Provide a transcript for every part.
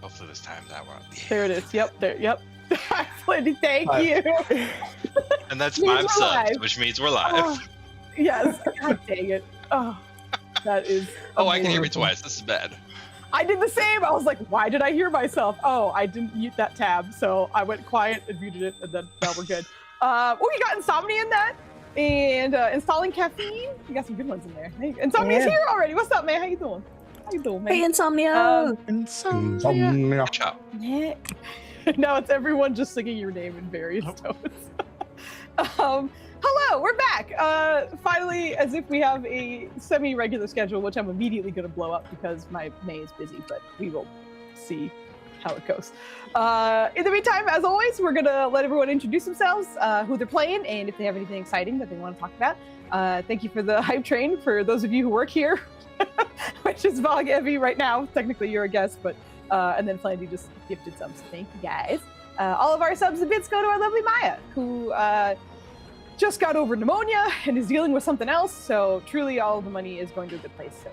Hopefully this time that one. Yeah. There it is. Yep. There. Yep. Flandy, thank you. And that's Means 5 we're subs, live. which means we're live. Oh, yes. God dang it. Oh, that is. Oh, I can hear me adorable. twice. This is bad. I did the same. I was like, why did I hear myself? Oh, I didn't mute that tab, so I went quiet and muted it, and then now we're good. You got Insomnia in that, and installing caffeine. You got some good ones in there. Hey, Insomnia's here already. What's up, man? How you doing? How you doing, man? Hey, Insomnia! Good job. Yeah. Now it's everyone just singing your name in various tones. Hello, we're back. Finally, as if we have a semi-regular schedule, which I'm immediately going to blow up because my May is busy, but we will see how it goes. In the meantime, as always, we're going to let everyone introduce themselves, who they're playing, and if they have anything exciting that they want to talk about. Thank you for the hype train for those of you who work here, which is Vog Evie right now. Technically, you're a guest, but and then Flandy just gifted subs. Thank you, guys. All of our subs and bits go to our lovely Maya, who just got over pneumonia and is dealing with something else. So truly, all the money is going to a good place. So,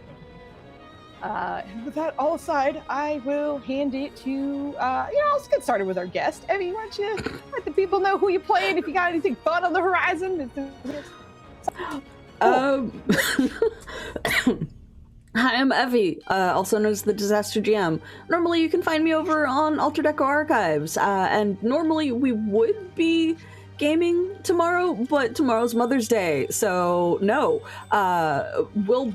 and with that all aside, I will hand it to let's get started with our guest. Evie, why don't you let the people know who you're playing? If you got anything fun on the horizon. Hi, I'm Evie, also known as the Disaster GM. Normally, you can find me over on Alter Deco Archives, and normally we would be gaming tomorrow, but tomorrow's Mother's Day, so no. We'll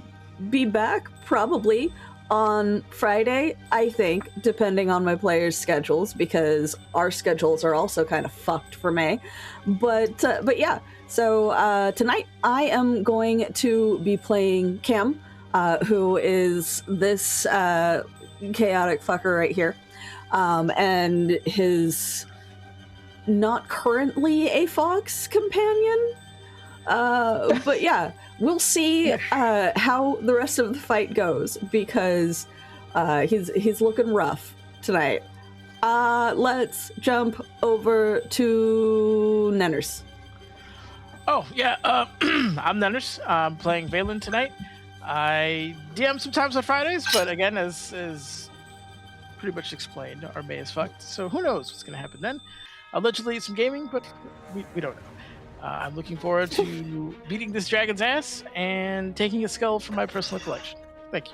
be back probably on Friday, I think, depending on my players' schedules, because our schedules are also kind of fucked for May. But yeah, so tonight I am going to be playing Cam, who is this chaotic fucker right here, and his not currently a fox companion, but yeah, we'll see how the rest of the fight goes, because he's looking rough tonight. Let's jump over to Nenners. Oh, yeah, I'm Nenners. I'm playing Valen tonight. I DM sometimes on Fridays, but again, as pretty much explained, our May is fucked, so who knows what's going to happen then. Allegedly some gaming, but we don't know. I'm looking forward to beating this dragon's ass and taking a skull from my personal collection. Thank you.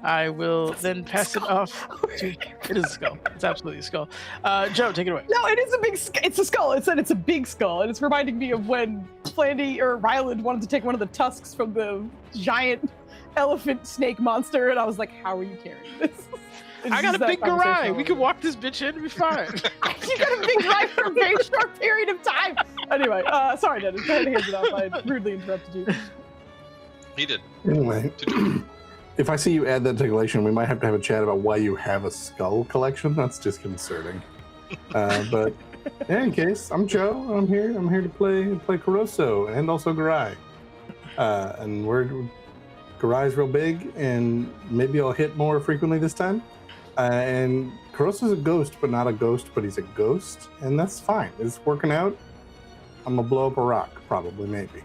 I will then pass it off to... It is a skull. It's absolutely a skull. Joe, take it away. No, it is a big. It's a skull. It said it's a big skull, and it's reminding me of when Flandy or Ryland wanted to take one of the tusks from the giant elephant snake monster, and I was like, "How are you carrying this?" I got a big garai. We can walk this bitch in and be fine. You got a big garai for a very short period of time. Anyway, sorry, Dennis. Go ahead and hand it off. I rudely interrupted you. He did. Anyway, if I see you add that to collection, we might have to have a chat about why you have a skull collection. That's just concerning. But in any case, I'm Joe. I'm here to play Caroso and also Garai. And Garai's real big, and maybe I'll hit more frequently this time. And Caroso's a ghost, but not a ghost, but he's a ghost, and that's fine. It's working out. I'm gonna blow up a rock, probably, maybe.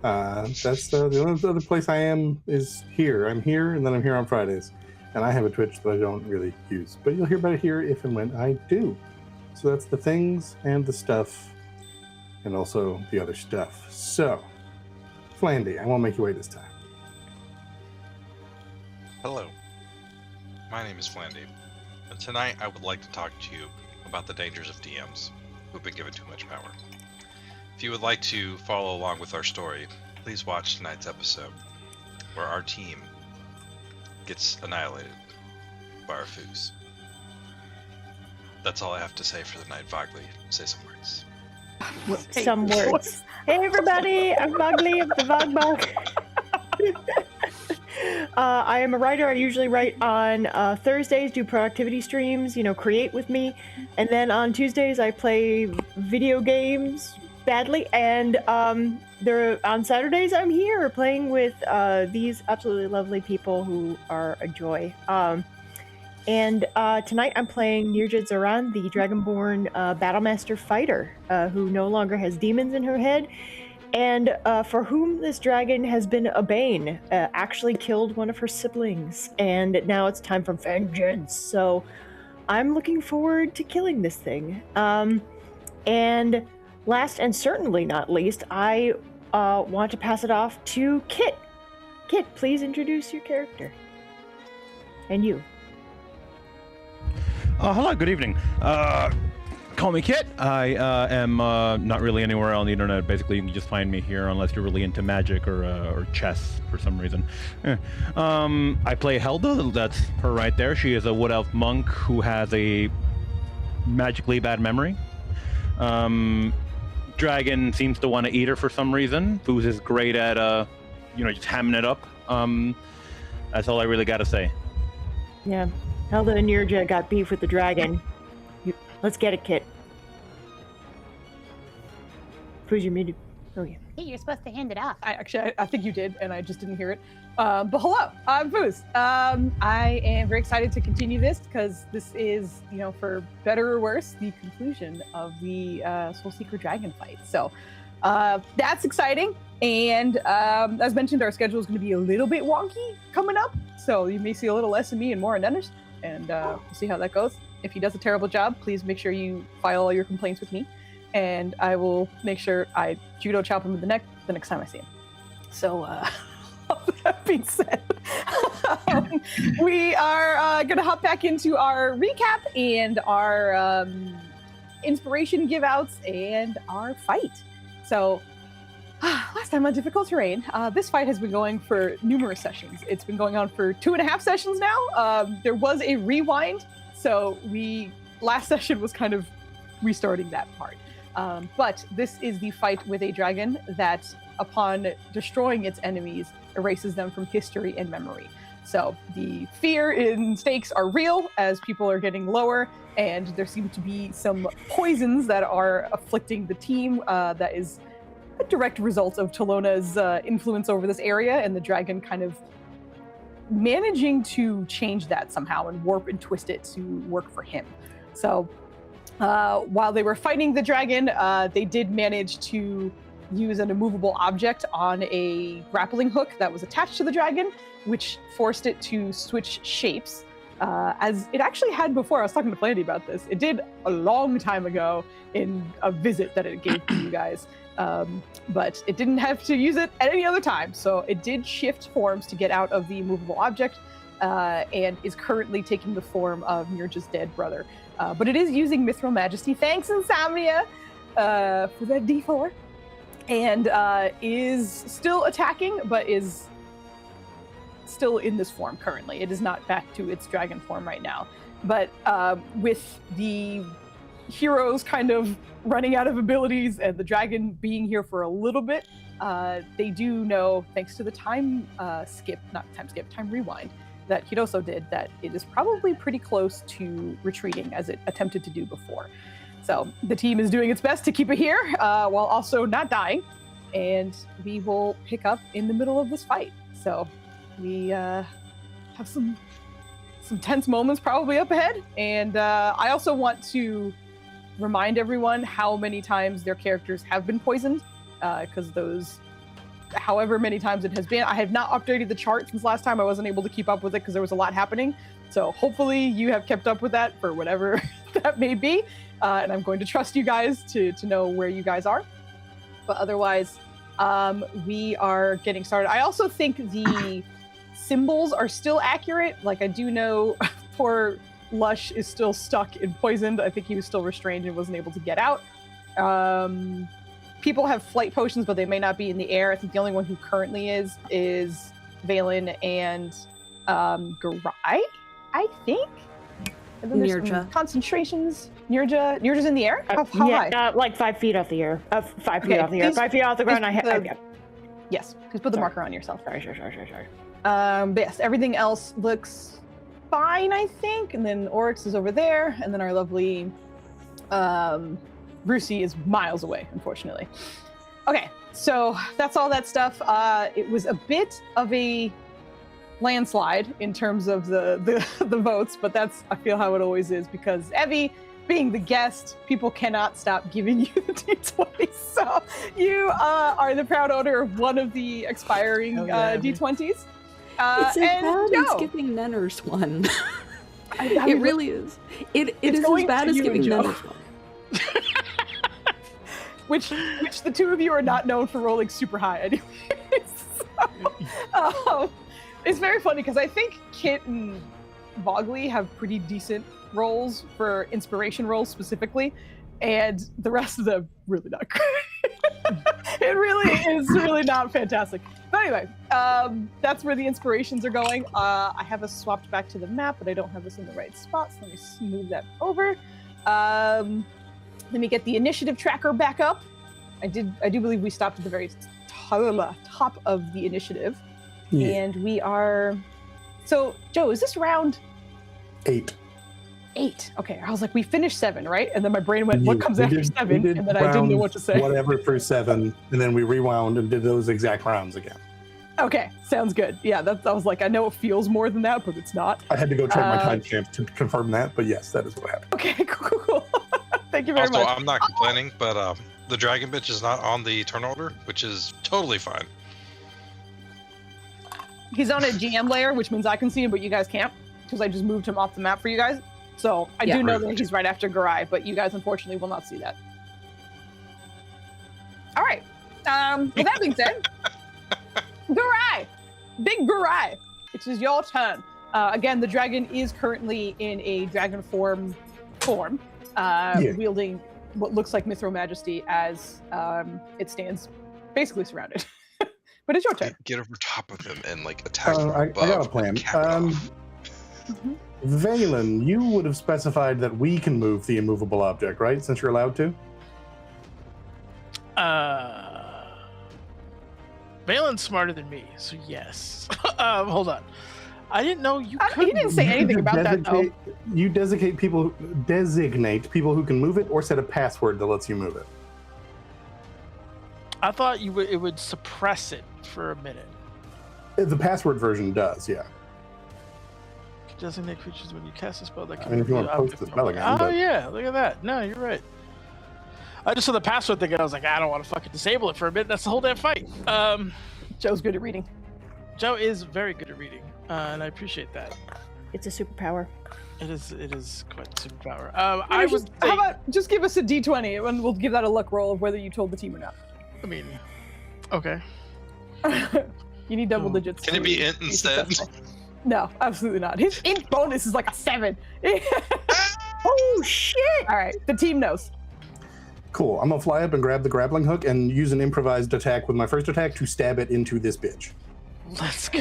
That's the only other place I am is here. I'm here, and then I'm here on Fridays. And I have a Twitch that I don't really use, but you'll hear about it here if and when I do. So that's the things and the stuff, and also the other stuff. So, Flandy, I won't make you wait this time. Hello. My name is Flandy, and tonight I would like to talk to you about the dangers of DMs who've been given too much power. If you would like to follow along with our story, please watch tonight's episode, where our team gets annihilated by our Foos. That's all I have to say for the night. Vogly, say some words. Some words. Hey everybody, I'm Vogly of the Vogbog. I am a writer. I usually write on Thursdays, do productivity streams, create with me. And then on Tuesdays, I play video games badly. And on Saturdays, I'm here playing with these absolutely lovely people who are a joy. And tonight I'm playing Nirja Zaran, the Dragonborn Battlemaster fighter, who no longer has demons in her head. And for whom this dragon has been a bane, actually killed one of her siblings, and now it's time for vengeance. So I'm looking forward to killing this thing. And last and certainly not least, I want to pass it off to Kit. Kit, please introduce your character. And you. Hello, good evening. Call me Kit. I am not really anywhere on the internet. Basically, you can just find me here unless you're really into magic or chess for some reason. I play Helda. That's her right there. She is a wood elf monk who has a magically bad memory. Dragon seems to want to eat her for some reason. Foos is great at just hamming it up. That's all I really got to say. Yeah, Helda and Nirja got beef with the dragon. Let's get it, Kit. Who's your muted? Oh, yeah. Hey, you're supposed to hand it off. I think you did, and I just didn't hear it. But hello, I'm Foos. I am very excited to continue this because this is, for better or worse, the conclusion of the Soulseeker Dragon fight. So that's exciting. And as mentioned, our schedule is going to be a little bit wonky coming up. So you may see a little less of me and more of Dennis, and we'll see how that goes. If he does a terrible job, please make sure you file all your complaints with me, and I will make sure I judo chop him in the neck the next time I see him. So, that being said, we are going to hop back into our recap and our inspiration give outs and our fight. So, last time on Difficult Terrain, this fight has been going for numerous sessions. It's been going on for 2.5 sessions now. There was a rewind. So last session was kind of restarting that part. But this is the fight with a dragon that, upon destroying its enemies, erases them from history and memory. So the fear and stakes are real as people are getting lower, and there seem to be some poisons that are afflicting the team. That is a direct result of Talona's influence over this area, and the dragon kind of managing to change that somehow and warp and twist it to work for him. So while they were fighting the dragon, they did manage to use an immovable object on a grappling hook that was attached to the dragon, which forced it to switch shapes, as it actually had before. I was talking to Flandy about this. It did a long time ago in a visit that it gave to you guys. But it didn't have to use it at any other time. So it did shift forms to get out of the immovable object, and is currently taking the form of Nirja's dead brother. But it is using Mithril Majesty. Thanks, Insomnia, for that D4. And is still attacking, but is still in this form currently. It is not back to its dragon form right now. But with the heroes kind of running out of abilities and the dragon being here for a little bit, they do know, thanks to the time rewind that Hiroso did, that it is probably pretty close to retreating as it attempted to do before. So the team is doing its best to keep it here while also not dying, and we will pick up in the middle of this fight. So we have some tense moments probably up ahead, and I also want to remind everyone how many times their characters have been poisoned, because those, however many times it has been, I have not updated the chart since last time. I wasn't able to keep up with it because there was a lot happening. So hopefully you have kept up with that for whatever that may be, and I'm going to trust you guys to know where you guys are. But otherwise, we are getting started. I also think the symbols are still accurate. Like, I do know poor Lush is still stuck and poisoned. I think he was still restrained and wasn't able to get out. People have flight potions, but they may not be in the air. I think the only one who currently is Valen and Garai, I think. And then there's some concentrations. Nirja's in the air? How high? Like 5 feet off the air. 5 feet off the air. 5 feet off the ground. Yes, please put the marker on yourself. Sorry. But yes, everything else looks fine, I think. And then Oryx is over there, and then our lovely Brucey is miles away, unfortunately. Okay, so that's all that stuff. It was a bit of a landslide in terms of the votes, but that's, I feel, how it always is, because Evie, being the guest, people cannot stop giving you the D20s. So you are the proud owner of one of the expiring D20s. It's a bad Joe. skipping Nenner's one. It really is. It It's is going as bad to as you, giving Joe. them. which the two of you are not known for rolling super high anyways. So, it's very funny because I think Kit and Vogley have pretty decent rolls for inspiration rolls specifically, and the rest of them really not great. It really is really not fantastic. But anyway, that's where the inspirations are going. I have us swapped back to the map, but I don't have this in the right spot, so let me smooth that over. Let me get the initiative tracker back up. I do believe we stopped at the very top of the initiative. Yeah. And we are... So, Joe, is this round 8? 8? Okay, I was like, we finished 7, right? And then my brain went, what Yeah, comes we after did- 7? we did And then I didn't know what to say. Whatever for 7, and then we rewound and did those exact rounds again. Okay, sounds good. Yeah, I was like, I know it feels more than that, but it's not. I had to go check my timestamp to confirm that, but yes, that is what happened. Okay, cool. Thank you very Also, much. I'm not complaining, but the dragon bitch is not on the turn order, which is totally fine. He's on a GM layer, which means I can see him, but you guys can't, because I just moved him off the map for you guys. So I Yeah. do know that he's right after Garai, but you guys unfortunately will not see that. All right. With that being said, Garai, big Garai, it is your turn. Again, the dragon is currently in a dragon form, wielding what looks like Mithril Majesty as it stands basically surrounded. But it's your turn. Get over top of him and like attack from I above. got a plan. Cap it off. Valen, you would have specified that we can move the immovable object, right? Since you're allowed to? Valen's smarter than me, so yes. Hold on. I didn't know you He could. didn't say anything about that, though. You designate people who can move it or set a password that lets you move it. I thought it would suppress it for a minute. The password version does, yeah. Designate creatures when you cast a spell that can I mean, if you reveal want to post object the from- spell again, Oh but- yeah, look at that. No, you're right. I just saw the password thing and I was like, I don't want to fucking disable it for a minute. That's the whole damn fight. Joe's good at reading. Joe is very good at reading, and I appreciate that. It's a superpower. It is quite a superpower. How about just give us a d20 and we'll give that a luck roll of whether you told the team or not. I mean, okay. You need double digits. Can it be int to instead? successful. No, absolutely not. His int bonus is like a 7. Oh shit! All right, the team knows. Cool. I'm gonna fly up and grab the grappling hook and use an improvised attack with my first attack to stab it into this bitch. Let's go.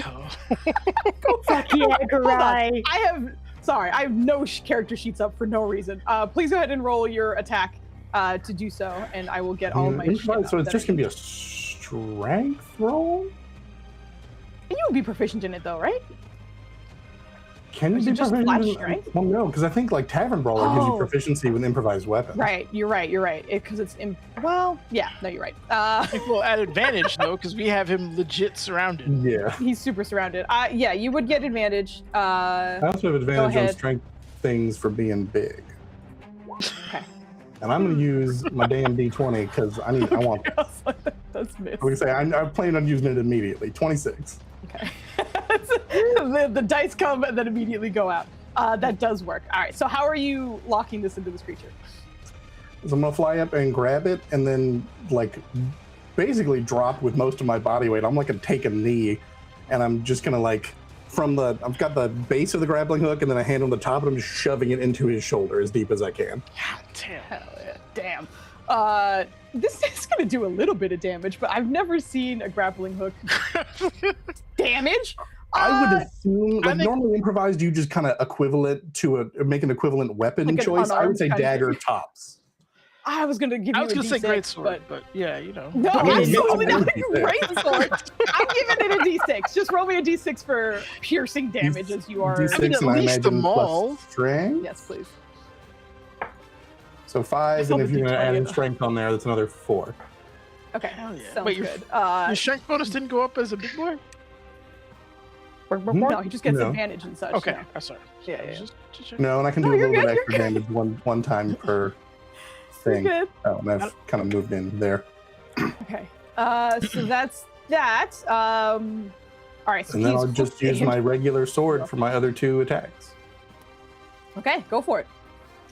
Fuck yeah, Hold on. Garai! I have no character sheets up for no reason. Please go ahead and roll your attack to do so, and I will get all of my shit Improvised, up so it's that just I gonna be need. a strength roll? And you would be proficient in it though, right? Can Or you is be it just proficient? flat strength? Well, no, because I think like Tavern Brawler gives you Oh. proficiency with improvised weapons. Right, you're right. Because it's well, yeah, no, you're right. Well, at advantage though, because we have him legit surrounded. Yeah. He's super surrounded. Yeah, you would get advantage. I also have advantage on ahead. strength things for being big. Okay. And I'm gonna use my damn D20 because I want. That's missed. Like I say, I'm planning on using it immediately. 26. Okay. the dice come and then immediately go out. That does work. All right. So how are you locking this into this creature? So I'm gonna fly up and grab it, and then like basically drop with most of my body weight. I'm like gonna take a knee, and I'm just gonna like I've got the base of the grappling hook, and then a hand on the top, and I'm just shoving it into his shoulder as deep as I can. God damn. Hell yeah. Damn. This is gonna do a little bit of damage, but I've never seen a grappling hook damage. I would assume, like think- normally improvised, you just kind of equivalent to make an equivalent weapon Like an choice. I would unarmed say kind of dagger thing. tops. I was gonna give I you was a gonna say D6, great sword, but yeah, you know. No, I mean, absolutely yeah, not I a would great sword. I'm giving it a D6. Just roll me a D6 for piercing damage as you are. D6 I mean, at and I least the imagine plus maul. strength. Yes, please. So 5, It's and on if the you're gonna add in D20. strength on there, that's another 4. Okay. Hell yeah. Sounds Wait, your- good. Your strength bonus didn't go up as a big boy? No, he just gets No. advantage and such. Okay, no. I'm sorry. Yeah, yeah. Just check. No, and I can No, do a you're little bit good, extra you're damage one time per You're thing. good. Oh, and I've kind of moved in there. Okay. So that's that. All right. So And then he's I'll just use hooked my regular sword for my other 2 attacks. Okay, go for it.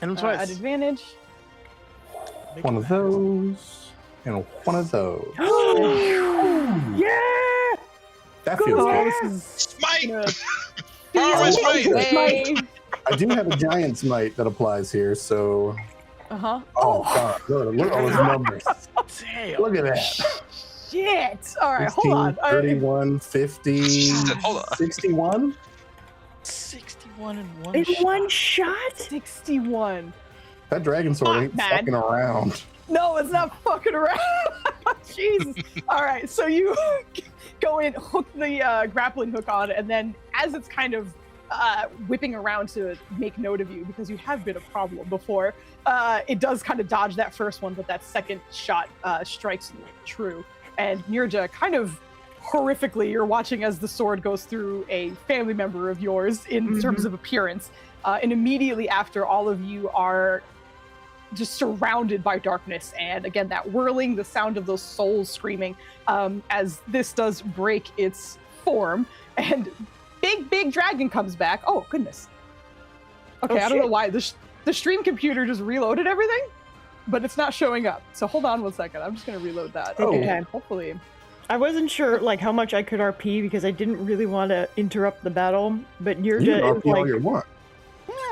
And At twice. advantage. One of those and one of those. Yeah! That feels Oh, good. this is Smite! gonna Power feel smite! way. I do have a giant smite that applies here, so. Uh-huh. Oh, God. Look at all those numbers. Damn. Look at that. Shit! All right, 16, hold on. 31, 50, Hold on. 61? 61 and one In shot. one shot? 61. That dragon sword Fuck, ain't man. fucking around. No, it's not fucking around. Jesus. All right, so you go in, hook the grappling hook on, and then as it's kind of whipping around to make note of you, because you have been a problem before, it does kind of dodge that first one, but that second shot strikes you true. And Nirja, kind of horrifically, you're watching as the sword goes through a family member of yours in terms of appearance. And immediately after, all of you are just surrounded by darkness. And again, that whirling, the sound of those souls screaming as this does break its form. And big dragon comes back. Oh, goodness. Okay, Oh, I don't know shit. why. The stream computer just reloaded everything, but it's not showing up. So hold on 1 second. I'm just going to reload that. Take your Oh. time. Hopefully. I wasn't sure like how much I could RP because I didn't really want to interrupt the battle, but You can Nirja is RP all like you want.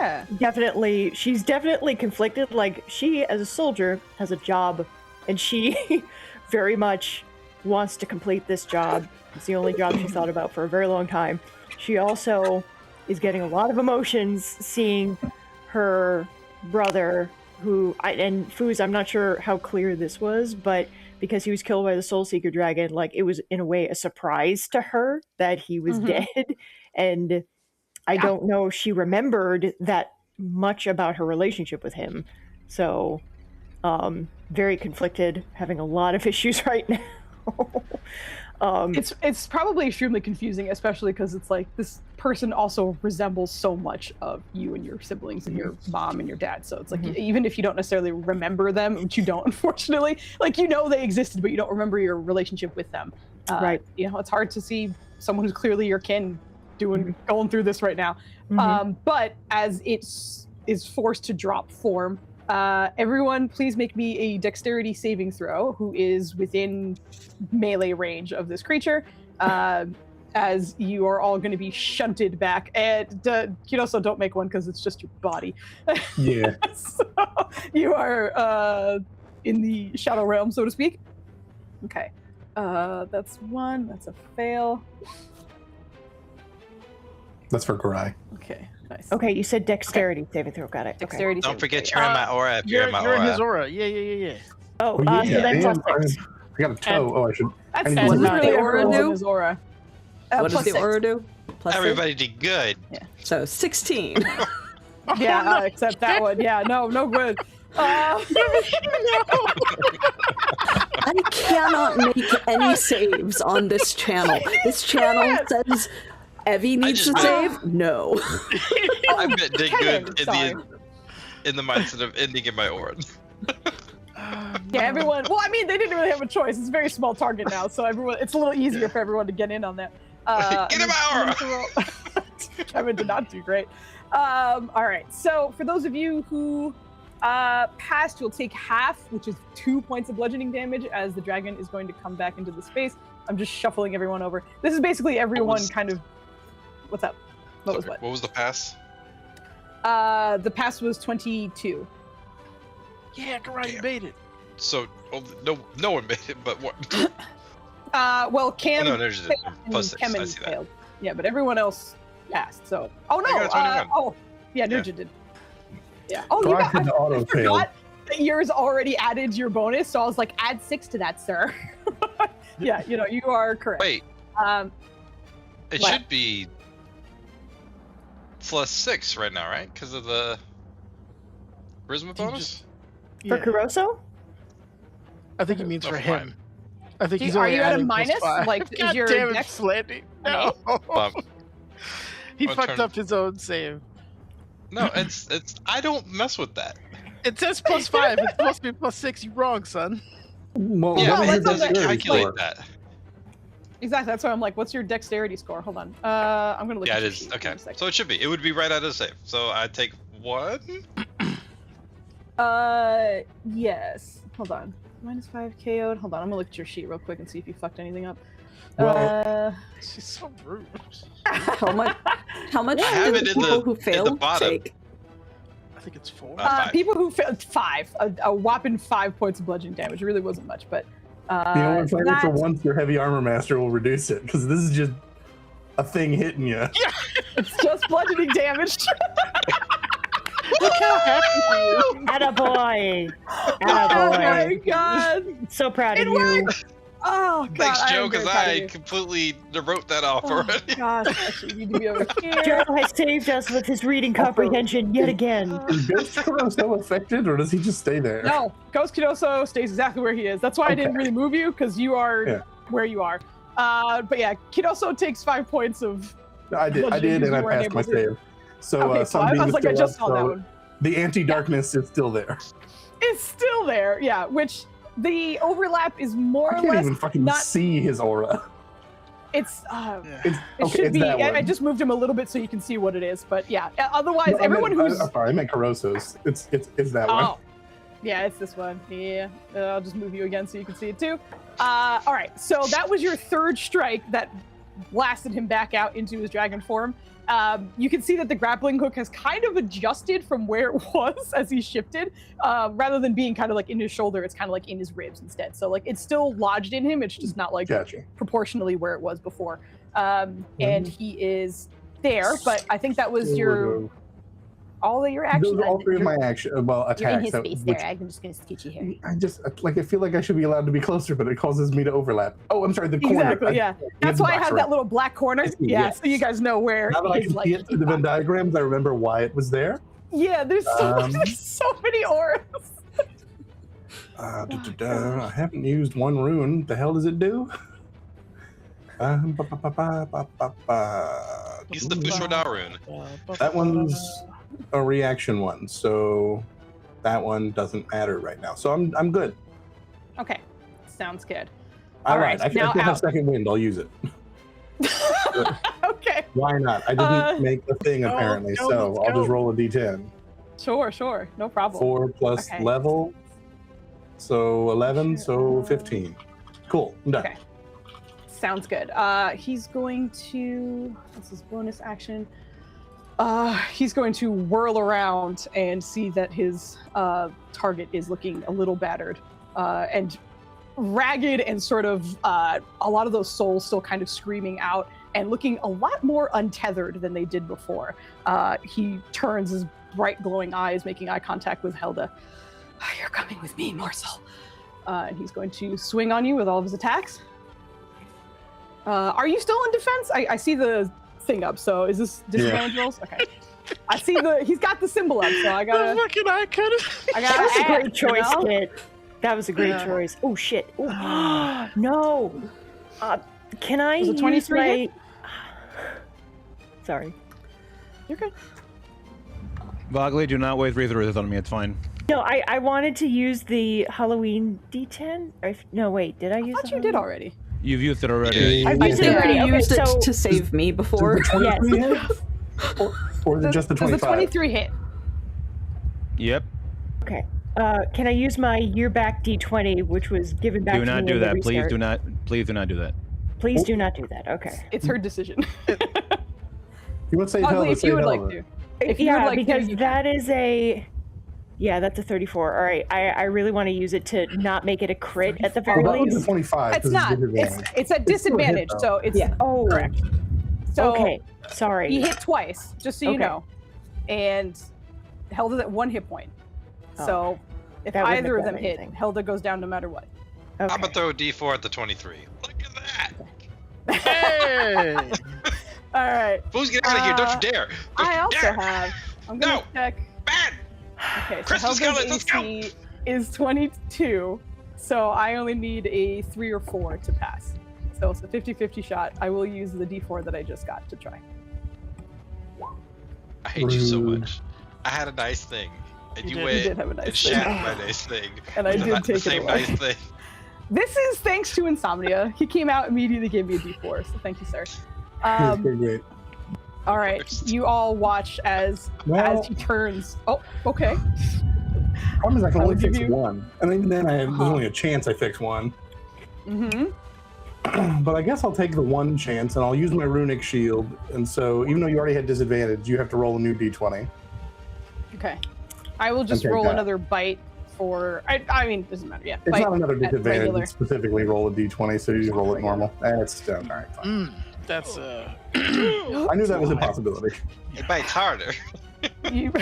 Yeah. she's definitely conflicted. Like she, as a soldier, has a job, and she very much wants to complete this job. It's the only job she's thought about for a very long time. She also is getting a lot of emotions seeing her brother, and Foos, I'm not sure how clear this was, but because he was killed by the Soul Seeker dragon, like it was in a way a surprise to her that he was dead, and I don't know if she remembered that much about her relationship with him. So, very conflicted, having a lot of issues right now. It's probably extremely confusing, especially because it's like this person also resembles so much of you and your siblings and your mom and your dad. So it's like even if you don't necessarily remember them, which you don't, unfortunately, like you know they existed, but you don't remember your relationship with them. Right. You know, it's hard to see someone who's clearly your kin going through this right now. But as it is forced to drop form, everyone please make me a dexterity saving throw who is within melee range of this creature, as you are all going to be shunted back. And Kiroso, don't make one because it's just your body. Yeah. So you are in the shadow realm, so to speak. Okay. That's one. That's a fail. That's for Garai. Okay, nice. Okay, you said dexterity saving throw. Got it. Okay. Dexterity. Don't saving forget throw. you're in my aura if you're in my You're in his aura. aura. Yeah. Oh, Oh, so yeah. then And plus 6. I got a toe. Oh, I should. That's I need that's to What does literally the aura everyone's in do? his aura. What does Plus the 6. aura do? Plus six? Everybody did good. So 16. Yeah, except that one. Yeah, no good. I cannot make any saves on this channel. This channel says Evie needs to just- save. No. I bet did Kevin, good sorry. in the mindset of ending in my aura. Yeah, everyone. Well, I mean, they didn't really have a choice. It's a very small target now, so everyone. It's a little easier for everyone to get in on that. Get him out! Kevin did not do great. All right. So for those of you who passed, you'll take half, which is 2 points of bludgeoning damage, as the dragon is going to come back into the space. I'm just shuffling everyone over. This is basically everyone kind of. What's up? What was what? What was the pass? The pass was 22. Yeah, Garai, you Damn. made it. So no one made it, but what? Well, Cam no, there's failed a plus and 6. I Kemen see that. failed. Yeah, but everyone else passed. So, oh no! I got a 21. Yeah, Yeah. Nurja did. Yeah. Oh, So you I got. had the auto I fail. forgot that yours already added your bonus, so I was like, add 6 to that, sir. Yeah, you know, you are correct. Wait, it What? should be plus 6 right now, right? Because of the charisma bonus. For Yeah. Caruso? I think he means No, for for him. mine. I think Do he's you- are only you at a adding plus minus? 5. Like, is God your damn it, dex- Slandy. No. He I'll fucked turn- up his own save. No, it's I don't mess with that. It says plus 5. It's supposed to be plus 6. You wrong, son. Well, Yeah, no, let me let's hear it doesn't dexterity calculate score. that. Exactly. That's why I'm like, what's your dexterity score? Hold on. I'm gonna look. Yeah, at it your is. sheet. Okay, Give me a second. so it should be. It would be right out of the save. So I take 1? Yes. Hold on. -5 KO'd. Hold on, I'm gonna look at your sheet real quick and see if you fucked anything up. Well- She's so rude. How much? How much I have do it the in people the- who in the fail bottom. take? I think it's 4. 5. People who failed 5, a whopping 5 points of bludgeoning damage. It really wasn't much, but You know what, Flannery, for that- once, your heavy armor master will reduce it, because this is just a thing hitting you. it's just bludgeoning damage. Look how happy he is. Attaboy! Oh my Attaboy! god! So proud of It you. worked! Oh god! Thanks, I Joe, am very because proud of I you. completely wrote that off Oh already. gosh, actually, you need to be over here. Joe has saved us with his reading comprehension yet again. Is Ghost Kuroso affected, or does he just stay there? No, Ghost Kidoso stays exactly where he is. That's why I didn't Okay. really move you, because you are Yeah. where you are. But yeah, Kidoso takes 5 points of. I did, Bludgeoning and I you weren't passed my able to. save. So, Okay, so I Sunbeam was is like, I still just up, saw that so one. the anti-darkness is still there. It's still there, yeah. Which the overlap is more I or can't less even fucking not. see his aura. It's. Yeah. It's, It okay, should it's be. that I one. just moved him a little bit so you can see what it is. But yeah, otherwise, No, everyone who's. I'm sorry, I meant Kuroso's. It's that one. Oh, yeah, it's this one. Yeah, I'll just move you again so you can see it too. All right, so that was your third strike that blasted him back out into his dragon form. You can see that the grappling hook has kind of adjusted from where it was as he shifted. Rather than being kind of like in his shoulder, it's kind of like in his ribs instead. So like it's still lodged in him. It's just not like Gotcha. proportionally where it was before. And he is there, but I think that was your all of your action. Those are all three of my action. Well, You're in attacks. his so- space which- there. I'm just gonna scoot you here. I just like I feel like I should be allowed to be closer, but it causes me to overlap. Oh, I'm sorry, the corner. Exactly, yeah. That's why I have that little black corner. I see, Yeah, yes. so you guys know where Now that I his, can like, see it through the Venn diagrams, I remember why it was there. Yeah, there's so many auras. I haven't used one rune. The hell does it do? He's the Fushroda rune. That one's a reaction one, so that one doesn't matter right now. So I'm good. Okay, sounds good. All right, right, I now still have out. second wind. I'll use it. Okay, Why not? I didn't make the thing go, apparently, go, so let's I'll just go. roll a d10. sure, no problem. 4 plus Okay. level, so 11, so 15. Cool, I'm done. Okay. Sounds good. He's going to. What's his bonus action? He's going to whirl around and see that his target is looking a little battered and ragged, and sort of a lot of those souls still kind of screaming out and looking a lot more untethered than they did before. He turns his bright glowing eyes, making eye contact with Helda. You're coming with me, morsel. And he's going to swing on you with all of his attacks. Are you still in defense? I see the thing up. So is this disadvantage rolls? Okay. I see he's got the symbol up, so I The gotta. fucking icon. I That gotta was a add, great choice, you know? Kit. That was a great Yeah. choice. Oh shit. Ooh. No. Can I Was it use 23 my... hit? Sorry. You're good. Vogley, do not waste resources on me. It's fine. No, I wanted to use the Halloween D10. No, wait. Did I I zy thought you did already. You've used it already. Yeah. I I used it think already. you Okay, used it so to save me before. yes. Or is it just the Does 25? the 23 hit? Yep. Okay. Can I use my year back D20, which was given back Do to not me do in the that. Please restart? do not. Please do not do that. Please do not do that. Okay. It's her decision. You would say Ugly, Helda, if say you would Helda. like to. If you would Yeah, like to, because you can. that is a... Yeah, that's a 34. All right. I really want to use it to not make it a crit at the very Well, that was a least. 25. It's 'cause not. disadvantage. It's at It's still a hit, disadvantage, though. so it's Yeah. Oh, correct. So okay. Sorry. he hit twice, just so you Okay. know, and Helda's at 1 hit point. So if That wouldn't either have of them done hit, anything. Helda goes down no matter what. Okay. I'm gonna throw a D4 at the 23. Look at that! Hey. All right. Fools, get out of here! Don't you dare! Don't I you also dare. have. I'm gonna No. check. Bad! Okay, so Crystal Helga's Skeletons, let's go. AC is 22, so I only need a 3 or 4 to pass. So it's a 50-50 shot. I will use the D4 that I just got to try. I hate you so Rude. much. I had a nice thing, and You you did. You did went have a and nice thing. shattered my nice thing. And I with did the take it same away. nice thing. This is thanks to Insomnia. He came out immediately, gave me a D4, so thank you, sir. It's pretty great. All right, you all watch as he turns. Oh, okay. Problem is I can I only would give fix you- one, and even then there's only a chance I fix one. Mm-hmm. But I guess I'll take the one chance, and I'll use my runic shield. And so, even though you already had disadvantage, you have to roll a new d20. Okay. I will just Okay, roll got it. another bite for. I mean, doesn't matter. Yeah. It's bite not another at disadvantage. regular. It's specifically roll a d20, so you just roll it normal. That's done. All right, fine. That's I knew that was a possibility. It bites harder. You,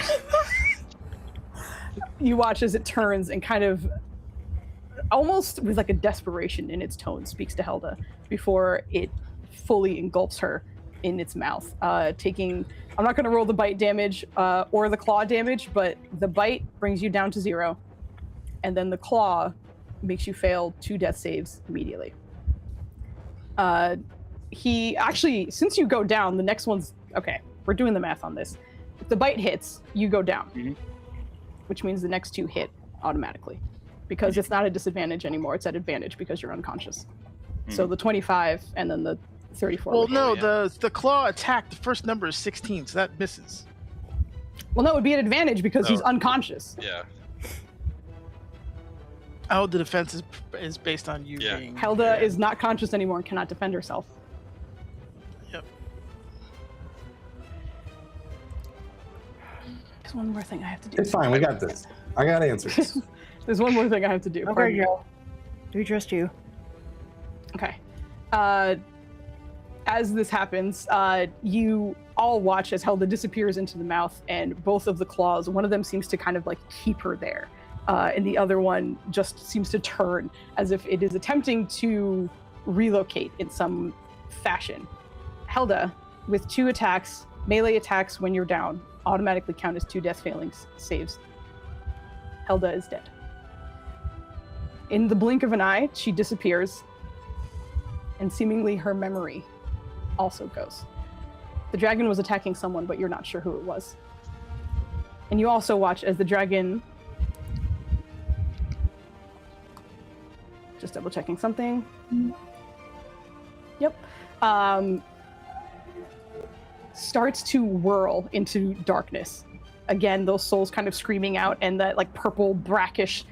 you watch as it turns and kind of, almost with like a desperation in its tone, speaks to Helda before it fully engulfs her in its mouth. Taking, I'm not going to roll the bite damage or the claw damage, but the bite brings you down to 0, and then the claw makes you fail 2 death saves immediately. He actually, since you go down, the next one's okay. We're doing the math on this. If the bite hits, you go down, which means the next 2 hit automatically, because it's not a disadvantage anymore. It's at advantage because you're unconscious. So the 25 and then the 34. well, would hit. no, yeah. the claw attack. The first number is 16, so that misses. Well, no, it would be an advantage because he's No. unconscious. Yeah. Oh, the defense is based on you Yeah. being. Helda is not conscious anymore and cannot defend herself. Yep. There's one more thing I have to do. It's fine. We got this. I got answers. There's one more thing I have to do. Okay, Pardon me. Joe. Do we trust you? Okay. As this happens, you all watch as Helda disappears into the mouth, and both of the claws, one of them seems to kind of like keep her there, and the other one just seems to turn as if it is attempting to relocate in some fashion. Helda, with 2 attacks, melee attacks when you're down, automatically count as 2 death failings saves. Helda is dead. In the blink of an eye, she disappears, and seemingly her memory also goes. The dragon was attacking someone, but you're not sure who it was. And you also watch as the dragon, just double checking something. Yep. Starts to whirl into darkness. Again, those souls kind of screaming out, and that like purple brackish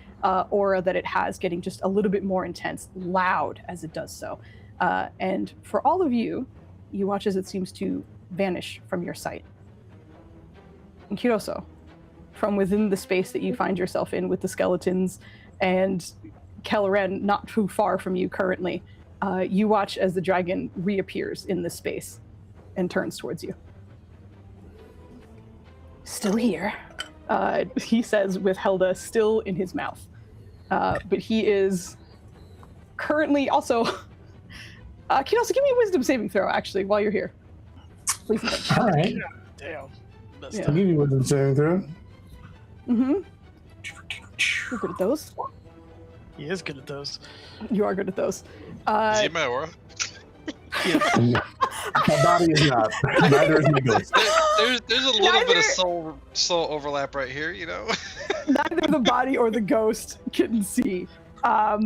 aura that it has getting just a little bit more intense, loud as it does so. And for all of you, you watch as it seems to vanish from your sight. And Kiroso, from within the space that you find yourself in with the skeletons and Kelren not too far from you currently, you watch as the dragon reappears in this space and turns towards you. Still here, he says with Helda still in his mouth. But he is currently also... can you also give me a wisdom saving throw, actually, while you're here? Please. All right. Damn. Messed Yeah. I'll give you wisdom saving throw. Mm-hmm. You're good at those. He is good at those. You are good at those. Is he my aura? My body is not. Neither is my ghost. There's a little bit Neither- of soul overlap right here, you know? Neither the body or the ghost can see, or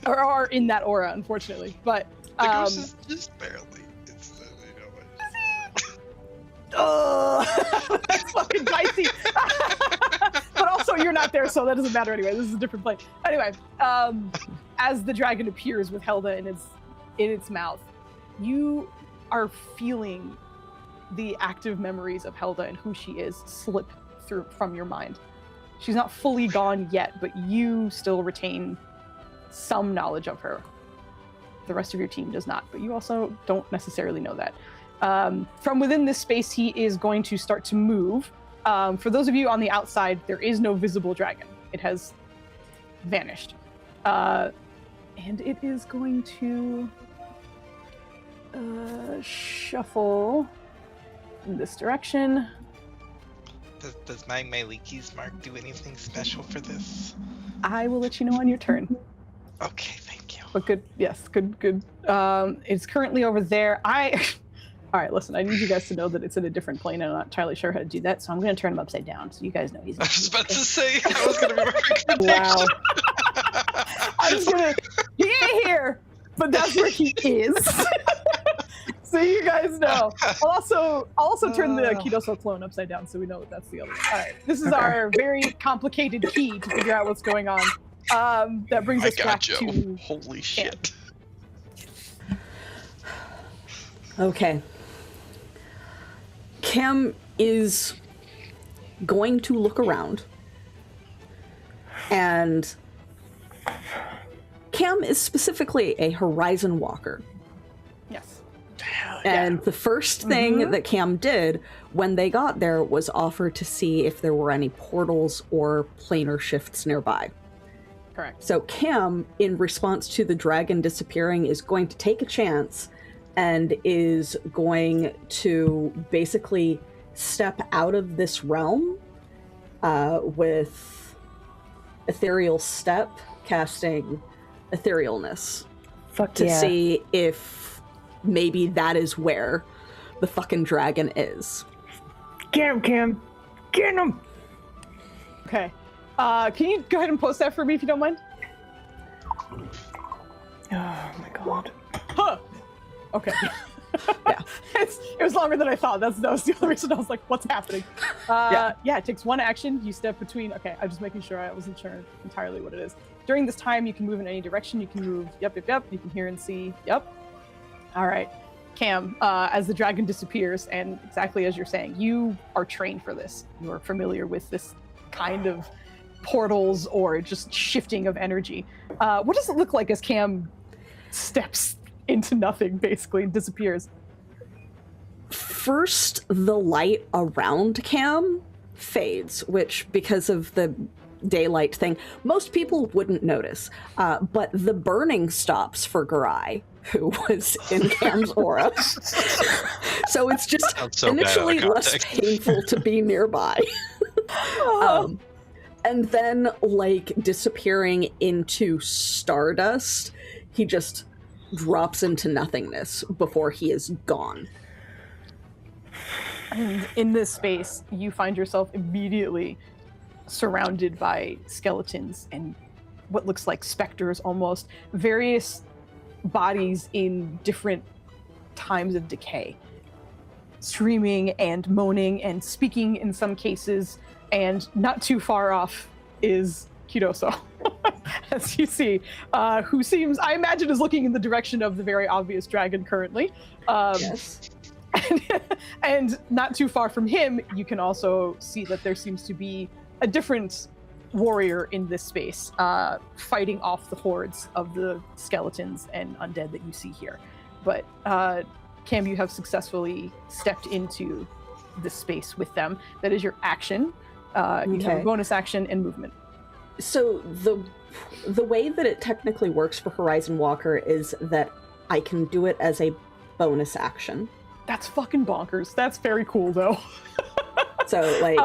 are in that aura, unfortunately. But The ghost is just barely. It's, that's fucking dicey. But also, you're not there, so that doesn't matter anyway. This is a different plane. Anyway, as the dragon appears with Helda in its mouth, you are feeling the active memories of Helda and who she is slip through from your mind. She's not fully gone yet, but you still retain some knowledge of her. The rest of your team does not, but you also don't necessarily know that. From within this space, he is going to start to move. For those of you on the outside, there is no visible dragon. It has vanished. And it is going to shuffle in this direction. Does my melee keys mark do anything special for this? I will let you know on your turn. Okay, thank you. But good, yes, good. It's currently over there. All right, listen, I need you guys to know that it's in a different plane, and I'm not entirely sure how to do that, so I'm going to turn him upside down so you guys know he's I was about to say that was gonna be my recommendation. Wow. I'm just gonna, he ain't here, but that's where he is. So you guys know. I'll also turn the Kidoso clone upside down so we know that that's the other one. All right. This is our very complicated key to figure out what's going on. That brings us back to Holy shit. Okay. Cam is going to look around. And Cam is specifically a horizon walker. Yes. And the first thing that Cam did when they got there was offer to see if there were any portals or planar shifts nearby. Correct. So Cam, in response to the dragon disappearing, is going to take a chance and is going to basically step out of this realm with Ethereal Step, casting Etherealness. Fuck to yeah. see if maybe that is where the fucking dragon is. Get him, Cam. Get him. Okay. Can you go ahead and post that for me if you don't mind? Oh my god. Huh. Okay. Yeah. It was longer than I thought. That was the other reason I was like, what's happening? Yeah, it takes one action. You step between. Okay, I'm just making sure I wasn't sure entirely what it is. During this time, you can move in any direction. You can move, yep. You can hear and see, yep. All right. Cam, as the dragon disappears, and exactly as you're saying, you are trained for this. You are familiar with this kind of portals or just shifting of energy. What does it look like as Cam steps into nothing, basically, and disappears? First, the light around Cam fades, which, because of the daylight thing, most people wouldn't notice. But the burning stops for Garai, who was in Cam's aura. So it's just initially less painful to be nearby. And then, like, disappearing into stardust, he just drops into nothingness before he is gone. And in this space, you find yourself immediately surrounded by skeletons and what looks like specters almost, various bodies in different times of decay, screaming and moaning and speaking in some cases, and not too far off is Kidoso, as you see, who seems, I imagine, is looking in the direction of the very obvious dragon currently. Yes. And not too far from him, you can also see that there seems to be a different warrior in this space, fighting off the hordes of the skeletons and undead that you see here. But Cam, you have successfully stepped into this space with them. That is your action. You have a bonus action and movement. So the way that it technically works for Horizon Walker is that I can do it as a bonus action. That's fucking bonkers. That's very cool, though. So, like,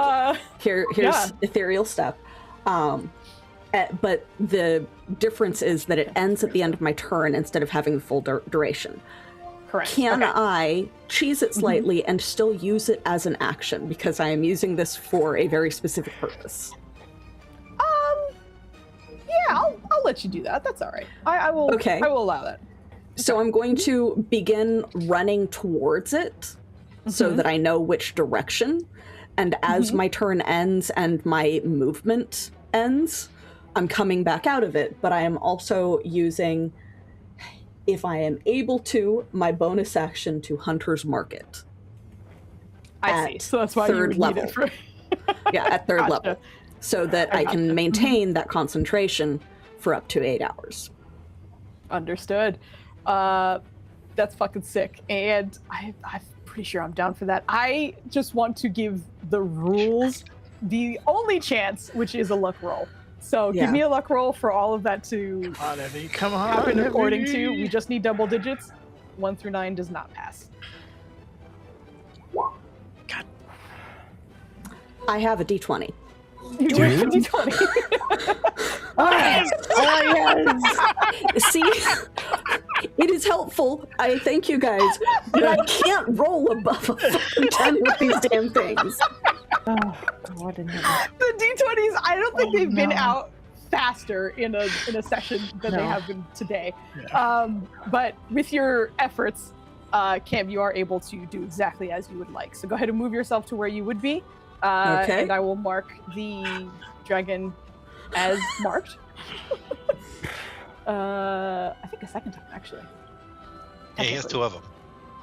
here's Ethereal Step. But the difference is that it ends at the end of my turn instead of having the full duration. Correct. Can I cheese it slightly and still use it as an action, because I am using this for a very specific purpose? Yeah, I'll let you do that. That's all right. I will. Okay. I will allow that. So I'm going to begin running towards it so that I know which direction. And as my turn ends and my movement ends, I'm coming back out of it. But I am also using, if I am able to, my bonus action to Hunter's Market. I see. So that's why you would need it for... Yeah, at third level. So that I can maintain that concentration for up to 8 hours. Understood. That's fucking sick. And I'm pretty sure I'm down for that. I just want to give the rules the only chance, which is a luck roll. So give me a luck roll for all of that to happen according to. We just need double digits. 1 through 9 does not pass. God. I have a D20. You do have a D20. Yes. See, it is helpful. I thank you guys, but I can't roll above a fucking 10 with these damn things. Oh, God. The D20s, I don't think they've been out faster in a session than they have been today. Yeah. But with your efforts, Cam, you are able to do exactly as you would like. So go ahead and move yourself to where you would be. Okay. And I will mark the dragon as marked. I think a second time, actually. Yeah, he has two of them.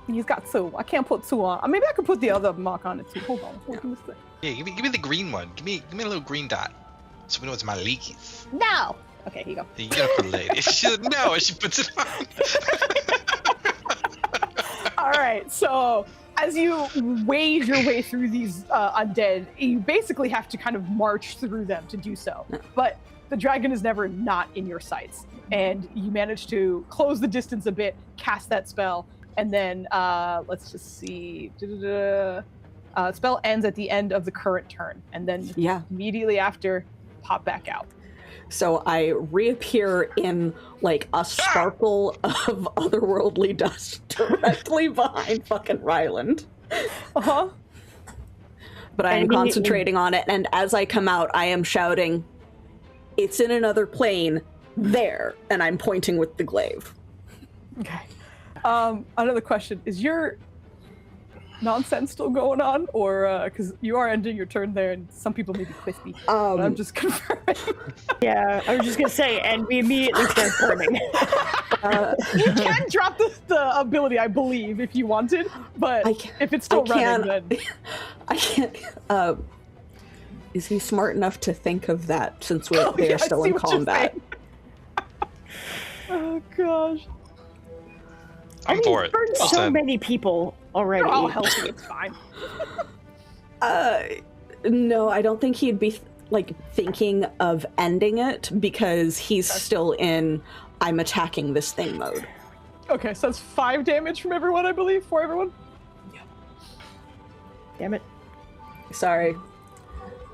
He's got two. I can't put two on. Maybe I could put the other mark on it too. Hold on. Give me a sec. Yeah, give me the green one. Give me a little green dot, so we know it's my leakies. No. Okay, here you go. You gotta put lady. She said no, and she puts it on. All right. So as you wade your way through these undead, you basically have to kind of march through them to do so. But the dragon is never not in your sights, and you manage to close the distance a bit, cast that spell, and then let's just see. Spell ends at the end of the current turn, and then immediately after, pop back out. So I reappear in like a sparkle of otherworldly dust directly behind fucking Ryland. Uh-huh. But I am concentrating on it, and as I come out, I am shouting, "It's in another plane, there," and I'm pointing with the glaive. Okay. Another question. Is your nonsense still going on, or because you are ending your turn there and some people may be crispy, but I'm just confirming. Yeah, I was just gonna say, and we immediately start burning. You can drop the ability, I believe, if you wanted, but if it's still running, then I can't. Is he smart enough to think of that since they are still in combat? Oh gosh. I'm for it. Burned so many people already. They're all healthy. It's fine. No, I don't think he'd be thinking of ending it because he's still in I'm attacking this thing mode. Okay, so that's 5 damage from everyone, I believe, for everyone. Yeah. Damn it. Sorry.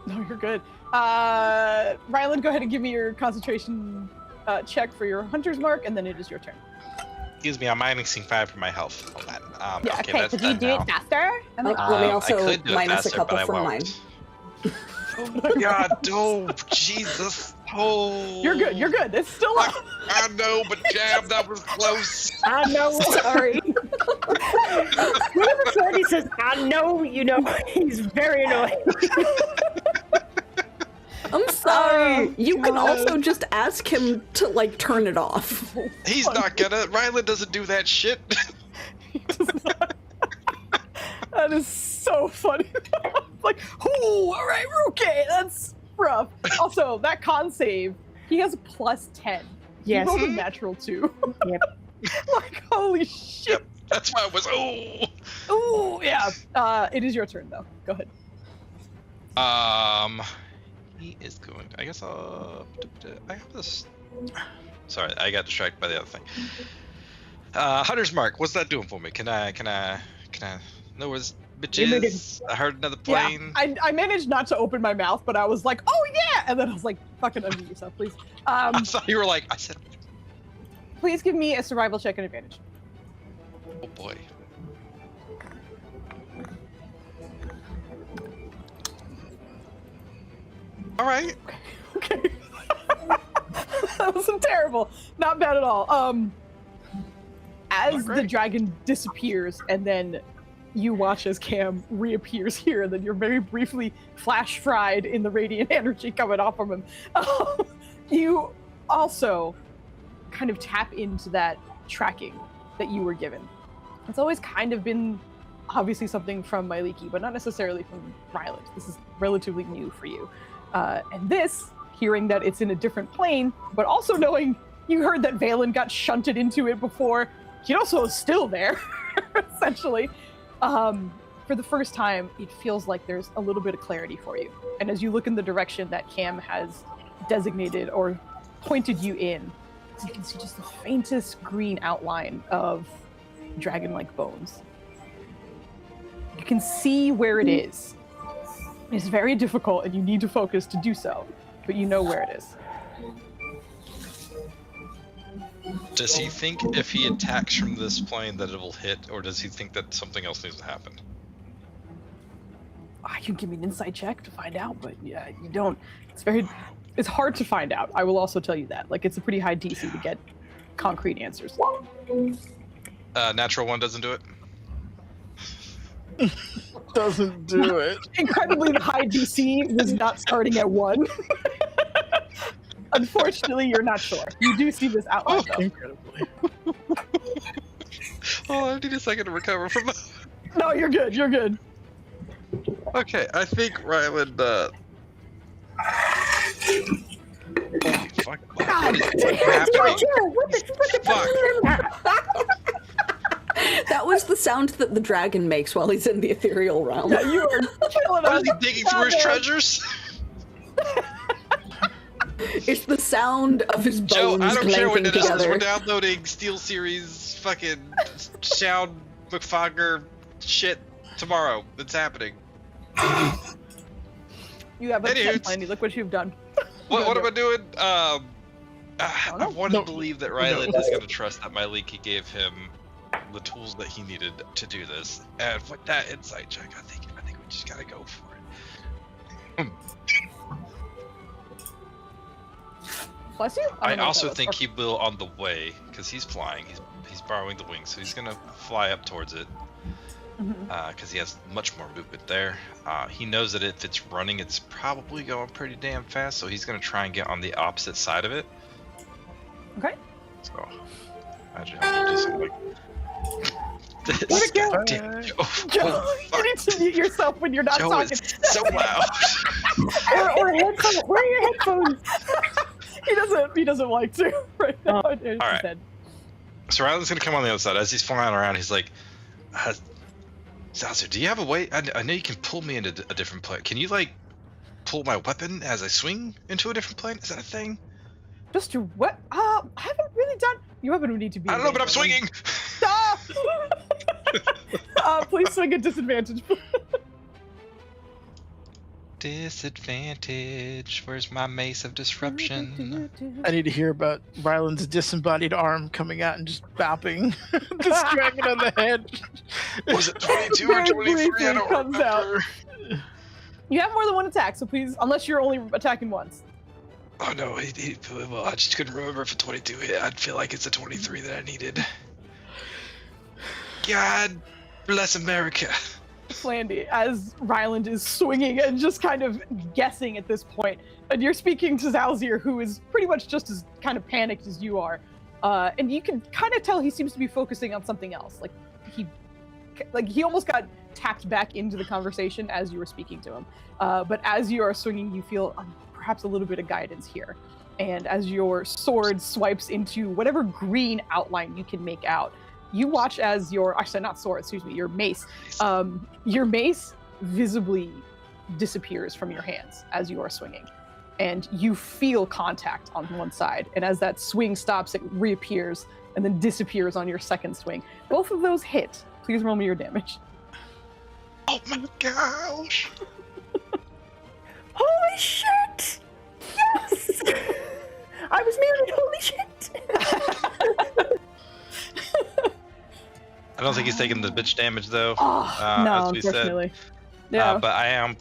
No, you're good. Ryland, go ahead and give me your concentration check for your hunter's mark, and then it is your turn. Excuse me, I'm minusing 5 for my health. Hold on. Yeah, okay, could you do it faster? Let me also I could do minus it faster, a couple but I from mine. won't. Oh God, oh Jesus. Oh. You're good, you're good. It's still up. I know, but Jam, that was close. I know. Sorry. Whenever Freddy says, I know, you know, he's very annoying. I'm sorry. You can also just ask him to turn it off. He's not gonna. Ryland doesn't do that shit. He does not. That is so funny. Oh, all right, we're okay. That's rough. Also, that con save, he has a +10. Yes. He rolled a natural 2. Yep. Holy shit. Yep, that's why I was. Oh, yeah. It is your turn, though. Go ahead. He is going. I guess I have this. Sorry, I got distracted by the other thing. Hunter's mark. What's that doing for me? Can I? No, was bitches. I heard another plane. Yeah, I managed not to open my mouth, but I was like, oh yeah, and then I was like, fucking unmute yourself, please. I thought you were like. I said. Please give me a survival check and advantage. Oh boy. All right. Okay. That wasn't terrible. Not bad at all. As the dragon disappears, and then you watch as Cam reappears here, and then you're very briefly flash fried in the radiant energy coming off from him. You also kind of tap into that tracking that you were given. It's always kind of been obviously something from Myliki, but not necessarily from Ryland. This is relatively new for you. And this, hearing that it's in a different plane, but also knowing you heard that Valen got shunted into it before, he also is still there, essentially. For the first time, it feels like there's a little bit of clarity for you. And as you look in the direction that Cam has designated or pointed you in, you can see just the faintest green outline of dragon-like bones. You can see where it is. It's very difficult, and you need to focus to do so, but you know where it is. Does he think if he attacks from this plane that it'll hit, or does he think that something else needs to happen? You can give me an insight check to find out, but yeah, you don't. It's hard to find out. I will also tell you that. It's a pretty high DC to get concrete answers. Natural one doesn't do it. Doesn't do it. Incredibly, the high DC was not starting at 1. Unfortunately, you're not sure. You do see this outline, though. Incredibly. Oh, I need a second to recover from that. No, you're good. You're good. Okay, I think Ryland. Holy fuck! What is happening? Fuck! That was the sound that the dragon makes while he's in the ethereal realm. Yeah, you are killing What us. is he digging through his treasures? It's the sound of his bones Joe, I don't care what clanking it is. together. We're downloading Steel Series fucking Sound McFogger shit tomorrow. It's happening. You have a Anywho, 10 plenty. Look what you've done. What am I doing? I know. want No. to believe that Ryland is going to trust that my leaky gave him the tools that he needed to do this. And with that insight check, I think we just gotta go for it. Bless you. I don't know what also that think was. he will on the way, because he's flying. He's borrowing the wings, so he's gonna fly up towards it. Mhm. Because he has much more movement there. He knows that if it's running, it's probably going pretty damn fast, so he's gonna try and get on the opposite side of it. Okay. So, imagine how you do something like this. What a go. Goddamn Joe. Joe, Oh, you fuck. need to mute yourself when you're not Joe talking. is so loud. Or headphones. Where are your headphones? He doesn't like to right now. It's his Alright. head. So Ryland's gonna come on the other side. As he's flying around, he's like, Zalzer, do you have a way? I know you can pull me into a different plane. Can you, like, pull my weapon as I swing into a different plane? Is that a thing? Just your what? I haven't really done. Your weapon would need to be. I don't know, but I'm range, swinging! Stop! Please swing at disadvantage. Disadvantage. Where's my mace of disruption? I need to hear about Ryland's disembodied arm coming out and just bopping this dragon on the head. Was it 22 or Very 23? I briefly don't comes out. remember. You have more than one attack, so please, unless you're only attacking once. Oh no, well, I just couldn't remember if a 22 hit. I'd feel like it's a 23 that I needed. God bless America. Flandy, as Ryland is swinging and just kind of guessing at this point, and you're speaking to Zalzir, who is pretty much just as kind of panicked as you are, and you can kind of tell he seems to be focusing on something else. Like he almost got tapped back into the conversation as you were speaking to him. But as you are swinging, you feel perhaps a little bit of guidance here, and as your sword swipes into whatever green outline you can make out. You watch as your your mace. Your mace visibly disappears from your hands as you are swinging, and you feel contact on one side. And as that swing stops, it reappears and then disappears on your second swing. Both of those hit. Please roll me your damage. Oh my gosh! Holy shit! Yes! I was muted. Holy shit! I don't think he's taking the bitch damage though. Oh, no, as we said. unfortunately. Yeah. But I am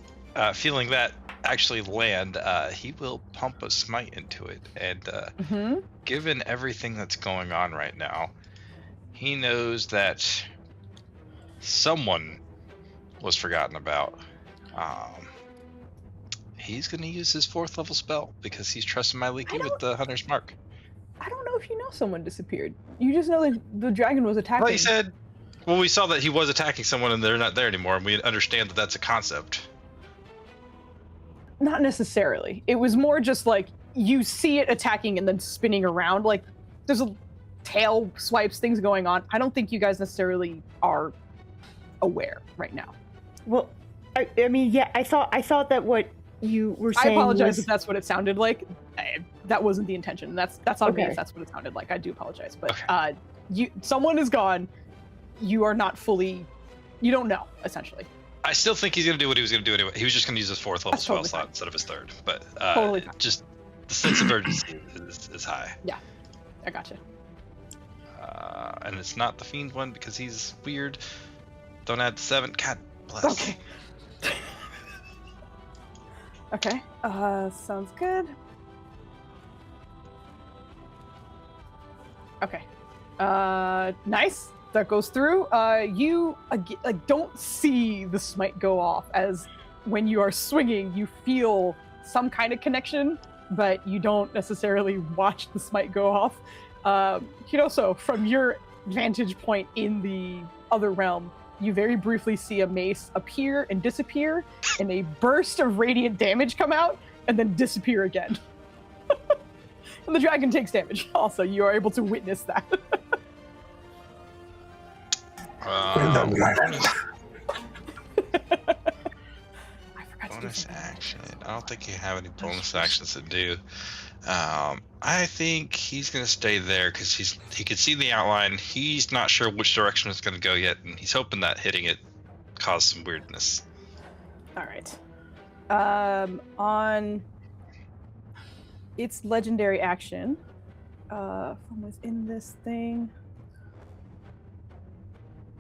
feeling that actually land. He will pump a smite into it, and Mhm. given everything that's going on right now, he knows that someone was forgotten about. He's going to use his 4th level spell because he's trusting my leaky with the Hunter's Mark. I don't know if you know someone disappeared. You just know that the dragon was attacking. Well, he said, well, we saw that he was attacking someone and they're not there anymore, and we understand that that's a concept. Not necessarily. It was more just like you see it attacking and then spinning around. Like there's a tail swipes, things going on. I don't think you guys necessarily are aware right now. Well, I mean, yeah, I thought that what you were I saying apologize was... if that's what it sounded like. That wasn't the intention. That's on me Okay. if that's what it sounded like. I do apologize. But Okay. someone is gone. You are not fully. You don't know essentially. I still think he's going to do what he was going to do anyway. He was just going to use his 4th level That's spell totally slot fine. instead of his 3rd. But Totally fine. just the sense of urgency is high. I gotcha. And it's not the Fiend one because he's weird. Don't add the 7. God bless. Okay. Okay. Sounds good. Okay. Nice. that goes through. You don't see the smite go off, as when you are swinging, you feel some kind of connection, but you don't necessarily watch the smite go off. Hiroso, from your vantage point in the other realm, you very briefly see a mace appear and disappear, and a burst of radiant damage come out, and then disappear again. And the dragon takes damage. Also, you are able to witness that. Bonus action. I don't think you have any bonus actions to do. I think he's gonna stay there because he can see the outline. He's not sure which direction it's gonna go yet, and he's hoping that hitting it caused some weirdness. All right. On its legendary action, from within this thing.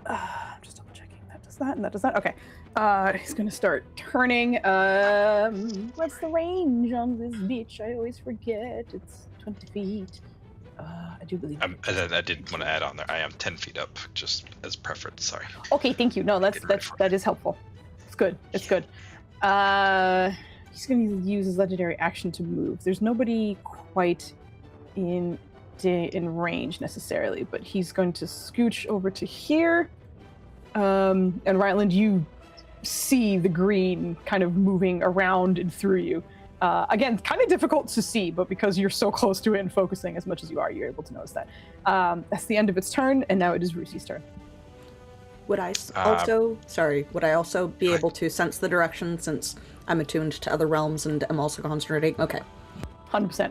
I'm just double checking. That does that, and that does that. Okay. He's gonna start turning. What's the range on this bitch? I always forget. It's 20 feet. I do believe. I did want to add on there. I am 10 feet up, just as preference. Sorry. Okay, thank you. No, that is helpful. It's good. It's good. He's gonna use his legendary action to move. There's nobody quite in range necessarily, but he's going to scooch over to here. And Ryland, you see the green kind of moving around and through you. Again, kind of difficult to see, but because you're so close to it and focusing as much as you are, you're able to notice that. That's the end of its turn, and now it is Rusi's turn. Would I also be able to sense the direction since I'm attuned to other realms and am also concentrating? Okay. 100%.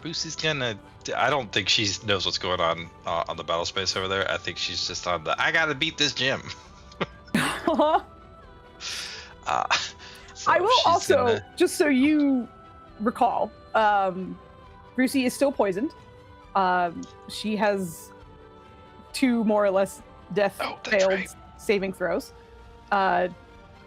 Rusi's gonna. I don't think she knows what's going on the battle space over there. I think she's just on the. I gotta beat this gym. I will also, just so you recall, Rusi is still poisoned. She has 2 more or less death failed saving throws. I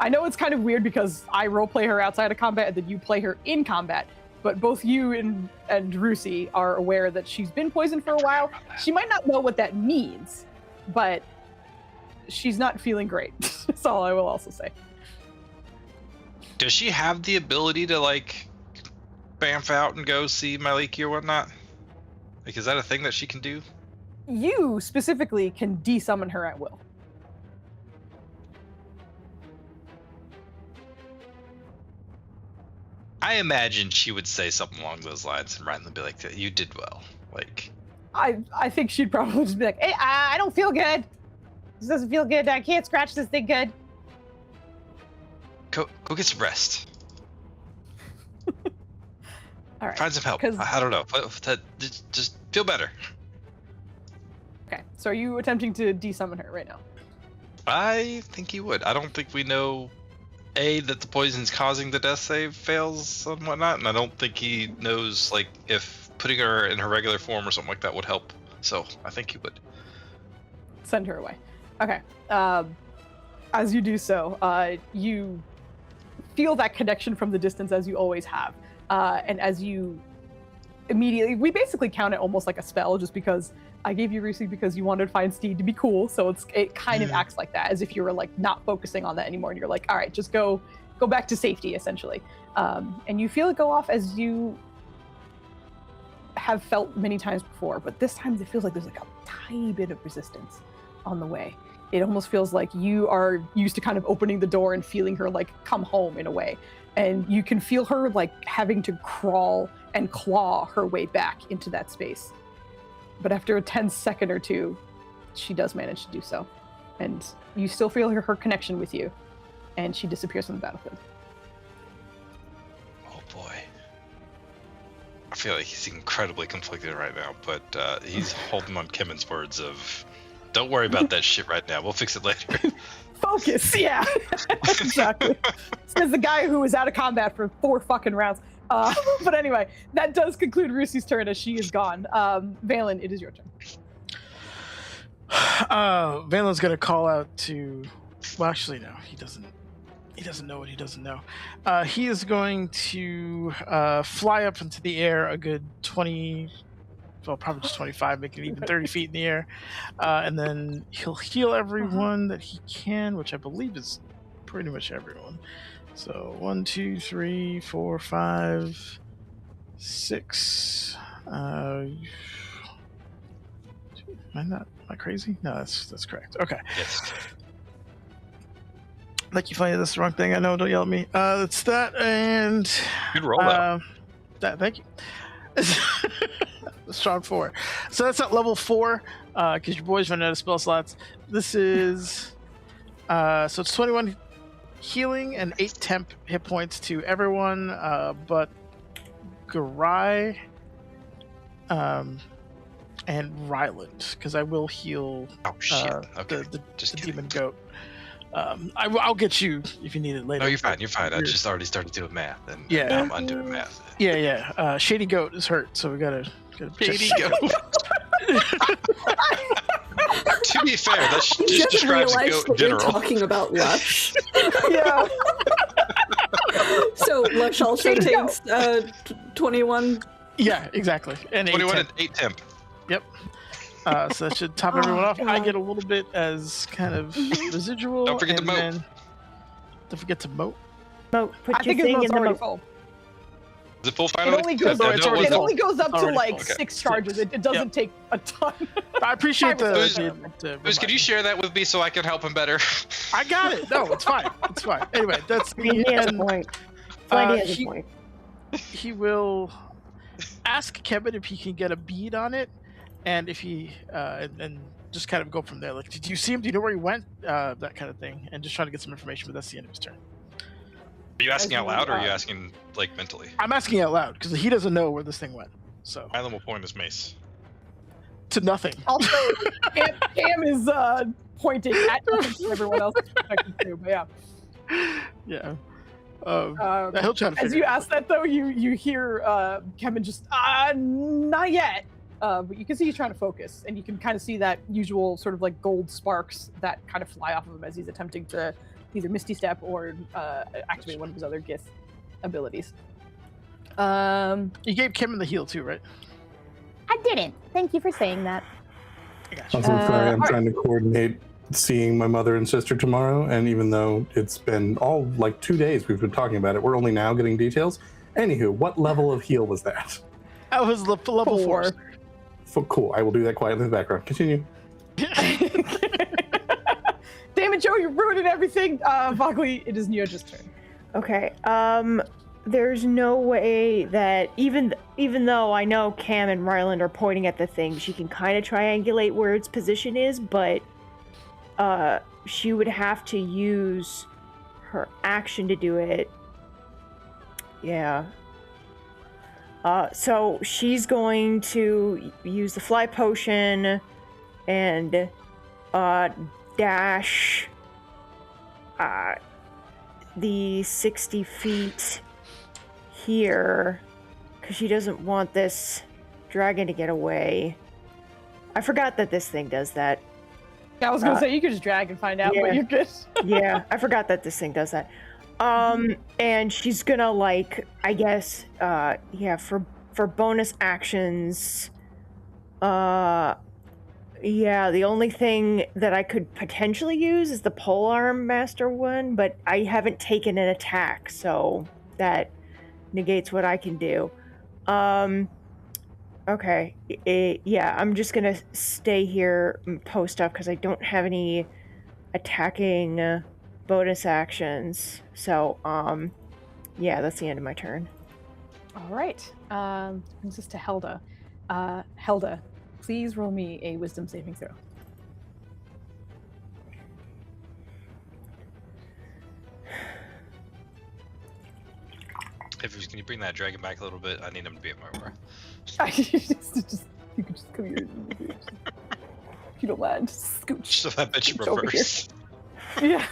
know it's kind of weird because I roleplay her outside of combat and then you play her in combat, but both you and Rusi are aware that she's been poisoned for a while. She might not know what that means, but she's not feeling great. That's all I will also say. Does she have the ability to, like, bamf out and go see Maliki or whatnot? Like, is that a thing that she can do? You specifically can desummon her at will. I imagine she would say something along those lines, and Ryan would be like, "You did well." Like, I think she'd probably just be like, "Hey, I don't feel good. This doesn't feel good. I can't scratch this thing good." Go get some rest. All right. Find some help. I don't know. Just feel better. Okay. So are you attempting to desummon her right now? I think he would. I don't think we know, that the poison's causing the death save fails and whatnot, and I don't think he knows, like, if putting her in her regular form or something like that would help. So I think he would. Send her away. Okay. As you do so, you feel that connection from the distance as you always have. And as you immediately, we basically count it almost like a spell just because I gave you Rusi because you wanted Feinstein to be cool. So it kind of acts like that, as if you were like not focusing on that anymore. And you're like, all right, just go back to safety essentially. And you feel it go off as you have felt many times before, but this time it feels like there's like a tiny bit of resistance on the way. It almost feels like you are used to kind of opening the door and feeling her like come home in a way. And you can feel her like having to crawl and claw her way back into that space. But after a tense second or two, she does manage to do so. And you still feel her connection with you. And she disappears from the battlefield. Oh boy. I feel like he's incredibly conflicted right now, but he's holding on Kemen's words of, don't worry about that shit right now. We'll fix it later. Focus, yeah. Exactly. Says the guy who was out of combat for 4 fucking rounds. But anyway, that does conclude Rusi's turn as she is gone. Valen, it is your turn. Valen's gonna call out to. Well, actually, no, he doesn't. He doesn't know what he doesn't know. He is going to fly up into the air a good 25 well, probably just 25, making it even 30 feet in the air. And then he'll heal everyone that he can, which I believe is pretty much everyone. So 1, 2, 3, 4, 5, 6. Am I crazy? No, that's correct. Okay. Yes. Like you find this the wrong thing. I know. Don't yell at me. It's that and. Good roll though. Thank you. Strong 4. So that's at level 4. Because your boys run out of spell slots. This is. So it's 21 healing and 8 temp hit points to everyone, but Garai, and Ryland, because I will heal. Oh shit! Okay. The Just demon goat. I'll get you if you need it later. No, you're fine. You're fine. I just already started doing math, and Yeah. now I'm undoing math. Yeah. Shady goat is hurt, so we gotta Shady goat. To be fair, that You just describes a realize goat in that you're general. talking about Lush. Yeah. So Lush also Shady takes 21. Yeah, exactly. And 21 8 and 8 temp. Yep. So that should top everyone off. I get a little bit as kind of residual. Don't forget to and moat. then- Don't forget to moat. Moat, put I your think his thing moat's in the already moat. full. Is it full It finally? only goes, No, it's already it full. only goes up to Already like full. Okay. 6 charges. It doesn't take a ton. I appreciate the. Who's- the Who's, can you share that with me so I can help him better? I got it. No, it's fine. It's fine. Anyway, that's I mean, he has a and, point. Flandy has he- a point. he will ask Kevin if he can get a bead on it, and if he and just kind of go from there. Like, did you see him? Do you know where he went? That kind of thing, and just trying to get some information. But that's the end of his turn. Are you asking As out you, loud, or are you asking like mentally? I'm asking out loud because he doesn't know where this thing went. So Island will point his mace. to nothing. Also, Cam is pointing at everyone else is protected too. But yeah. Yeah. As He'll try to figure you it out. ask that though, you hear Kevin just not yet. But you can see he's trying to focus, and you can kind of see that usual sort of like gold sparks that kind of fly off of him as he's attempting to either Misty Step or activate one of his other Gith abilities. You gave Kevin the heal too, right? I didn't. Thank you for saying that. I got you. I'm sorry, I'm alright. trying to coordinate seeing my mother and sister tomorrow, and even though it's been all like 2 days we've been talking about it, we're only now getting details. Anywho, what level of heal was that? That was level 4. Cool, I will do that quietly in the background. Continue. Damn it, Joe, you're ruining everything. Vogly, it is Neoja's turn. Okay. There's no way that even though I know Cam and Ryland are pointing at the thing, she can kind of triangulate where its position is, but she would have to use her action to do it. Yeah. So she's going to use the fly potion and dash the 60 feet here because she doesn't want this dragon to get away. I forgot that this thing does that. Yeah, I was gonna say you could just drag and find out, yeah. but you're good. Yeah, I forgot that this thing does that. And she's gonna like, I guess, for bonus actions, yeah, the only thing that I could potentially use is the polearm master one, but I haven't taken an attack, so that negates what I can do. Okay, yeah, I'm just gonna stay here and post up because I don't have any attacking bonus actions. So, yeah, that's the end of my turn. All right. Brings us to Helda. Helda, please roll me a wisdom saving throw. Can you bring that dragon back a little bit? I need him to be at my aura. you could just come here. If you don't mind, just scooch. So that bitch It's over reverse. Yeah.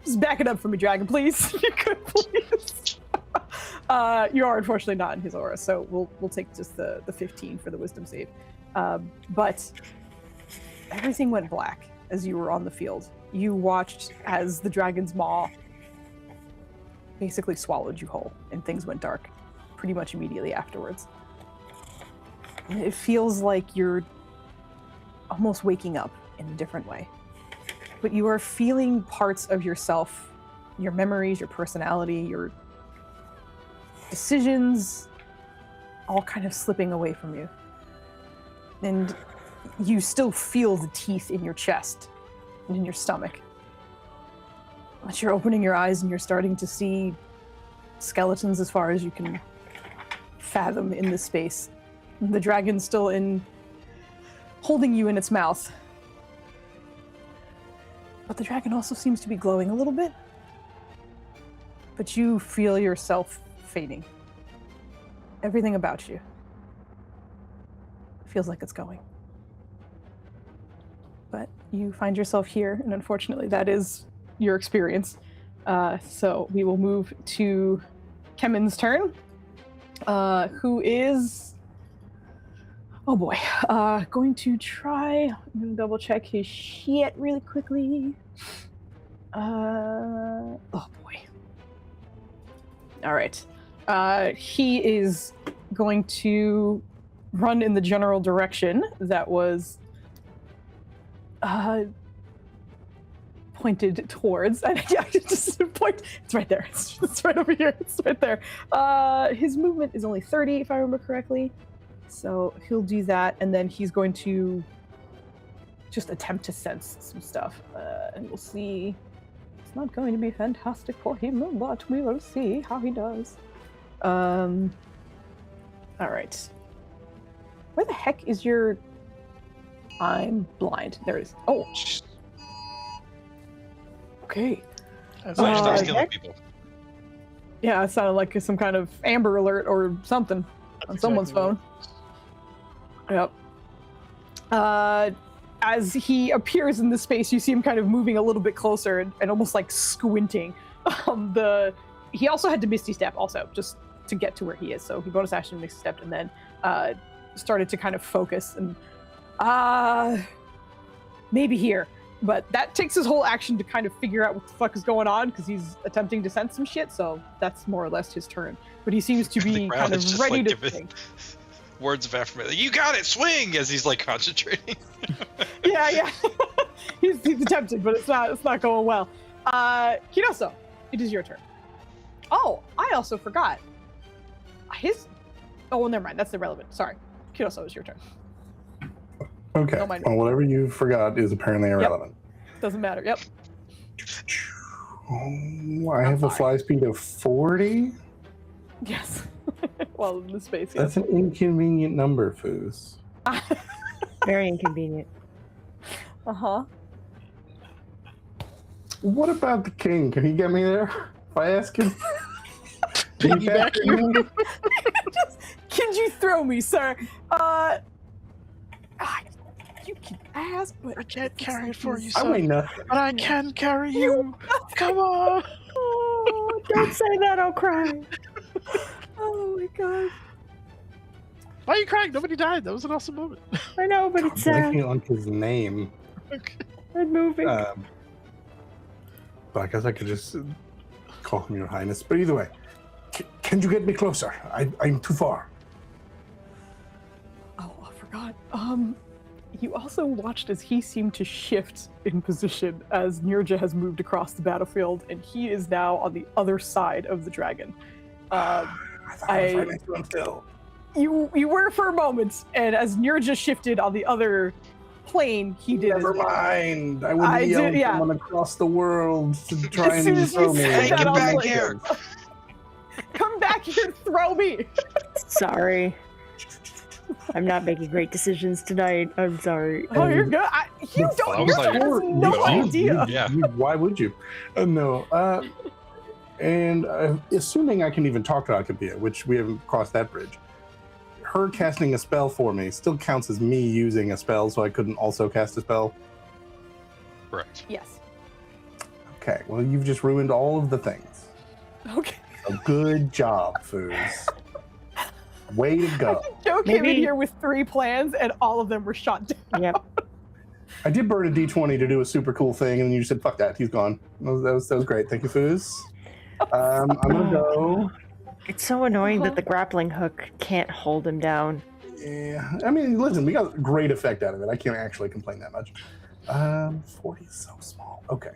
Just back it up for me, dragon, please. If you could, please. You are unfortunately not in his aura, so we'll take just the 15 for the wisdom save. But everything went black as you were on the field. You watched as the dragon's maw basically swallowed you whole, and things went dark pretty much immediately afterwards. It feels like you're almost waking up in a different way. But you are feeling parts of yourself, your memories, your personality, your decisions, all kind of slipping away from you. And you still feel the teeth in your chest and in your stomach. But you're opening your eyes and you're starting to see skeletons as far as you can fathom in this space. The dragon's still holding you in its mouth. But the dragon also seems to be glowing a little bit. But you feel yourself fading. Everything about you feels like it's going. But you find yourself here, and unfortunately that is your experience. So we will move to Kemen's turn, who is... Oh boy. Going to try... I'm going to double check his shit really quickly. Oh boy. All right. He is going to run in the general direction that was pointed towards. And I just point. It's right there. It's right over here. It's right there. His movement is only 30, if I remember correctly. So he'll do that, and then he's going to just attempt to sense some stuff. And we'll see. It's not going to be fantastic for him, but we will see how he does. All right. Where the heck is your... I'm blind. There it is. Oh. Okay. So you start stealing heck? people. Yeah, it sounded like some kind of Amber Alert or something on someone's phone. Yep. As he appears in this space, you see him kind of moving a little bit closer and almost like squinting. He also had to Misty Step also, just to get to where he is. So he bonus action Misty Step and then started to kind of focus and maybe here. But that takes his whole action to kind of figure out what the fuck is going on because he's attempting to sense some shit. So that's more or less his turn. But he seems to be kind of ready to think. Words of affirmation. You got it, swing! As he's like concentrating. yeah. he's attempting, but it's not going well. Kinoso, it is your turn. Oh, I also forgot. Oh, well, never mind. That's irrelevant. Sorry. Kinoso, is your turn. Okay. Don't mind Well, me. whatever you forgot is apparently irrelevant. Doesn't matter. Yep. Oh, I have a fly speed of 40? Yes. Well, in the space, yes. That's an inconvenient number, Foos. Very inconvenient. Uh-huh. What about the king? Can he get me there? If I ask him? Piggyback you. Can you throw me, sir? You can ask, but I can't carry it for you, I son. weigh nothing. But I can carry you. Come on. Oh, don't say that, I'll cry. Oh my god. Why are you crying? Nobody died. That was an awesome moment. I know, but it's sad. Blanking on his name. Okay. I'm moving. But I guess I could just call him Your Highness. But either way, can you get me closer? I'm too far. Oh, I forgot. You also watched as he seemed to shift in position as Nirja has moved across the battlefield, and he is now on the other side of the dragon. I thought I was right next to him still. You were for a moment, and as Nirja shifted on the other plane, he did. Never as well. mind. I wouldn't yell someone across the world to try As soon and as throw you me. said that, Get I was back like, here! Come back here and throw me! Sorry. I'm not making great decisions tonight. I'm sorry. Oh, you're good. You I don't. was Nirja like, has no no. idea. Yeah. Why would you? No. And assuming I can even talk to Akapia, which we haven't crossed that bridge, her casting a spell for me still counts as me using a spell, so I couldn't also cast a spell. Correct. Yes. Okay, well, you've just ruined all of the things. Okay. A good job, Foos. Way to go. Joe came in Maybe- here with 3 plans, and all of them were shot down. Yep. I did burn a d20 to do a super cool thing, and then you just said, fuck that, he's gone. That was great. Thank you, Foos. I'm going to go. It's so annoying that the grappling hook can't hold him down. Yeah, I mean, listen, we got great effect out of it. I can't actually complain that much. 40 is so small. Okay,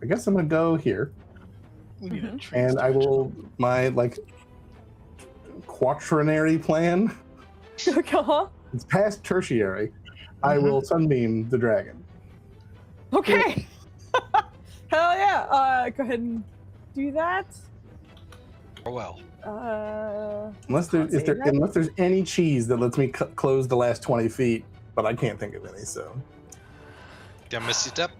I guess I'm gonna go here, We need a Mhm. tree and I storage. will my quaternary plan. Uh-huh. It's past tertiary. I will sunbeam the dragon. Okay. Hell yeah. Go ahead and do that. Oh well. Unless Can't say that. unless there's any cheese that lets me close the last 20 feet, but I can't think of any. So Yeah, Misty Step.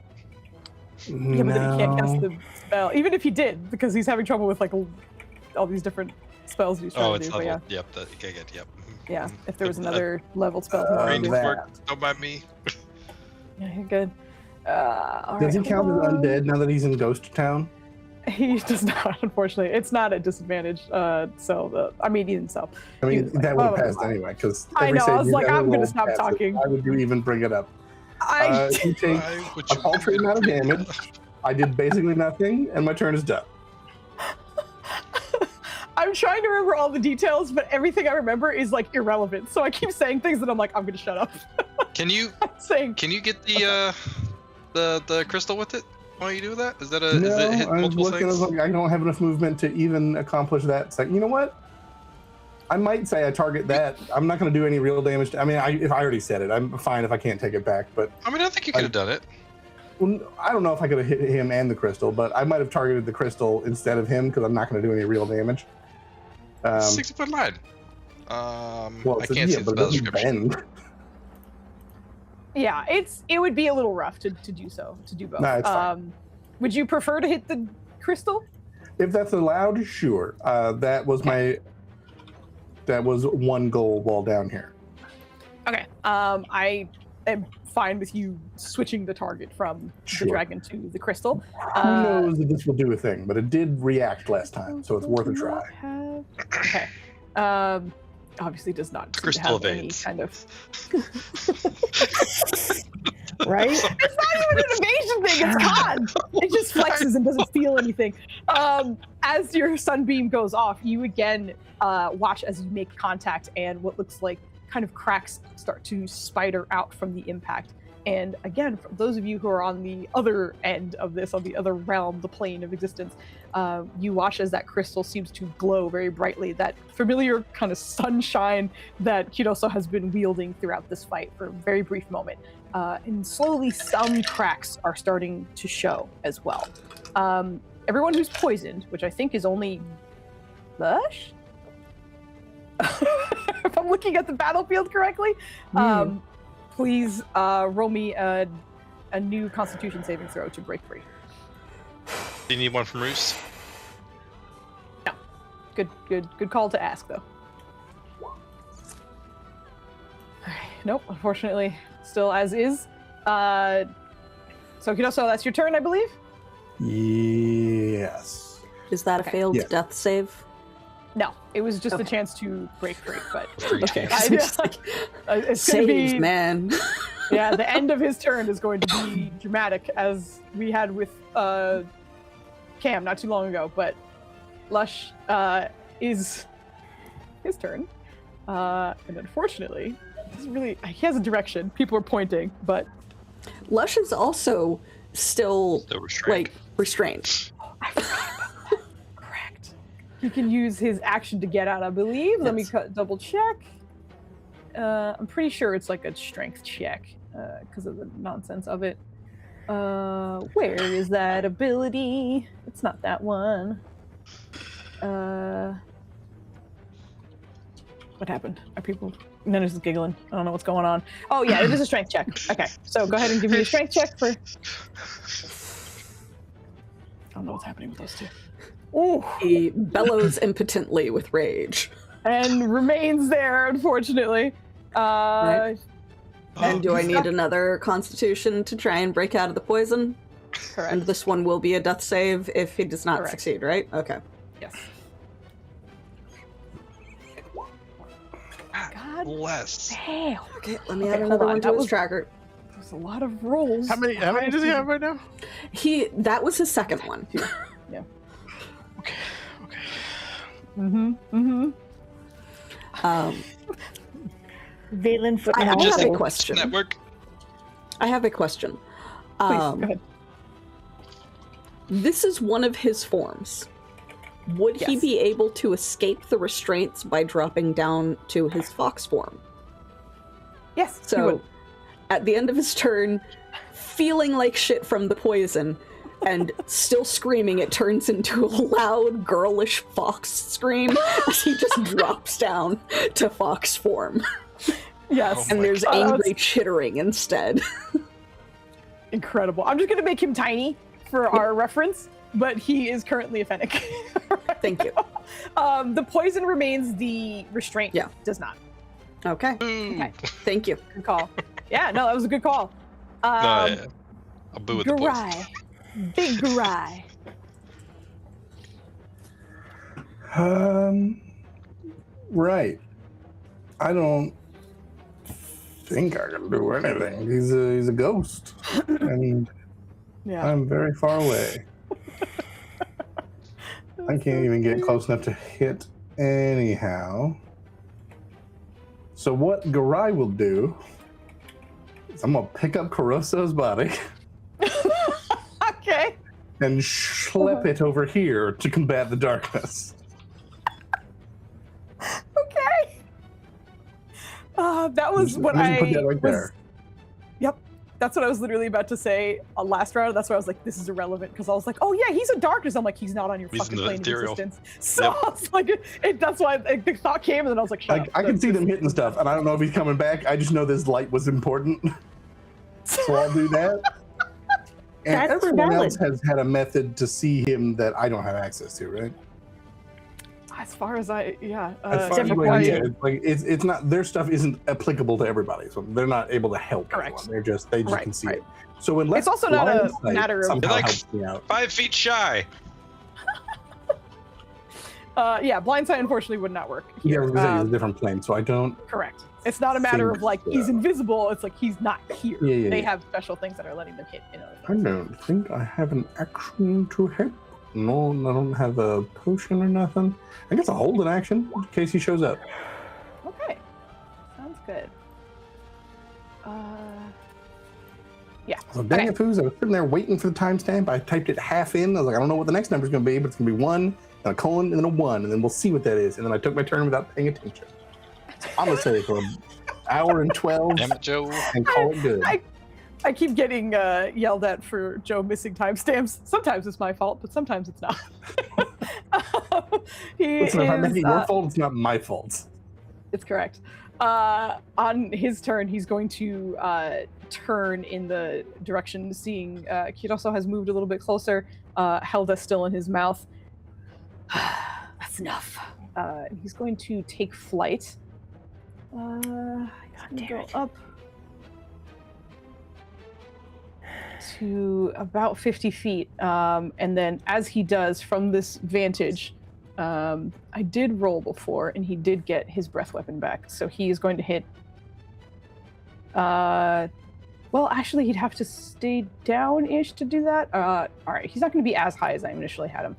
Yeah, but then he can't cast the spell, even if he did, because he's having trouble with like all these different spells he's trying Oh, to it's do. But level. yeah, Yep. Okay, good. Yep. yeah. If there was another level spell, he Uh, wanted to Great do. that- work. Don't mind me. Yeah, you're good. All Does he right, count as hold on. undead now that he's in Ghost Town? He does not, unfortunately. It's not a disadvantage. I mean, even so. I mean, He's like, that would have oh, passed my. anyway, because I know, I was like, I'm gonna stop talking. Why would you even bring it up? You take Why would a you paltry amount of damage. I did basically nothing, and my turn is done. I'm trying to remember all the details, but everything I remember is like irrelevant. So I keep saying things that I'm like, I'm gonna shut up. Can you saying get the crystal with it while you do that? Is that a No, is it hit I was multiple looking. I was things? like, I don't have enough movement to even accomplish that. It's like, you know what? I might say I target that. I'm not going to do any real damage. I mean, if I already said it, I'm fine if I can't take it back. But I mean, I think you could have done it. well, I don't know if I could have hit him and the crystal, but I might have targeted the crystal instead of him because I'm not going to do any real damage. 60-foot line. Well, I can't see the but it spell doesn't description. bend. Yeah, it would be a little rough to do so, to do both. No, it's fine. Would you prefer to hit the crystal? If that's allowed, sure. That was one goal while down here. Okay. I am fine with you switching the target from Sure. the dragon to the crystal. Who knows if this will do a thing, but it did react last time, so it's worth a try. Okay. Obviously does not seem Crystal to have any evades. kind of. Right? It's not even an evasion thing. It's con. It just flexes and doesn't feel anything. As your sunbeam goes off, you again watch as you make contact, and what looks like kind of cracks start to spider out from the impact. And again, for those of you who are on the other end of this, on the other realm, the plane of existence, you watch as that crystal seems to glow very brightly, that familiar kind of sunshine that Kiroso has been wielding throughout this fight for a very brief moment. And slowly some cracks are starting to show as well. Everyone who's poisoned, which I think is only Lush? If I'm looking at the battlefield correctly, please roll me a new Constitution saving throw to break free. Do you need one from Roos? No. Good call to ask, though. Nope, unfortunately, still as is. So Kiroso, that's your turn, I believe? Yes. Is that a Okay. failed Yes. death save? No, it was just a Okay. chance to break free, but Free okay. chance. It's like, It's gonna saves, be man. yeah. The end of his turn is going to be dramatic, as we had with Cam not too long ago. But Lush is his turn, and unfortunately, he has a direction. People are pointing, but Lush is also still Still restrained. like restrained. I forgot about that. Correct. He can use his action to get out, I believe. Let me Yes. double check. I'm pretty sure it's like a strength check because of the nonsense of it. Where is that ability? It's not that one. What happened? Are people? Nennis is giggling. I don't know what's going on. Oh yeah, it is a strength check. Okay, so go ahead and give me a strength check for. I don't know what's happening with those two. Ooh, He bellows impotently with rage. and remains there, unfortunately. Right. And do I need another constitution to try and break out of the poison? Correct. And this one will be a death save if he does not Correct. succeed, right? Okay. Yes. God Less. damn. Okay, let me Okay, add hold another on, one that to his was- tracker. There's a lot of rolls. How many does he have right now? That was his second one. Okay. Okay. Mm-hmm. Mm-hmm. Um, Valen foot I and have a hole. question. Network. I have a question. Please, go ahead. This is one of his forms. Would he Yes. be able to escape the restraints by dropping down to his fox form? Yes, he So, would. at the end of his turn, feeling like shit from the poison and still screaming, it turns into a loud, girlish fox scream as he just drops down to fox form. Yes. Oh And my there's God. angry chittering instead. Incredible. I'm just going to make him tiny for our reference, but he is currently a fennec. Thank you. The poison remains, the restraint Yeah. does not. Okay. Boo. Okay. Thank you. Good call. Yeah, no, that was a good call. No, yeah. I'll boo with the poison. Garai. Big Garai. Right. I don't think I can do anything. He's a ghost, and Yeah. I'm very far away. I can't even get close enough to hit anyhow. So what Garai will do is I'm gonna pick up Caruso's body Okay. and schlep it over here to combat the darkness. Okay. That was Just- what I'm just I gonna put that right was. there. Yep. That's what I was literally about to say last round. That's why I was like, this is irrelevant, because I was like, oh yeah, he's a darkness. I'm like, he's not on your He's fucking in the plane of ethereal. existence. So Yep. I was like, that's why the thought came, and then I was like, shut up. I can see them hitting stuff, and I don't know if he's coming back. I just know this light was important, so I'll do that. And That's everyone valid. else has had a method to see him that I don't have access to, right? As far as I, yeah. As far except as for I know, Quiet. yeah, it's not, their stuff isn't applicable to everybody, so they're not able to help Correct. anyone. They just Right, can see right. it. So unless It's also not a blind sight matter of- somehow Like- helps me out. 5 feet shy. Yeah, blindside unfortunately would not work. Yeah, I Here. was gonna say he's a different plane, so I don't. Correct. It's not a matter think of like he's so. invisible. It's like he's not here. Yeah, They yeah. have special things that are letting them hit in other I things. don't think I have an action to help. No, I don't have a potion or nothing. I guess I'll hold an action in case he shows up. Okay, sounds good. Yeah. So dang Okay. it, Foos, I was sitting there waiting for the timestamp. I typed it half in. I was like, I don't know what the next number's going to be, but it's going to be 1, and a colon, and then a 1, and then we'll see what that is. And then I took my turn without paying attention. I'm going to say it for an hour and 12 Damn it, Joe. and call it good. I keep getting yelled at for Joe missing timestamps. Sometimes it's my fault, but sometimes it's not. He Listen, if I make is, it your fault, it's not my fault. It's correct. On his turn, he's going to turn in the direction, seeing Kiroso has moved a little bit closer. Helda's still in his mouth. That's enough. He's going to take flight. Go up to about 50 feet. And then as he does from this vantage, I did roll before, and he did get his breath weapon back. So he is going to hit. Well, actually, he'd have to stay down-ish to do that. All right, he's not going to be as high as I initially had him.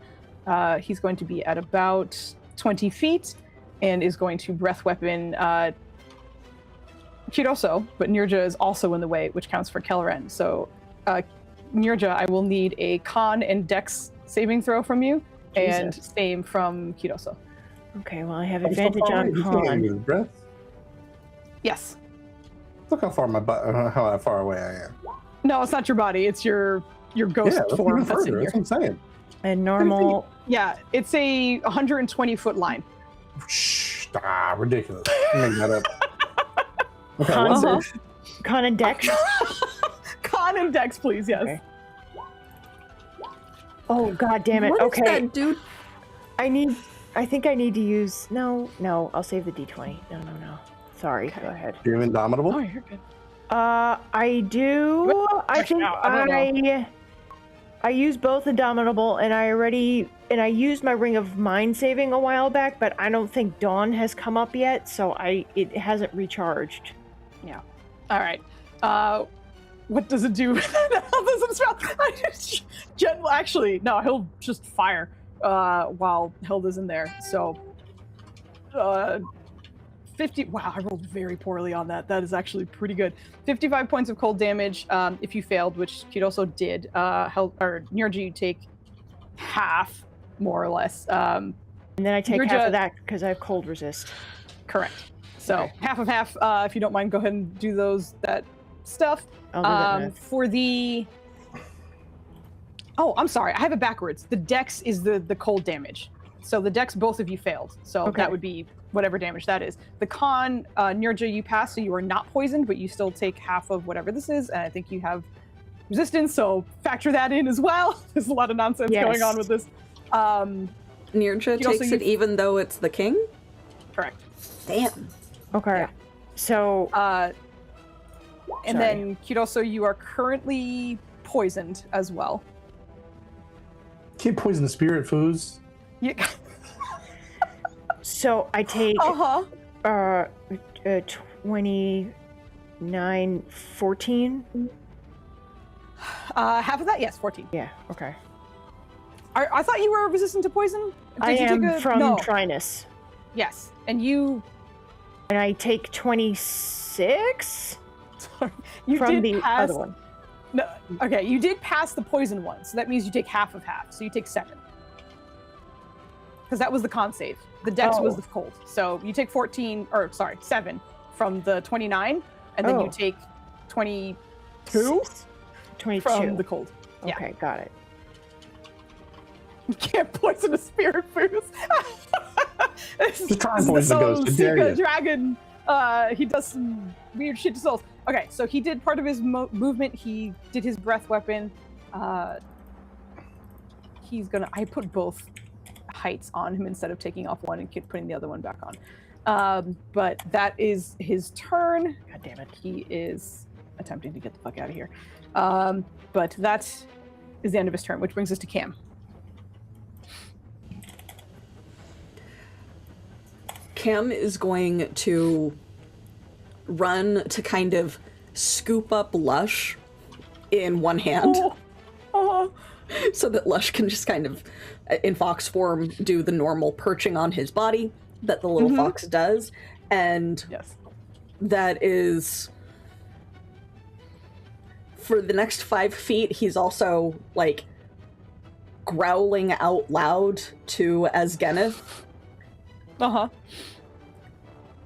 He's going to be at about 20 feet, and is going to breath weapon Kiroso, but Nirja is also in the way, which counts for Kelren. So, Nirja, I will need a con and dex saving throw from you. And Jesus. same from Kiroso. Okay, well, I have I'm so advantage far on away, he's not getting con. his breath. Yes. Look how far how far away I am. No, it's not your body. It's your ghost Yeah, that's form even that's in further. here. That's what I'm saying. And normal. Yeah, it's a 120-foot line. Shh, ridiculous. Make that up. Okay, Con, one save. con and dex. Con and dex, please. Yes. Okay. Oh, god damn it. What is Okay. that, dude? I think I need to use. No, I'll save the d20. No. Sorry, Okay. go ahead. Do you have Indomitable? Oh, you're good. I do. I Actually, think no, I don't I used both Indomitable, and I used my Ring of Mind saving a while back, but I don't think Dawn has come up yet, so it hasn't recharged. All right. What does it do? How does it spell? Actually, no. He'll just fire while Hilda's in there. So, 50. Wow, I rolled very poorly on that. That is actually pretty good. 55 points of cold damage if you failed, which Kid also did. Nirja, you take half, more or less. And then I take Nirja, half of that because I have cold resist. Correct. So Okay. half of half. If you don't mind, go ahead and do that stuff. I'll do that math. For the. Oh, I'm sorry. I have it backwards. The dex is the cold damage. So the dex, both of you failed. So Okay. that would be whatever damage that is. The con, Nirja, you passed, so you are not poisoned, but you still take half of whatever this is. And I think you have resistance, so factor that in as well. There's a lot of nonsense going on with this. Nirja also takes it even though it's the king? Correct. Damn. Okay. Yeah. So. And then, Kiroso, you are currently poisoned as well. Can't poison the spirit, Foos. You... So I take 29, 14. Half of that, yes, 14. Yeah. Okay. I thought you were resistant to poison. I you am take a... from no. Trinus. Yes, and you. And I take 26 You from did the pass... other one. No, okay, you did pass the poison one, so that means you take half of half. So you take 7. Because that was the con save. The dex was the cold. So you take 7 from the 29, and then you take 22 22 from the cold. Yeah. Okay, got it. You can't poison a spirit, Foos. Just try and poison the ghost. I dare Seeker you. Dragon, he does some weird shit to souls. Okay, so he did part of his movement. He did his breath weapon. He's gonna. I put both heights on him instead of taking off one and putting the other one back on. But that is his turn. God damn it. He is attempting to get the fuck out of here. But that is the end of his turn, which brings us to Cam. Cam is going to run to kind of scoop up Lush in one hand so that Lush can just kind of, in fox form, do the normal perching on his body that the little fox does. And that is... For the next 5 feet, he's also, like, growling out loud to Asgeneth.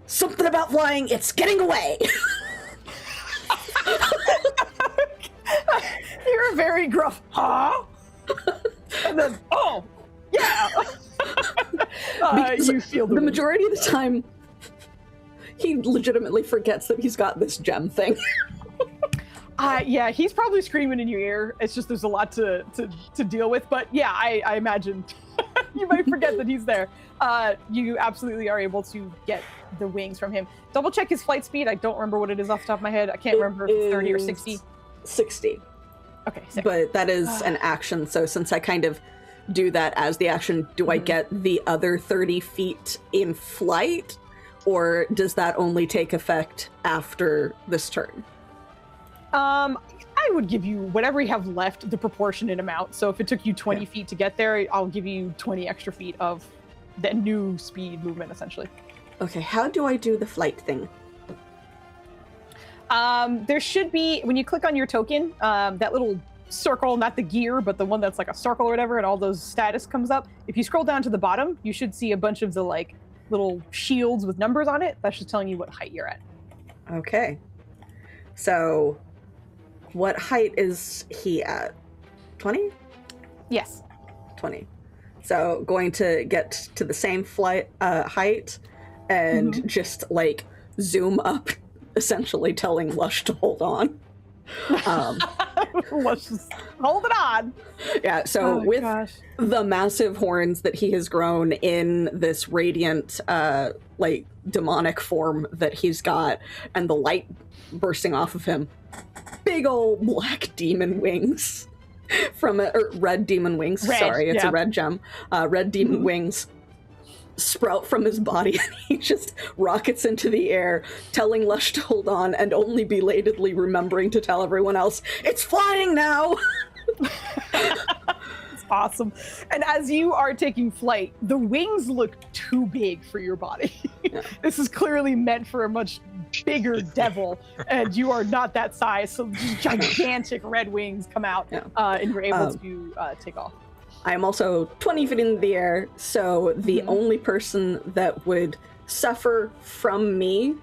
Something about flying, it's getting away! You're very gruff, huh? And then, oh, yeah! You feel the majority of the time, he legitimately forgets that he's got this gem thing. Yeah, he's probably screaming in your ear. It's just there's a lot to deal with. But yeah, I imagine you might forget that he's there. You absolutely are able to get the wings from him. Double check his flight speed. I don't remember what it is off the top of my head. I can't remember if it's 30 or 60. 60. Okay, 60. But that is an action, so since I kind of do that as the action, do I get the other 30 feet in flight? Or does that only take effect after this turn? I would give you whatever you have left, the proportionate amount. So if it took you 20 feet to get there, I'll give you 20 extra feet of the new speed movement, essentially. Okay, how do I do the flight thing? There should be, when you click on your token, that little circle, not the gear, but the one that's like a circle or whatever, and all those status comes up. If you scroll down to the bottom, you should see a bunch of the like little shields with numbers on it. That's just telling you what height you're at. Okay. So, what height is he at? 20? Yes. 20. So, going to get to the same flight height and just like zoom up, essentially telling Lush to hold on. Let's just hold it on. Yeah, so with the massive horns that he has grown in this radiant, like, demonic form that he's got, and the light bursting off of him, big old black demon wings from red demon wings. Sorry, it's a red gem. Red demon wings sprout from his body, and he just rockets into the air, telling Lush to hold on, and only belatedly remembering to tell everyone else, "It's flying now!" It's Awesome. And as you are taking flight, the wings look too big for your body. Yeah. This is clearly meant for a much bigger devil, and you are not that size. So just gigantic red wings come out, Yeah. and you're able to take off. I am also 20 feet in the air, so the only person that would suffer from me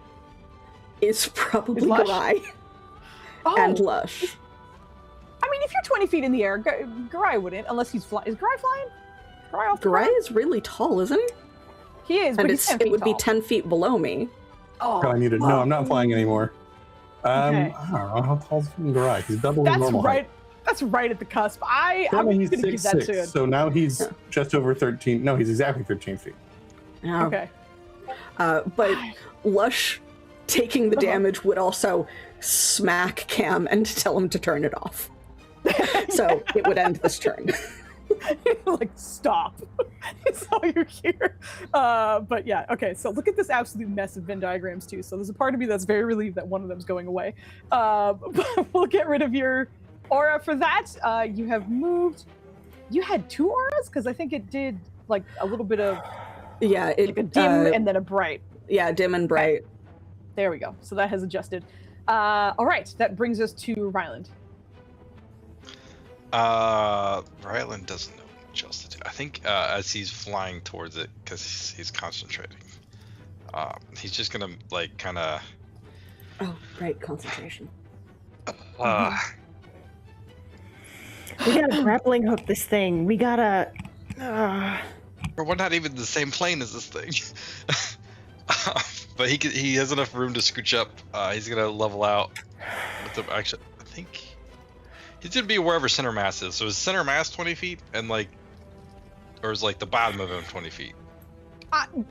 is probably Lush? Garai Oh, and Lush. I mean, if you're 20 feet in the air, Garai wouldn't, unless he's flying. Is Garai flying? Garai off the Garai ground? is really tall, isn't he? He is, but And he's 10 feet it would be tall. 10 feet below me. Oh, I muted. No, I'm not flying anymore. Okay. I don't know how tall's Garai. He's double his that's normal right. height. That's right at the cusp. I'm Currently, going he's to give that 6'6", to so now he's Yeah. just over 13. No, he's exactly 13 feet. Yeah. Okay. But Lush taking the damage would also smack Cam and tell him to turn it off. So it would end this turn. Like, stop. It's all you hear. But yeah, okay, so look at this absolute mess of Venn diagrams too. So there's a part of me that's very relieved that one of them's going away. But we'll get rid of your aura for that. You have moved. You had 2 auras? Because I think it did like a little bit of Yeah, like a dim and then a bright. yeah, dim and bright. There we go. So that has adjusted. All right, that brings us to Ryland. Ryland doesn't know much else to do. I think as he's flying towards it, because he's concentrating, he's just gonna like kind of. Oh, right, concentration. We gotta grappling hook this thing. We gotta. Or we're not even the same plane as this thing. But he has enough room to scooch up. He's gonna level out. With the, actually, I think he's gonna be wherever center mass is. So is center mass 20 feet and like, or is like the bottom of him 20 feet?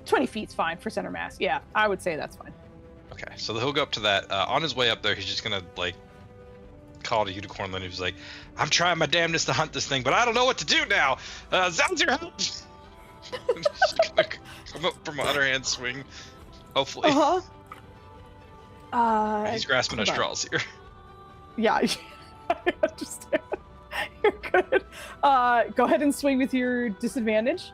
20 feet's fine for center mass. Yeah, I would say that's fine. Okay, so he'll go up to that. On his way up there, he's just gonna like call to Unicorn Lynn. He's like, "I'm trying my damnedest to hunt this thing, but I don't know what to do now. Zounds your help!" Just gonna come up from underhand swing. Hopefully, he's grasping at hold on. straws here. Yeah, I understand. You're good. Go ahead and swing with your disadvantage.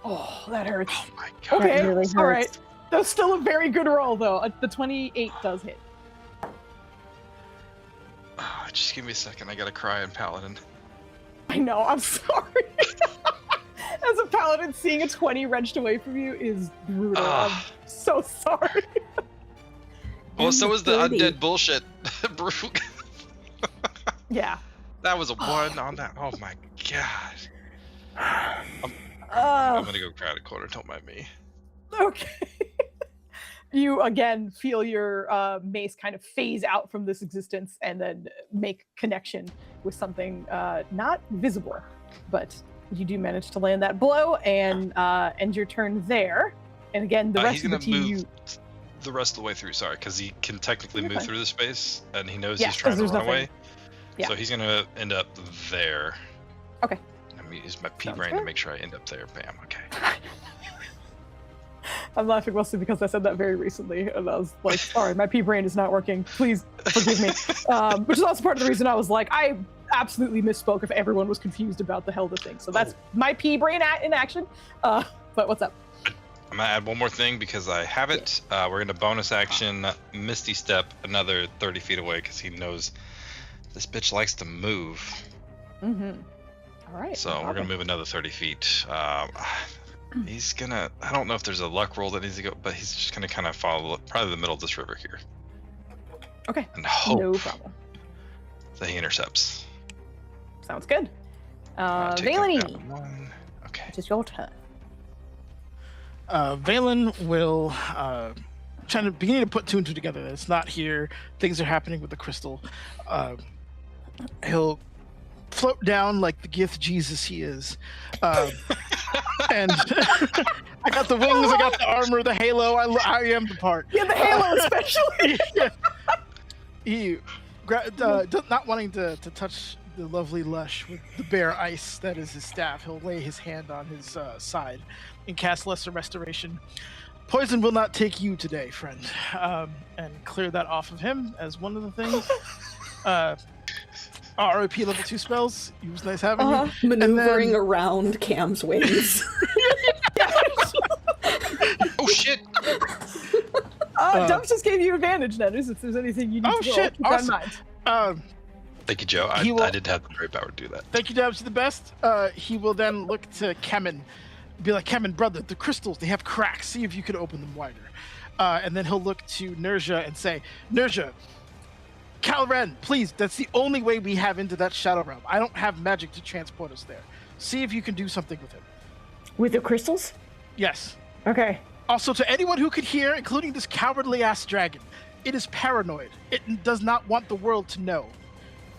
Oh, that hurts. Oh my god. Okay, That really all right. hurts. That's still a very good roll, though. The 28 does hit. Just give me a second. I gotta cry in Paladin. I know, I'm sorry. As a paladin, seeing a 20 wrenched away from you is brutal. I'm so sorry. Well, And so the is the 30. undead bullshit. Brute. Yeah. That was a 1 on that. Oh my god. I'm gonna go cry in a corner. Don't mind me. Okay. You again feel your mace kind of phase out from this existence and then make connection with something not visible, but you do manage to land that blow and end your turn there. And again, the rest He's of the gonna team, move the rest of the way through. Sorry, because he can technically You're move fine. through the space, and he knows Yeah, he's trying 'cause to there's run nothing- away. Yeah. So he's gonna end up there. Okay. I'm gonna use my P Sounds brain fair. to make sure I end up there. Bam. Okay. I'm laughing mostly because I said that very recently, and I was like, sorry, my pea brain is not working. Please forgive me. Which is also part of the reason I was like, I absolutely misspoke if everyone was confused about the hell of the thing. So that's my pea brain in action. But what's up? I'm gonna add one more thing because I have it. We're gonna bonus action Misty Step another 30 feet away because he knows this bitch likes to move. Mm-hmm. All right. So no we're gonna problem. move another 30 feet. He's gonna. I don't know if there's a luck roll that needs to go, but he's just gonna kind of follow probably the middle of this river here Okay. and hope No problem. that he intercepts. Sounds good. Take him Valeni, down 1. Okay. it is your turn. Valen will beginning to put 2 and 2 together. That it's not here. Things are happening with the crystal. He'll float down like the gift Jesus he is, and I got the wings, I got the armor, the halo. I am the part. Yeah, the halo especially. Not wanting to touch the lovely Lush with the bare ice that is his staff, he'll lay his hand on his side and cast Lesser Restoration. Poison will not take you today, friend. And clear that off of him as one of the things. ROP level 2 spells. He was nice having you. Maneuvering around Cam's wings. Oh shit! Dumps just gave you advantage, Netters, if there's anything you need to roll. Shit! Keep that in mind. Thank you, Joe. I didn't have the very power to do that. Thank you, Dubs. You're the best. He will then look to Kemen. Be like, Kemen, brother, the crystals, they have cracks. See if you can open them wider. And then he'll look to Nerja and say, Nerja, Calren, please, that's the only way we have into that Shadow Realm. I don't have magic to transport us there. See if you can do something with him. With the crystals? Yes. Okay. Also, to anyone who could hear, including this cowardly-ass dragon, it is paranoid. It does not want the world to know.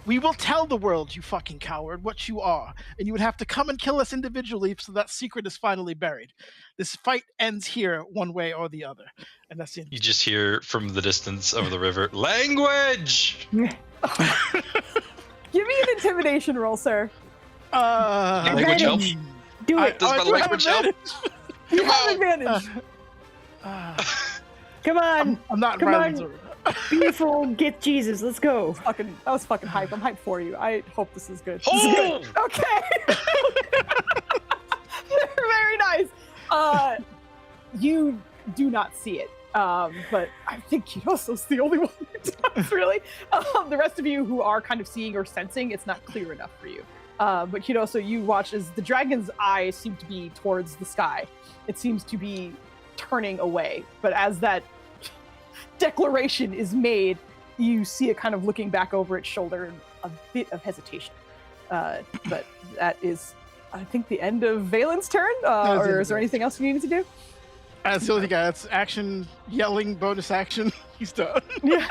We will tell the world, you fucking coward, what you are, and you would have to come and kill us individually so that secret is finally buried. This fight ends here one way or the other. And that's the end. You just hear from the distance over the river, language! Give me an intimidation roll, sir. Language help? Do it. Does my language help? You have advantage. Come on. I'm not Come violent. on. Beautiful, get Jesus. Let's go. That was fucking hype. I'm hyped for you. I hope this is good. Oh! This is good. Okay. Very nice. You do not see it. But I think Kiyoso's the only one who does, really. The rest of you who are kind of seeing or sensing, it's not clear enough for you. But Kiyoso, you watch as the dragon's eyes seem to be towards the sky. It seems to be turning away. But as that declaration is made, you see it kind of looking back over its shoulder and a bit of hesitation. But that is, I think, the end of Valen's turn. Or is there anything else you needed to do? That's the only thing. That's action, yelling, bonus action. He's done. Yeah.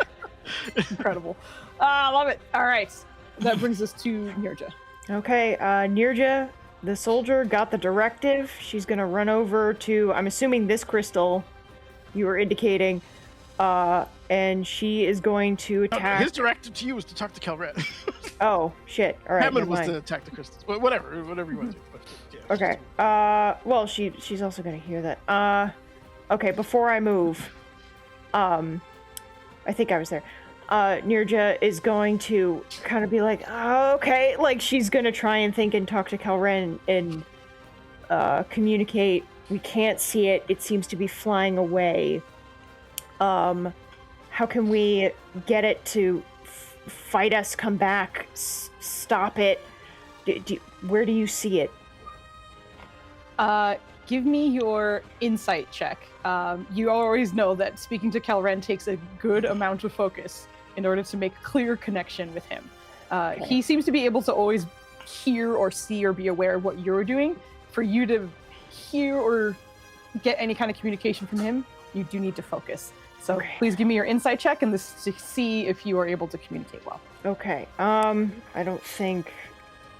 Incredible. Love it. All right. That brings us to Nirja. Okay, Nirja, the soldier, got the directive. She's gonna run over to, I'm assuming, this crystal you were indicating, and she is going to attack. His directive to you was to talk to Calren. Oh, shit. All right, Hammond never was mind. to attack the crystals. Whatever you want to do. But, yeah, Okay. Well, she's also gonna hear that. Okay, before I move, I think I was there. Nirja is going to kind of be like, oh, okay, like she's gonna try and think and talk to Calren and communicate. We can't see it. It seems to be flying away. How can we get it to fight us, come back, stop it? Where do you see it? Give me your insight check. You always know that speaking to Calren takes a good amount of focus in order to make a clear connection with him. He seems to be able to always hear or see or be aware of what you're doing. For you to hear or get any kind of communication from him, you do need to focus. So please give me your insight check and this to see if you are able to communicate well. Okay. I don't think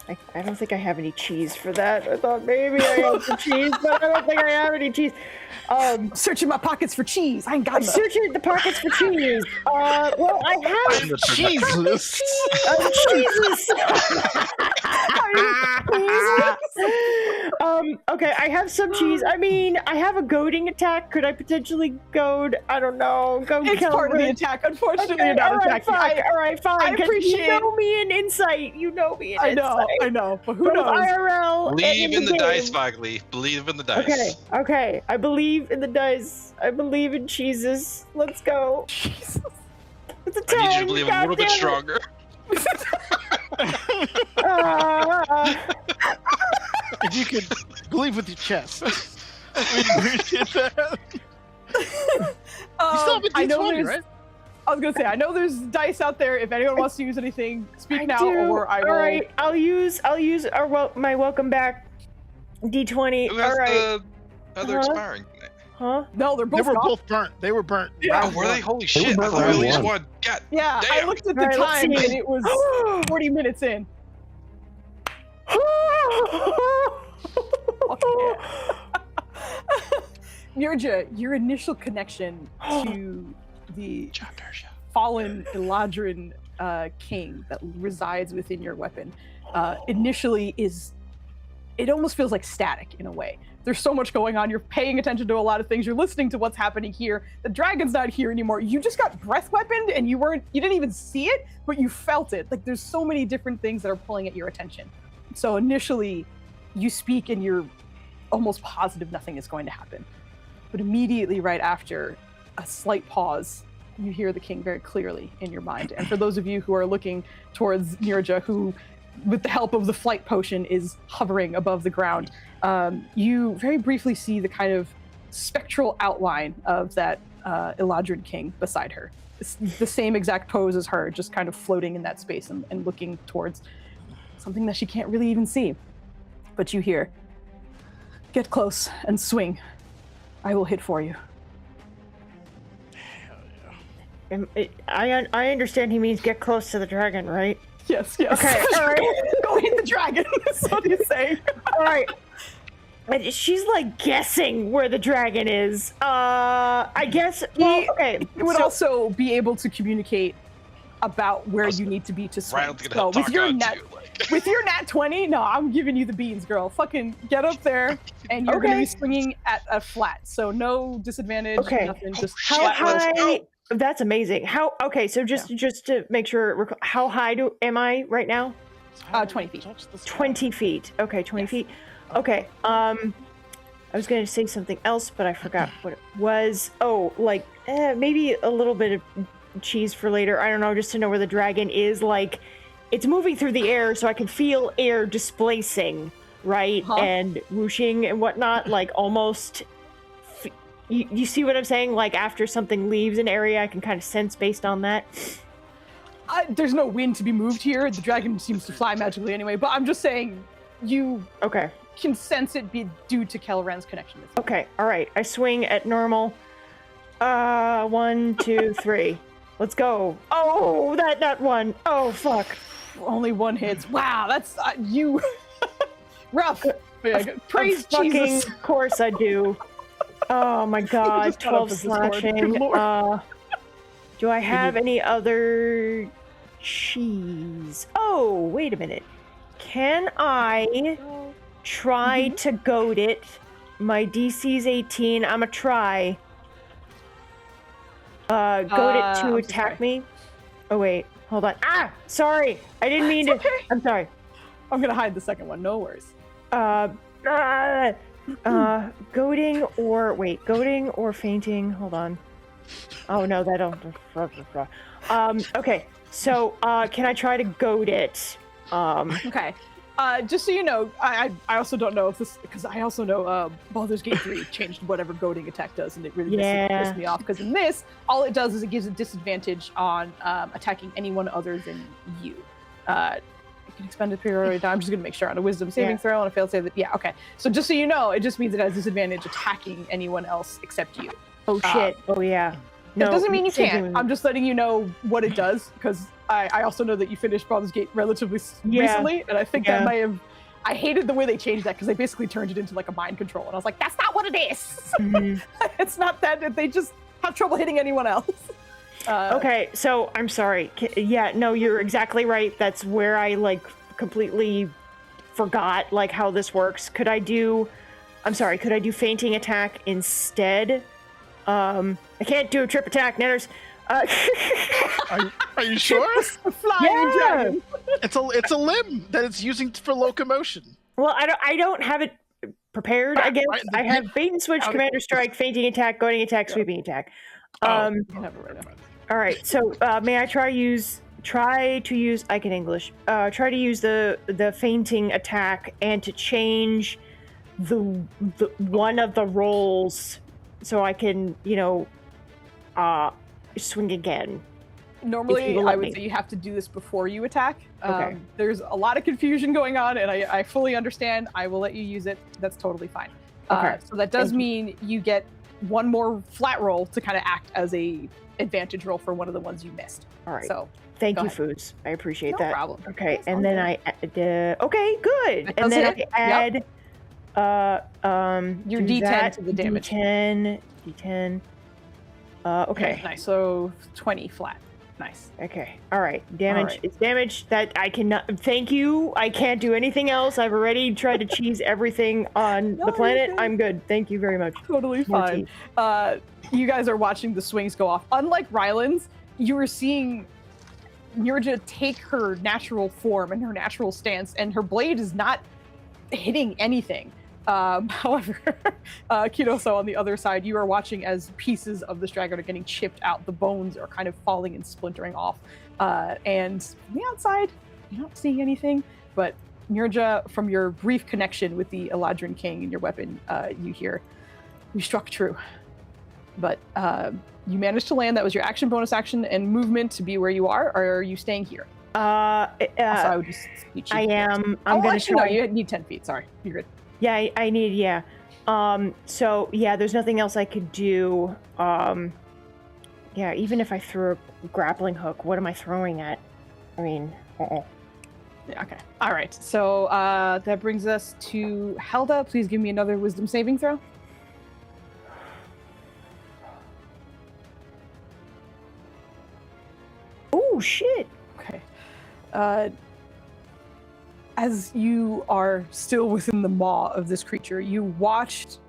I have any cheese for that. I thought maybe I had some cheese, but I don't think I have any cheese. Searching my pockets for cheese. I ain't got I'm none. searching the pockets for cheese. Well, I have Jesus. cheeses. Okay, I have some cheese. I mean, I have a goading attack. Could I potentially goad? I don't know. It's part of the attack. Unfortunately, Okay, you're not all right, attacking. fine. All right, fine. I 'cause appreciate- You know me in insight. You know me in insight. I know, but who Both knows? IRL. Believe in the game. dice, Fogley. Believe in the dice. Okay. I believe in the dice. I believe in cheeses. Let's go. Jesus. It's a I need you to 10. believe a little bit stronger. If you could believe with your chest. We'd appreciate that. You still have a I know D20, there's. right? I was gonna say I know there's dice out there. If anyone wants to use anything, speak I now, do. or I will. All right, I'll use my welcome back D20. Who All has right. the other Uh-huh. expiring? Huh? No, they're They both were gone. both burnt. They were burnt. Oh, were they? Holy were shit! I burnt thought round at least one. one. God Yeah, I damn. looked at the All right, let's time see. and it was 40 minutes in. Nirja, your initial connection to the fallen Eladrin king that resides within your weapon initially is it almost feels like static in a way. There's so much going on. You're paying attention to a lot of things. You're listening to what's happening here. The dragon's not here anymore. You just got breath weaponed and you didn't even see it, but you felt it. Like there's so many different things that are pulling at your attention. So initially you speak and you're almost positive nothing is going to happen. But immediately right after a slight pause, you hear the king very clearly in your mind. And for those of you who are looking towards Nirja, who with the help of the flight potion is hovering above the ground, you very briefly see the kind of spectral outline of that Eladrin king beside her. It's the same exact pose as her, just kind of floating in that space and looking towards something that she can't really even see. But you hear, "Get close and swing. I will hit for you." I understand he means get close to the dragon, right? Yes. Okay, all right. Go hit the dragon. That's what he's saying. All right. And she's like guessing where the dragon is. I guess. Well, okay. He would also be able to communicate about where you need to be to swing. Ryan's gonna help talk With your nat 20, no, I'm giving you the beans, girl. Fucking get up there, and you're gonna be swinging at a flat. So no disadvantage. Okay. Nothing. Just How flat. high? That's amazing. How? Okay, so just to make sure, how high am I right now? 20 feet. 20 feet. Okay, 20 feet. Okay. I was going to say something else, but I forgot what it was. Oh, like maybe a little bit of cheese for later. I don't know, just to know where the dragon is. Like, it's moving through the air, so I can feel air displacing, right? Huh? And whooshing and whatnot. Like almost. You see what I'm saying? Like after something leaves an area, I can kind of sense based on that. There's no wind to be moved here. The dragon seems to fly magically anyway. But I'm just saying, you can sense it be due to Kelran's connection with you. Okay, all right. I swing at normal. 1, 2, 3. Let's go. Oh, that one. Oh, fuck. Only one hits. Wow, that's you. Rough. Praise fucking Jesus. Of course I do. Oh my god, 12 slashing. Do I have any other cheese? Oh, wait a minute. Can I try to goad it? My DC's 18. I'm a try. Goad it to attack me. Oh wait, hold on. Ah, sorry. I didn't mean to. Okay. I'm sorry. I'm gonna hide the second one. No worries. Goading or fainting. Hold on. Oh no, that don't. Okay. So, can I try to goad it? Okay. Just so you know, I also don't know if this, because I also know Baldur's Gate 3 changed whatever goading attack does, and it really pissed me off, because in this, all it does is it gives a disadvantage on attacking anyone other than you. You can expend a period. I'm just going to make sure on a wisdom saving throw and a failed save. Okay. So just so you know, it just means it has disadvantage attacking anyone else except you. Oh shit. Oh yeah. No, it doesn't mean you can't. I'm just letting you know what it does, because I also know that you finished Baldur's Gate relatively recently, and I think that might have. I hated the way they changed that, because they basically turned it into like a mind control, and I was like, that's not what it is. It's not that. They just have trouble hitting anyone else. Okay, so I'm sorry. Yeah, no, you're exactly right. That's where I like completely forgot like how this works. Could I do fainting attack instead? I can't do a trip attack, Netters. Are you sure? Flying dragon. It's a limb that it's using for locomotion. Well, I don't have it prepared. I guess I have bait and switch, commander strike, fainting attack, goading attack, sweeping attack. All right, so may I try to use I can English. Try to use the fainting attack and to change the one of the rolls so I can, swing again. Normally, I would say you have to do this before you attack. Okay. There's a lot of confusion going on, and I fully understand. I will let you use it. That's totally fine. Okay. So that does mean you get one more flat roll to kind of act as a advantage roll for one of the ones you missed. All right. So thank go you, ahead. Foods. I appreciate No that. problem. Okay, It's and all then good. okay, good. And then hit. I add Your do D10 that, to the damage. D10. Okay. Nice. So 20 flat. Nice. Okay. All right. Damage. All right. It's damage that I cannot. Thank you. I can't do anything else. I've already tried to cheese everything on the planet. I'm good. Thank you very much. Totally fine. You guys are watching the swings go off. Unlike Ryland's, you are seeing Nirja take her natural form and her natural stance, and her blade is not hitting anything. However, Kiroso on the other side, you are watching as pieces of the Straggler are getting chipped out. The bones are kind of falling and splintering off. And from the outside, you're not seeing anything. But Nirja, from your brief connection with the Eladrin King and your weapon, you hear, "You struck true." But you managed to land. That was your action, bonus action, and movement to be where you are. Or are you staying here? I would just I am. I'm gonna actually, try. no, you need 10 feet. Sorry, you're good. Yeah, I need. Yeah. So yeah, there's nothing else I could do. Yeah, even if I threw a grappling hook, what am I throwing at? I mean, Yeah, okay. All right. So that brings us to Helda. Please give me another wisdom saving throw. Oh shit. Okay. As you are still within the maw of this creature, you watched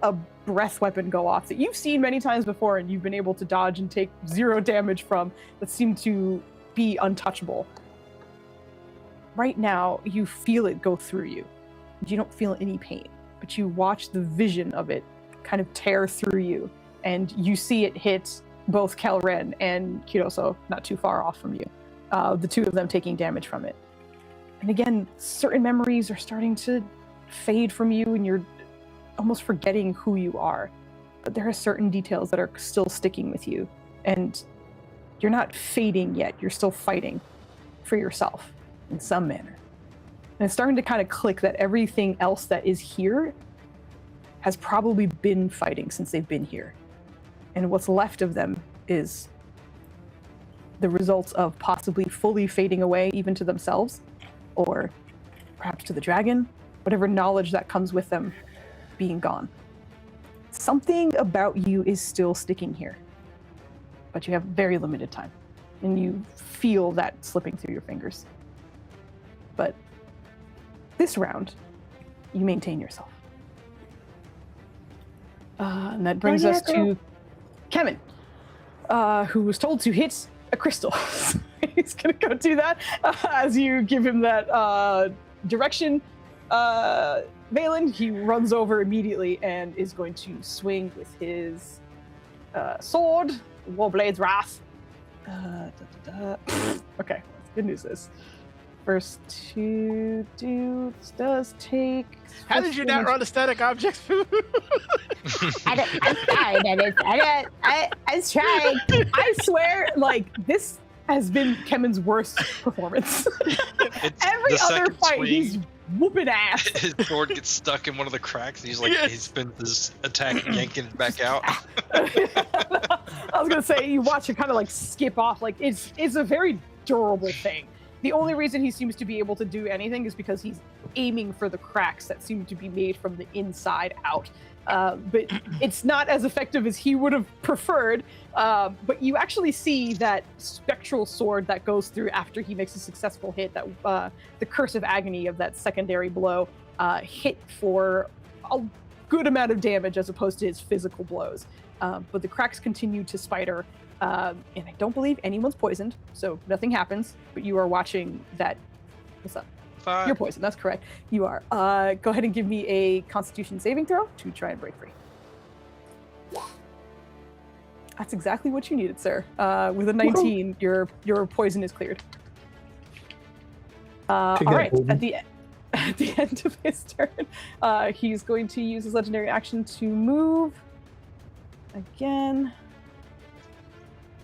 a breath weapon go off that you've seen many times before and you've been able to dodge and take 0 damage from, that seemed to be untouchable. Right now, you feel it go through you. You don't feel any pain, but you watch the vision of it kind of tear through you, and you see it hit both Kelren and Kiroso, not too far off from you. The two of them taking damage from it. And again, certain memories are starting to fade from you, and you're almost forgetting who you are. But there are certain details that are still sticking with you, and you're not fading yet. You're still fighting for yourself in some manner. And it's starting to kind of click that everything else that is here has probably been fighting since they've been here. And what's left of them is the results of possibly fully fading away even to themselves, or perhaps to the dragon, whatever knowledge that comes with them being gone. Something about you is still sticking here, but you have very limited time, and you feel that slipping through your fingers. But this round, you maintain yourself. And that brings us to Kemen, who was told to hit a crystal. He's gonna go do that as you give him that direction. Valen, he runs over immediately and is going to swing with his sword, Warblade's Wrath. Okay, good news is first 2 dudes does take. How did you not run a static object? I'm sorry, Dennis. I was trying. I swear, like, this has been Kemen's worst performance. Every other fight, he's whooping ass. His sword gets stuck in one of the cracks. And he's like, Yes. he spends his attack yanking it back out. I was gonna say, you watch it kind of like skip off. Like, it's a very durable thing. The only reason he seems to be able to do anything is because he's aiming for the cracks that seem to be made from the inside out. But it's not as effective as he would have preferred. But you actually see that spectral sword that goes through after he makes a successful hit, that the curse of agony of that secondary blow hit for a good amount of damage as opposed to his physical blows. But the cracks continue to spider. And I don't believe anyone's poisoned, so nothing happens. But you are watching that. What's up? You're poisoned. That's correct. You are. Go ahead and give me a Constitution saving throw to try and break free. That's exactly what you needed, sir. With a 19, your poison is cleared. All right. At the end of his turn, he's going to use his legendary action to move again.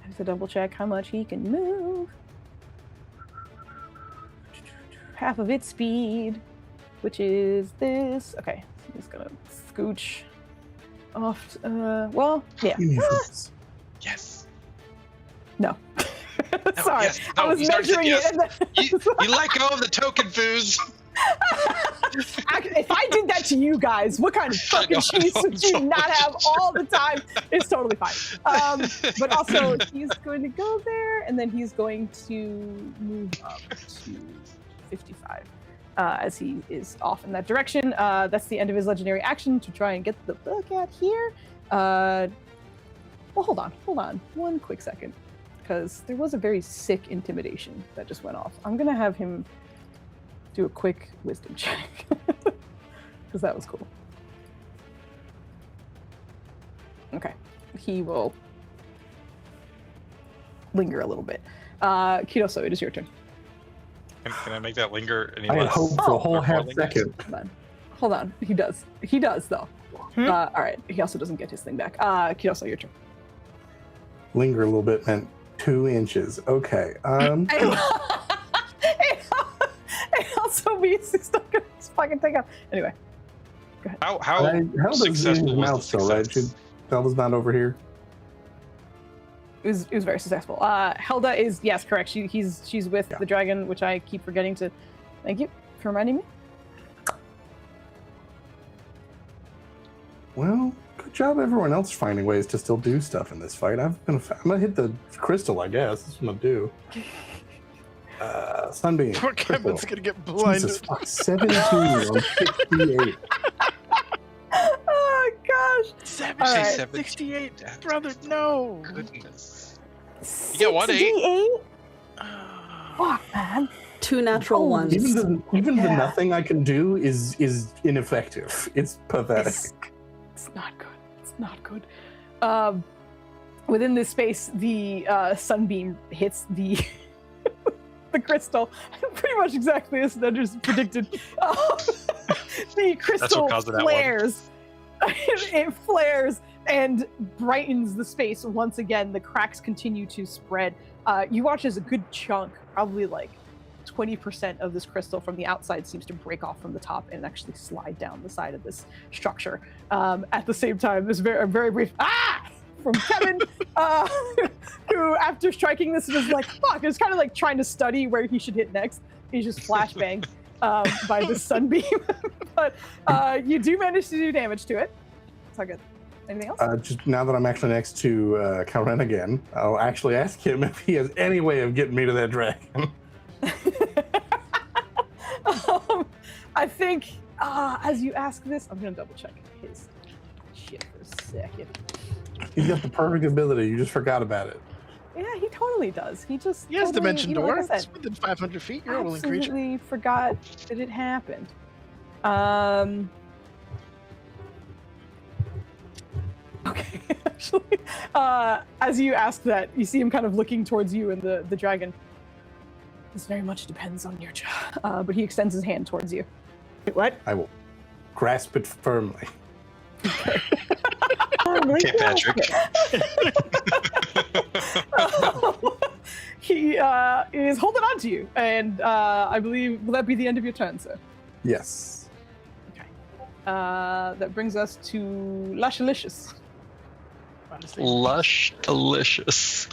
I have to double check how much he can move. Half of its speed, which is this. Okay, so I'm just gonna scooch off. Well, yeah. Yes. No. Sorry, yes. No, I was you started to- measuring yes. it. And You let go of the token, Foos. if I did that to you guys, what kind of fucking cheese would you not have all the time? It's totally fine. But also, he's going to go there and then he's going to move up to 55 as he is off in that direction. That's the end of his legendary action to try and get the book out here. Well, hold on one quick second, because there was a very sick intimidation that just went off. I'm gonna have him do a quick wisdom check because that was cool. Okay, he will linger a little bit. Kidoso, it is your turn. Can I make that linger any I had less? hope for a whole before half linger? second. Hold on. He does though. All right, he also doesn't get his thing back. Kidoso, your turn. Linger a little bit meant 2 inches. Okay. It also means he's not gonna fucking take out. Anyway, How Helda's in successful his was mouth the still, right? success? Helda's not over here. it was very successful. Helda is, yes, correct. She's with Yeah. the dragon, which I keep forgetting to. Thank you for reminding me. Well, good job everyone else finding ways to still do stuff in this fight. I'm gonna hit the crystal, I guess. That's what I'm gonna do. Sunbeam. Poor crystal. Kevin's gonna get blinded. Jesus fuck, 17 on 68. Oh gosh. 68, brother, no. Goodness. You get 1 8. 68? Ah. Fuck, man. 2 natural ones. Even the nothing I can do is ineffective. It's pathetic. It's not good. It's not good. Within this space, the sunbeam hits the the crystal, pretty much exactly as Nudgers predicted. The crystal caused that one. flares. It flares and brightens the space once again. The cracks continue to spread. You watch as a good chunk, probably like 20% of this crystal from the outside seems to break off from the top and actually slide down the side of this structure. At the same time, this very brief from Kevin, who after striking this was like, fuck, it's kind of like trying to study where he should hit next. He's just flashbanged by the sunbeam. But you do manage to do damage to it. It's all good. Anything else? Just now that I'm actually next to Karen again, I'll actually ask him if he has any way of getting me to that dragon. I think as you ask this, I'm gonna double check his shit for a second. He's got the perfect ability. You just forgot about it. Yeah, he totally does. He just He has totally, dimension you know, like door. I said, It's within 500 feet. You're a willing creature. absolutely forgot that it happened. Okay, actually, as you ask that, you see him kind of looking towards you and the dragon. This very much depends on your job. But he extends his hand towards you. Wait, what? I will grasp it firmly. Okay, Patrick. He is holding on to you, and I believe, will that be the end of your turn, sir? Yes. That brings us to Lushalicious. Honestly. Lush, delicious.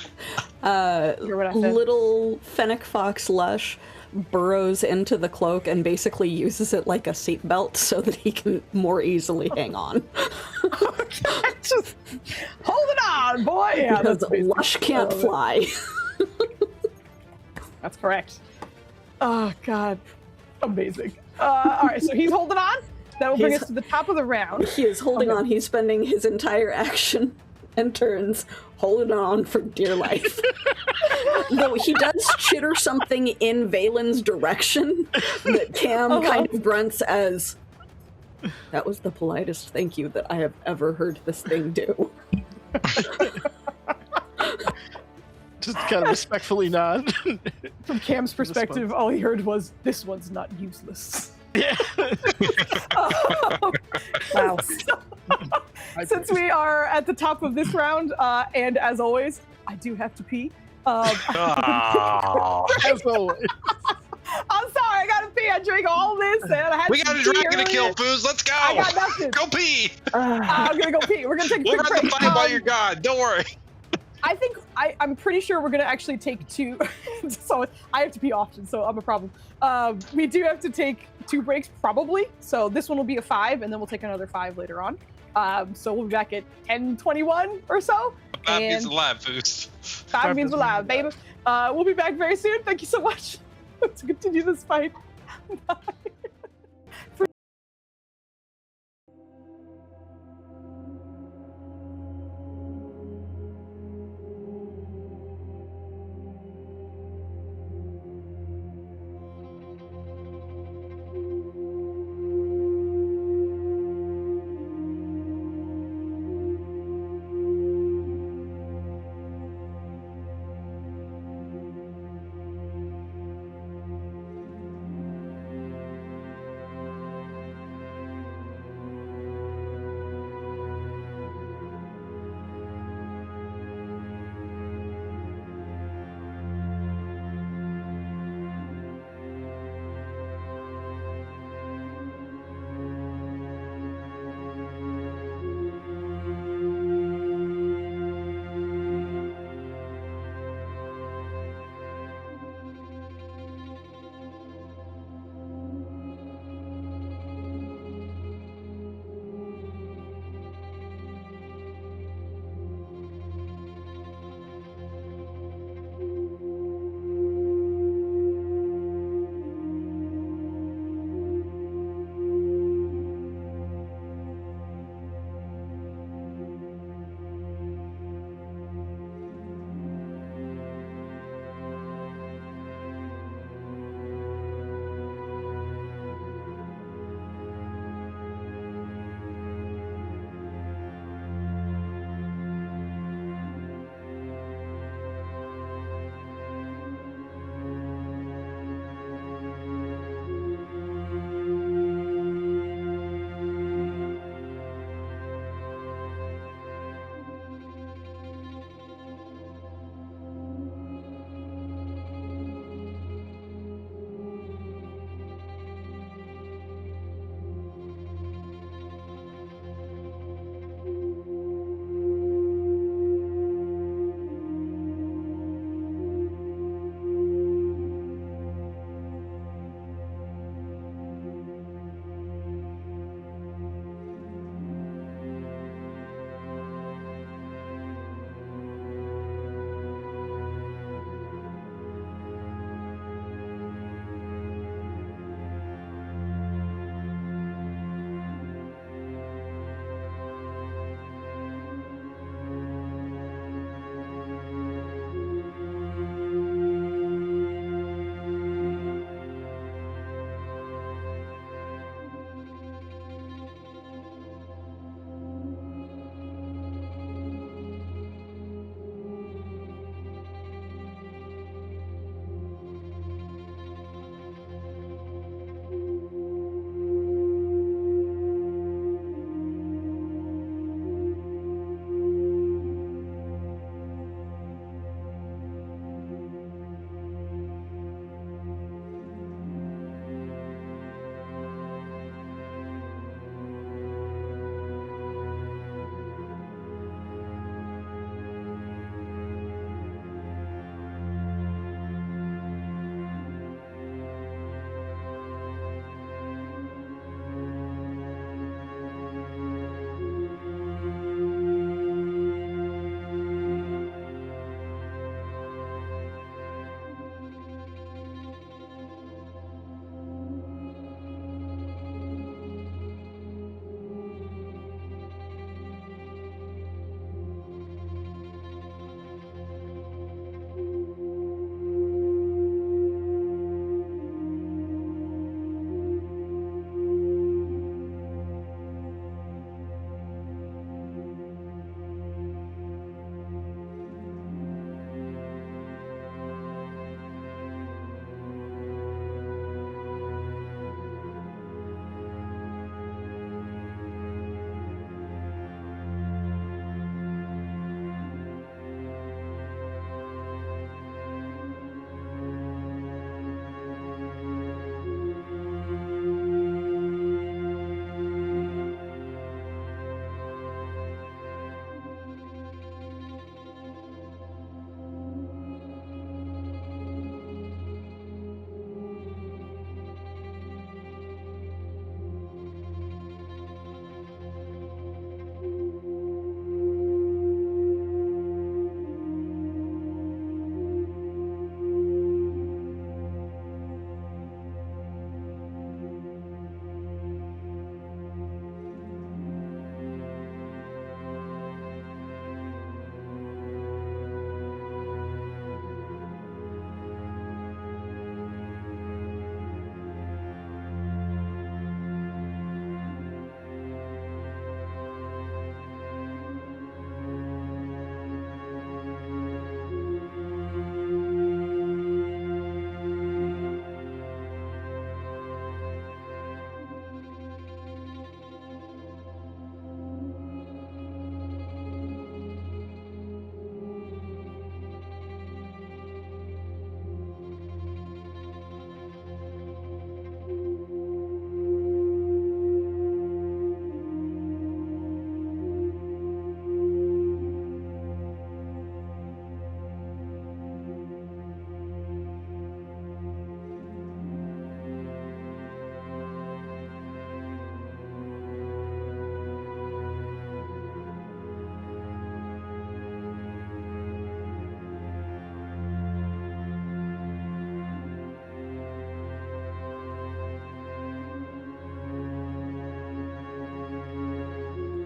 Hear what I said? Little fennec fox Lush burrows into the cloak and basically uses it like a seatbelt so that he can more easily hang on. Just hold it on, boy. Yeah, Because that's basically- Lush can't fly. That's correct. Oh God, amazing. All right, so he's holding on. That will bring He's- us to the top of the round. He is holding Okay. on. He's spending his entire action and turns holding on for dear life. Though he does chitter something in Valen's direction that Cam kind of grunts as, that was the politest thank you that I have ever heard this thing do. Just kind of respectfully nod. From Cam's perspective, Response. all he heard was, "This one's not useless." Yeah. Wow. Since we are at the top of this round, and as always, I do have to pee. Oh. As always. I'm sorry, I gotta pee. I drank all this, and I had We got a some tea dragon to kill, earlier. Foos. Let's go. I got nothing. Go pee. I'm gonna go pee. We're gonna take a We'll quick run the break. fight by your god. Don't worry. I think I'm pretty sure we're gonna actually take 2. So I have to pee often, so I'm a problem. We do have to take 2 breaks probably. So this one will be a 5, and then we'll take another 5 later on. So we'll be back at 10:21 or so. That means And alive, Foos. that means we're live, baby. We'll be back very soon. Thank you so much to continue this fight. Bye.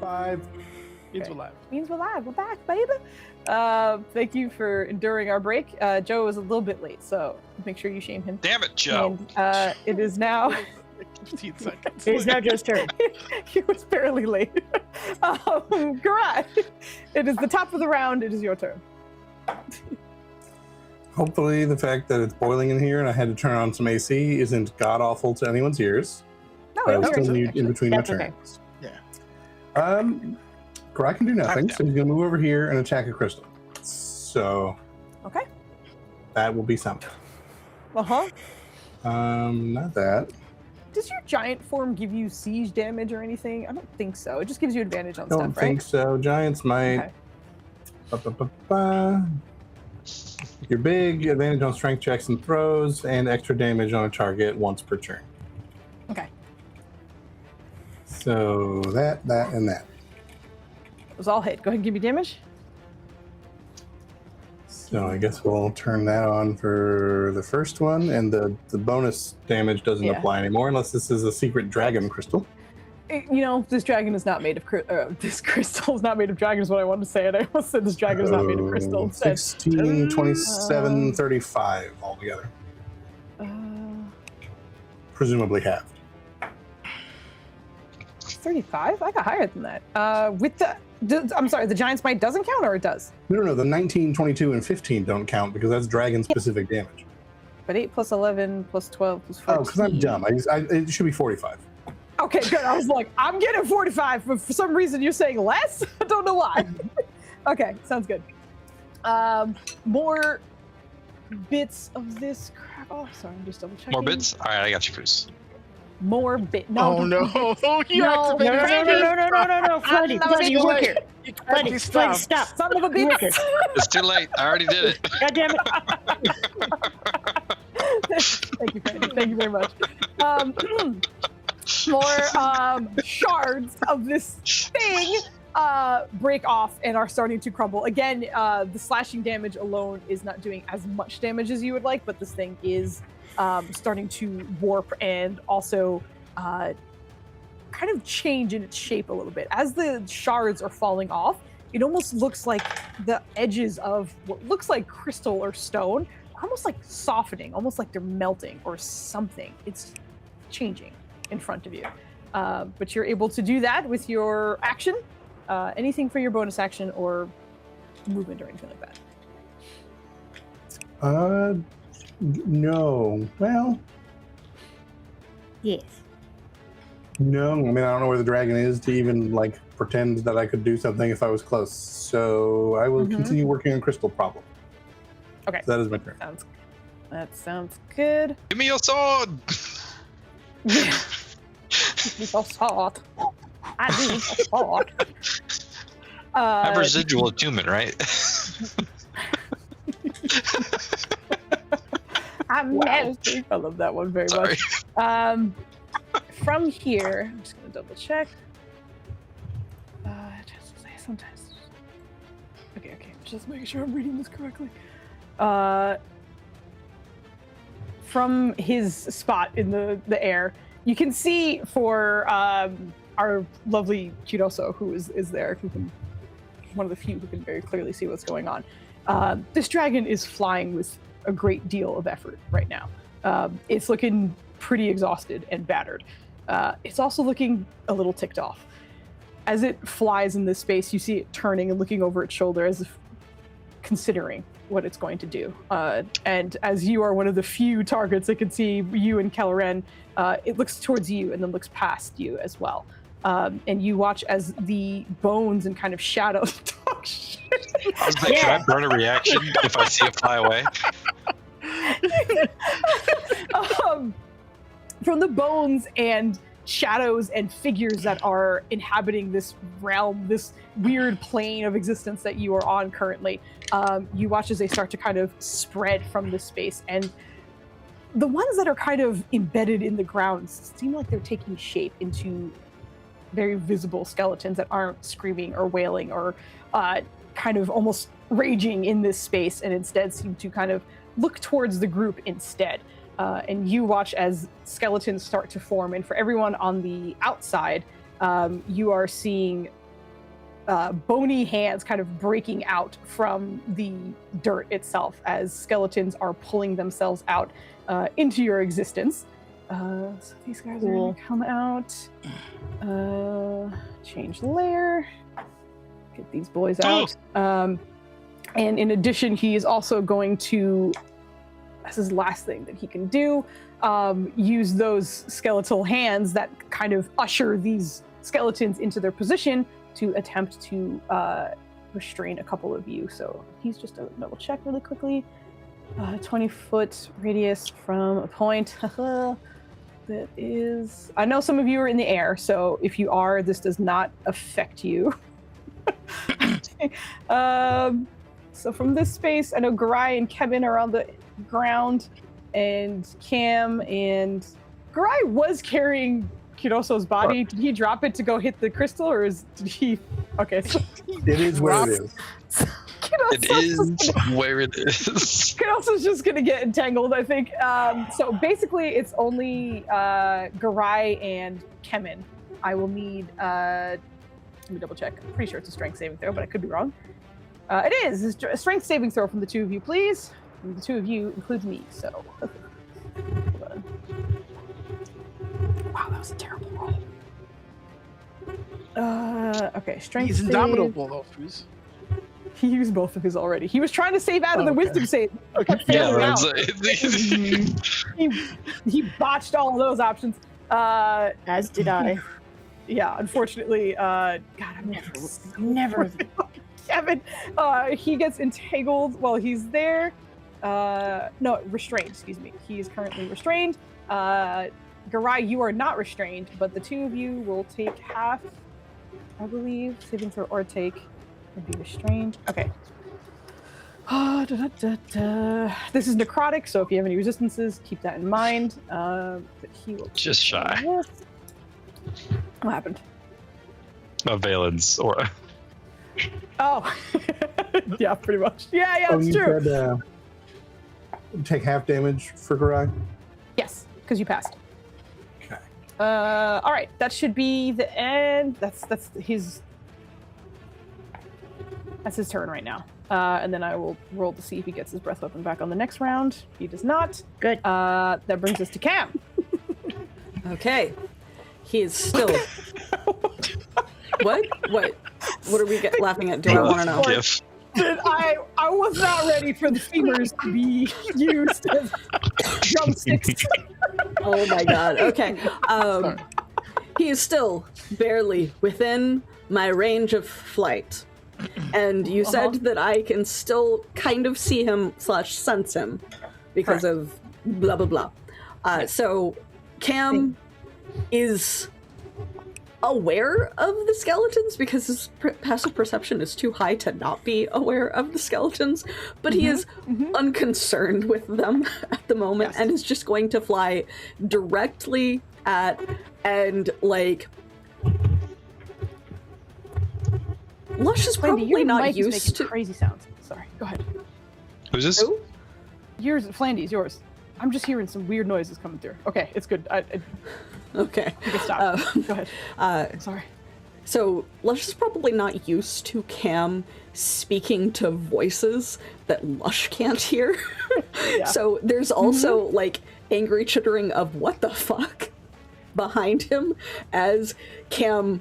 5. Means we're live. Means we're live. We're back, baby. Thank you for enduring our break. Joe was a little bit late, so make sure you shame him. Damn it, Joe. And it is now. 15 seconds. It's now Joe's turn. He was barely late. Garai, it is the top of the round. It is your turn. Hopefully, the fact that it's boiling in here and I had to turn on some AC isn't god awful to anyone's ears. No, But I it was still yours, need in actually. between That's my okay. turns. Yeah. Garai can do nothing, so he's gonna move over here and attack a crystal. So Okay. that will be something. Uh-huh. Not that. Does your giant form give you siege damage or anything? I don't think so. It just gives you advantage on Don't stuff, think right? so. Giants might. Okay. Ba-ba-ba-ba. You're big, advantage on strength checks and throws, and extra damage on a target once per turn. Okay. So that, and that. It was all hit. Go ahead and give me damage. So I guess we'll turn that on for the first one, and the bonus damage doesn't Yeah. apply anymore unless this is a secret dragon crystal. You know, this dragon is not made of this crystal is not made of dragon is what I wanted to say, and I almost said this dragon is not made of crystal instead. 16, 27, 35 altogether. Uh, Presumably halved. 35? I got higher than that. With I'm sorry, the giant smite doesn't count, or it does? No, the 19, 22, and 15 don't count because that's dragon-specific damage. But 8 plus 11 plus 12 plus 14. Oh, because I'm dumb. It should be 45. Okay, good. I was like, I'm getting 45, but for some reason you're saying less? I don't know why. Okay, sounds good. More bits of this crap. Oh, sorry, I'm just double checking. More bits? All right, I got you, Foos. More bit. Oh don't- no! You No, activated No, Freddie, Freddie, you work here. Freddie, stop. stop. Son of a You work here. bitch. It's too late. I already did it. God damn it. Thank you, Franny. Thank you very much. More shards of this thing break off and are starting to crumble. Again, the slashing damage alone is not doing as much damage as you would like, but this thing is starting to warp and also kind of change in its shape a little bit. As the shards are falling off, it almost looks like the edges of what looks like crystal or stone are almost like softening, almost like they're melting or something. It's changing in front of you. But you're able to do that with your action. Anything for your bonus action or movement or anything like that. No. Well, Yes. no. I mean, I don't know where the dragon is to even, like, pretend that I could do something if I was close. So I will continue working on crystal problem. Okay. So that is my turn. That sounds good. Give me your sword. Yeah. Need a sword. I need a sword. I have residual attunement, right? I'm melting. I love that one very Sorry. much. From here, I'm just gonna double check. Sometimes. Okay. Just making sure I'm reading this correctly. From his spot in the air, you can see for our lovely Chiroso, who is there, who can, one of the few who can very clearly see what's going on. This dragon is flying with a great deal of effort right now. It's looking pretty exhausted and battered. It's also looking a little ticked off. As it flies in this space, you see it turning and looking over its shoulder as if considering what it's going to do. And as you are one of the few targets that can see you and Kelleran, it looks towards you and then looks past you as well. And you watch as the bones and kind of shadows talk shit. I was like, can I burn a reaction if I see it fly away? From the bones and shadows and figures that are inhabiting this realm, this weird plane of existence that you are on currently, you watch as they start to kind of spread from this space. And the ones that are kind of embedded in the ground seem like they're taking shape into very visible skeletons that aren't screaming or wailing or kind of almost raging in this space, and instead seem to kind of look towards the group instead. And you watch as skeletons start to form, and for everyone on the outside, you are seeing bony hands kind of breaking out from the dirt itself as skeletons are pulling themselves out into your existence. So these guys are going to come out. Change layer. Get these boys out. And in addition, he is also going to, this is the last thing that he can do, use those skeletal hands that kind of usher these skeletons into their position to attempt to restrain a couple of you. So he's just a double check really quickly. 20-foot radius from a point. That is, I know some of you are in the air, so if you are, this does not affect you. So from this space, I know Garai and Kevin are on the ground, and Cam and Garai was carrying Kiroso's body. Did he drop it to go hit the crystal, or did he? Okay, so it is where it is. It is where it is. Kiroso's just gonna get entangled, I think. So basically, it's only Garai and Kemen. I will need. Let me double check. I'm pretty sure it's a strength saving throw, but I could be wrong. It is a strength saving throw from the two of you, please. And the two of you includes me, so. Hold on. Wow, that was a terrible roll. Okay, strength. He's save. indomitable, though, Foos. He used both of his already. He was trying to save out of the wisdom save. Yeah, Out. He botched all of those options. As did I. Yeah, unfortunately, God, I'm never. Kevin, he gets entangled while he's there. No, restrained, excuse me. He is currently restrained. Garai, you are not restrained, but the two of you will take half, I believe, saving throw or take, and be restrained. Okay. This is necrotic, so if you have any resistances, keep that in mind. But he will Just shy. What happened? Of Valen's aura. Oh, yeah, pretty much. Yeah, Oh, that's you true. said take half damage for Garai? Yes, because you passed. Okay. All right, that should be the end. That's his turn right now. And then I will roll to see if he gets his breath weapon back on the next round. He does not. Good. That brings us to Cam. Okay. He is still. What? What are we laughing at? Do I want to know? GIF. I was not ready for the femurs to be used as drumsticks. Oh my god. Okay. He is still barely within my range of flight. And you said that I can still kind of see him / sense him because of blah blah blah. So Cam is aware of the skeletons because his passive perception is too high to not be aware of the skeletons, but he is unconcerned with them at the moment and is just going to fly directly at and like Lush is probably not used to crazy sounds. Sorry, go ahead. Who's this? Who? Yours, Flandy's yours. I'm just hearing some weird noises coming through. Okay, it's good. Okay. You can stop. Go ahead. Sorry. So Lush is probably not used to Cam speaking to voices that Lush can't hear. Yeah. So there's also like angry chittering of what the fuck behind him as Cam,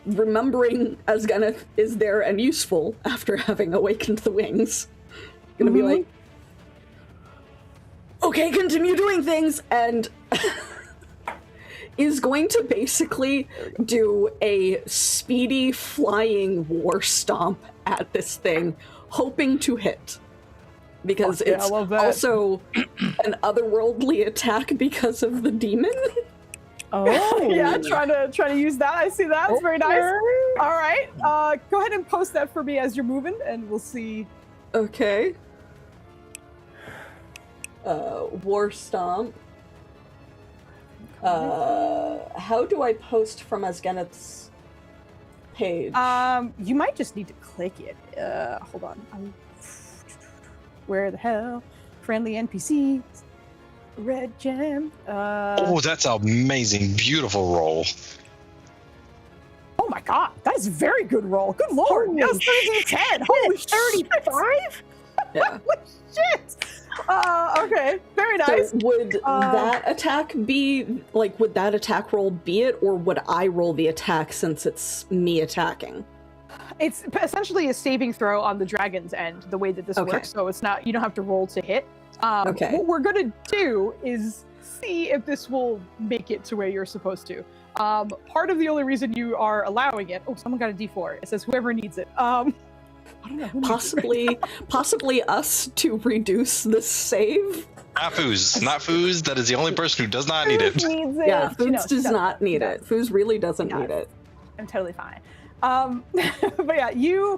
remembering Asganeth is there and useful after having awakened the wings, gonna be like, okay, continue doing things, and is going to basically do a speedy flying war stomp at this thing, hoping to hit. Because yeah, it's I love that. also an otherworldly attack because of the demon. Oh. Yeah, trying to use that. I see that. It's very nice. All right. Go ahead and post that for me as you're moving, and we'll see. Okay. War stomp. How do I post from Asganeth's page? You might just need to click it. Hold on. Where the hell? Friendly NPC. Red gem. Oh, that's an amazing, beautiful roll. Oh my my god, that is a very good roll. Good lord. Holy Yes, 30 10. Holy 35? Yeah. Holy shit. Okay, very nice. So would that attack be like? Would that attack roll be it, or would I roll the attack since it's me attacking? It's essentially a saving throw on the dragon's end, the way that this Okay. works. So it's not, you don't have to roll to hit. Okay. What we're gonna do is see if this will make it to where you're supposed to. Part of the only reason you are allowing it. Oh, someone got a D4. It says whoever needs it. I don't know. Who needs it? Possibly us to reduce this save. Not Foos. That is the only person who does not need it. Needs it. Yeah, She Foos knows, does she not need it. Foos really doesn't She does. need it. I'm totally fine. But yeah,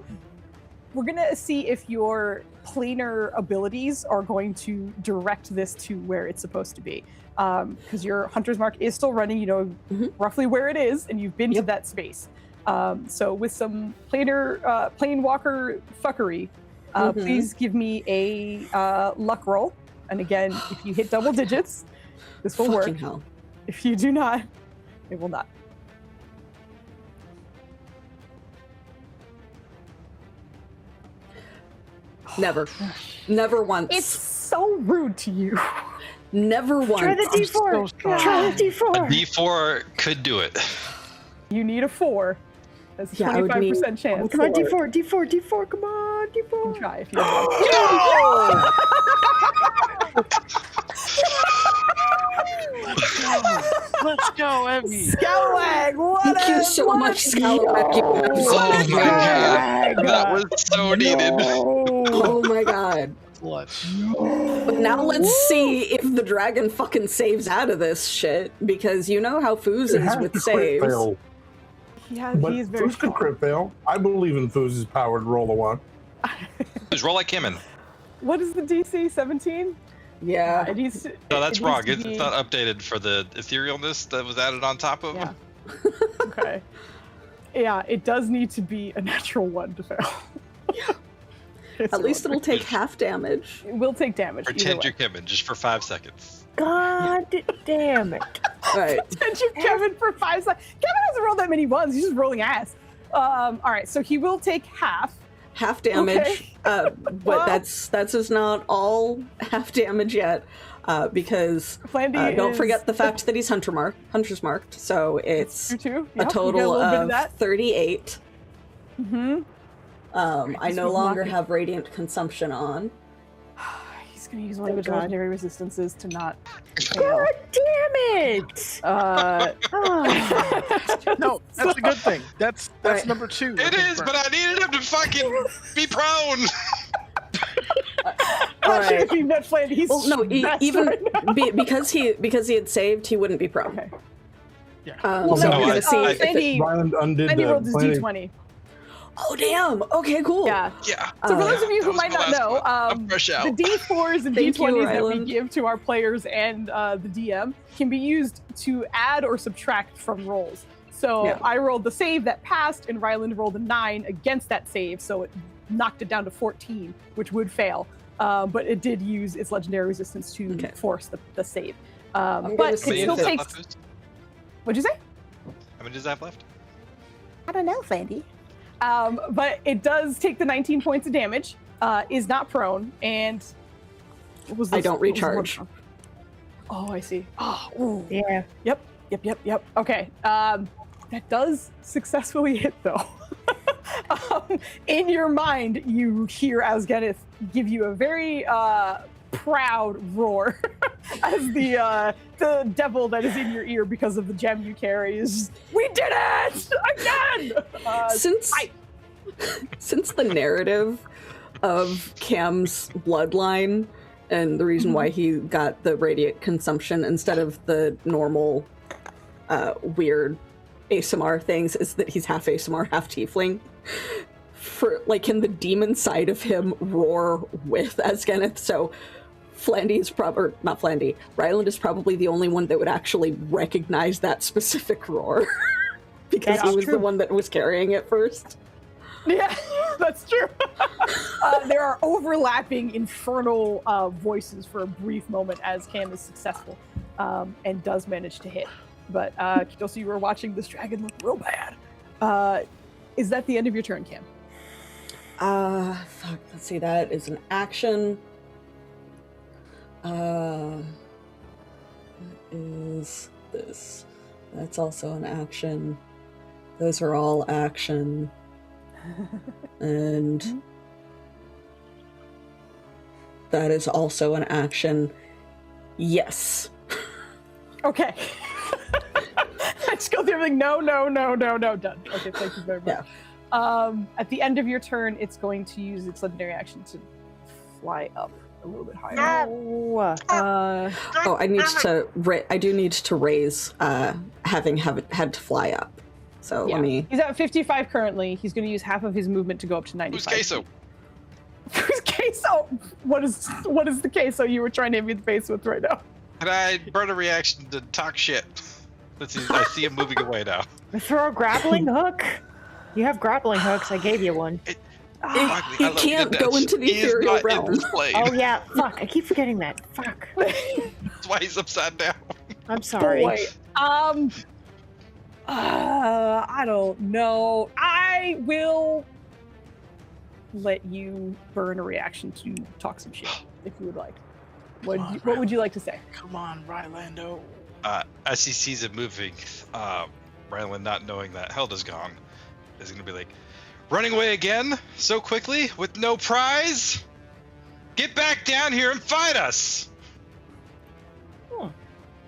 we're gonna see if your planar abilities are going to direct this to where it's supposed to be. Because your hunter's mark is still running, you know, roughly where it is, and you've been to that space. So with some plane walker fuckery, please give me a luck roll. And again, if you hit double digits, this will Fucking work. hell. If you do not, it will not. Never. Never once. It's so rude to you. Never once. Try the D4. so sorry. Try the A D4. D4 could do it. You need a 4. That's a Yeah, I would 25% chance. Come on, D4. Come on, You can D4. try if you want. Let's go, Evie. Scallywag! What Thank you so much, Scallywag. Oh my god. That was so needed. Oh my god. Clutch. But now let's see if the dragon fucking saves out of this shit, because you know how Foos It is has with to crit saves. fail, Yeah, but he is very Foos could strong. crit fail. I believe in Foos' power to roll a 1. Just roll like Kimmin. What is the DC? 17? Yeah. It needs to, No, that's it wrong. needs to It's be- not updated for the etherealness that was added on top of. Yeah. Okay. Yeah, it does need to be a natural 1 to fail. It's At least a- it'll take half damage. It will take damage. Pretend either you're way. Kimmin just for 5 seconds. God damn it. Right. Pretend you're Kevin for 5 seconds. Kevin hasn't rolled that many ones. He's just rolling ass. All right, so he will take half. Half damage. Okay. But Well- that's just not all half damage yet. Because Flandy don't is- forget the fact that he's hunter's marked. So it's True too. a total of 38. Mm-hmm. I This no was longer not- have radiant consumption on. He's gonna use one of his God. legendary resistances to not fail. God damn it. Uh, No, that's a good thing. That's Right. number 2. It is, but I needed him to fucking be prone. I'm not sure Alright. if you met Flandy. He's Well, no, best even right now. because he had saved, he wouldn't be prone. Okay. Yeah. Well, so no, we're gonna because, see. I- if it- Flandy, Ryland undid Flandy rolled his Flandy- D20. Oh damn! Okay, cool. Yeah. Yeah. So for Uh, those of you that who was might my not last know, one. I'm fresh out. the D4s and Thank you, D20s that we Ryland. give to our players and the DM can be used to add or subtract from rolls. So Yeah. I rolled the save that passed, and Ryland rolled a 9 against that save, so it knocked it down to 14, which would fail. But it did use its legendary resistance to Okay. force the save. gonna But it see still if it- takes. What'd you say? How many does that have left? I don't know, Flandy. But it does take the 19 points of damage, is not prone, and what was I this- don't what was the one recharge. from? Oh, I see. Oh, ooh. Yeah. Yep. Okay. That does successfully hit, though. In your mind, you hear Asgenith give you a very proud roar as the devil that is in your ear because of the gem you carry is, we did it again. Since the narrative of Cam's bloodline and the reason why he got the radiant consumption instead of the normal weird ASMR things is that he's half ASMR, half tiefling. For like, can the demon side of him roar with Asgenith? So Flandy's probably not Flandy. Ryland is probably the only one that would actually recognize that specific roar because That's he was true. the one that was carrying it first. Yeah, that's true. There are overlapping infernal voices for a brief moment as Cam is successful and does manage to hit. But Kelsey, you were watching this dragon look real bad. Is that the end of your turn, Cam? Fuck, let's see, that is an action. What is this? That's also an action. Those are all action. And that is also an action. Yes. Okay. I just go through everything. No, done. Okay, thank you very much. Yeah. At the end of your turn, it's going to use its legendary action to fly up a little bit higher. No. Oh, I do need to raise, having had to fly up. So Yeah. let me. He's at 55 currently. He's going to use half of his movement to go up to 95. Who's queso? Who's queso? What is the queso you were trying to hit me in the face with right now? And I burn a reaction to talk shit. I see him moving away now. Throw a grappling hook. You have grappling hooks. I gave you one. He can't go into the ethereal realm. Oh yeah, fuck. I keep forgetting that. Fuck. That's why he's upside down. I'm sorry. Boy, I don't know. I will let you burn a reaction to talk some shit if you would like. What would you like to say? Come on, Rylando. As he sees it moving, Rylan, not knowing that Helda's gone, is going to be like, running away again so quickly with no prize? Get back down here and fight us!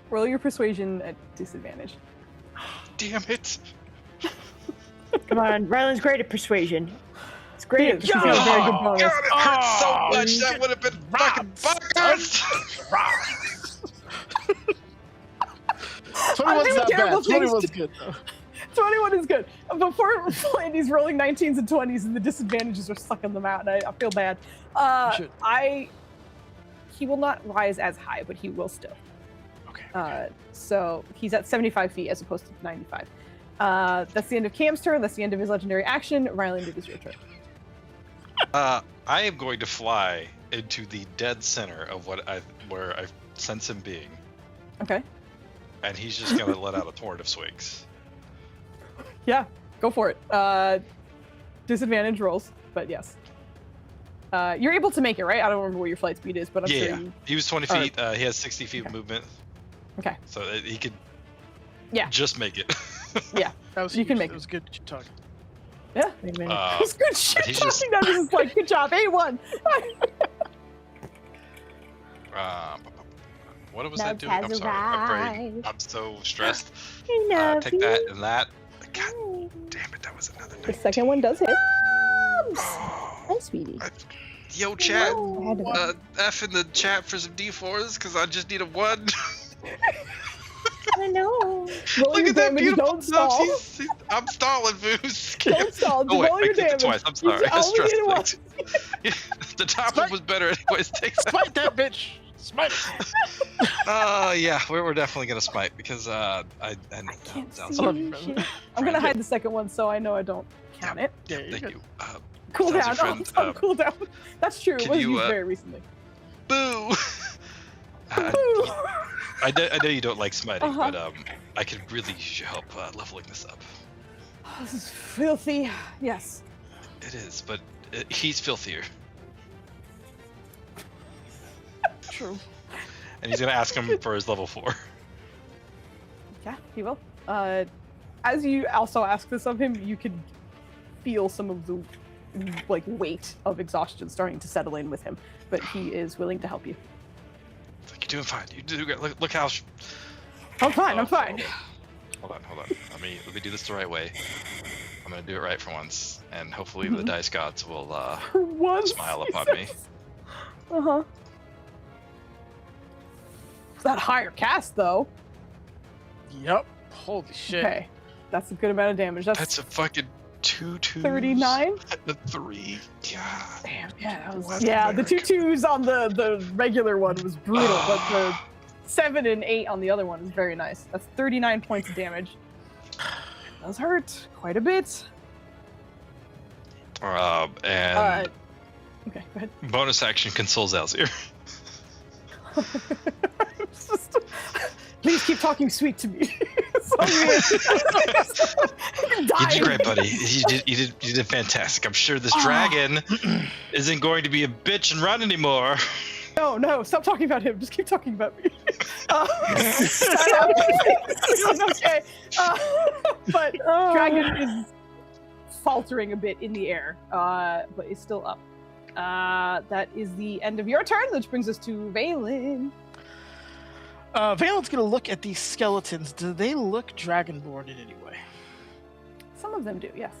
Roll your persuasion at disadvantage. Damn it. Come on, Rylan's great at persuasion. It's great at He's got persuasion. a very good Oh, bonus. God, it hurt so much. That would have been fucking fuckers. 21's not terrible bad. 21's things good though. 21 is good. Before Andy's rolling 19s and 20s and the disadvantages are sucking them out, and I feel bad. should. He will not rise as high, but he will still. Okay. So he's at 75 feet as opposed to 95. That's the end of Cam's turn. That's the end of his legendary action. Ryland, it is your turn. I am going to fly into the dead center of where I sense him being, Okay. and he's just going to let out a torrent of swings. Yeah, go for it. Disadvantage rolls, but yes. You're able to make it, right? I don't remember what your flight speed is, but I'm sure Yeah, you... he was 20 feet. He has 60 feet Okay. movement, Okay. so he could Yeah. just make it. Yeah. That was You can huge. make It was good talking. Yeah. Wait a minute. It's good shit he's talking just- now. This is like, good job, A1. What was Love that doing? I'm has sorry. My brain. arrived. I'm so stressed. I love Take you. that and that. God damn it, that was another The night. second one does hit. Hi, sweetie. Yo, chat. Hello. F in the chat for some D4s because I just need a 1. I know. Roll Look your at that damage, beautiful don't stall. I'm stalling, Foos. Don't stall, Oh, wait, roll I your did it damage. twice. I'm You sorry. I only stressed did it once. things. The top one was better anyways. Take that. Smite that bitch. Smite it. Yeah, we're definitely going to smite because I can't that see. sounds- Love you, brother. I'm gonna hide the second one so I know I don't count it. Yeah, you're Thank good. you. Cool Sounds down. your friend, Oh, cool down. That's true. It can was you, used very recently. Boo! I know you don't like smiting, Uh-huh. but I could really help leveling this up. Oh, this is filthy. Yes. It is, but he's filthier. True. And he's going to ask him for his level 4. Yeah, he will. As you also ask this of him, you can feel some of the weight of exhaustion starting to settle in with him, but he is willing to help you. You're doing fine. You do great. Look how... I'm fine. I'm fine. Hold on. Let me do this the right way. I'm going to do it right for once, and hopefully the dice gods will For once. smile he upon me. says. Uh-huh. That higher cast, though. Yep. Holy shit. Okay. That's a good amount of damage. That's a fucking 2 2s. 39? And a 3. Yeah. Damn, yeah, that was, That's yeah. The very 2 2s on the regular one was brutal, but the 7 and 8 on the other one is very nice. That's 39 points of damage. It does hurt quite a bit. And Okay, go ahead. bonus action console Zalzir. It's just- please keep talking sweet to me. so weird. You did great, buddy. You did fantastic. I'm sure this dragon isn't going to be a bitch and run anymore. No, stop talking about him. Just keep talking about me. Okay. But dragon is faltering a bit in the air, but is still up. That is the end of your turn, which brings us to Valen. Valen's gonna look at these skeletons. Do they look dragonborn in any way? Some of them do, yes.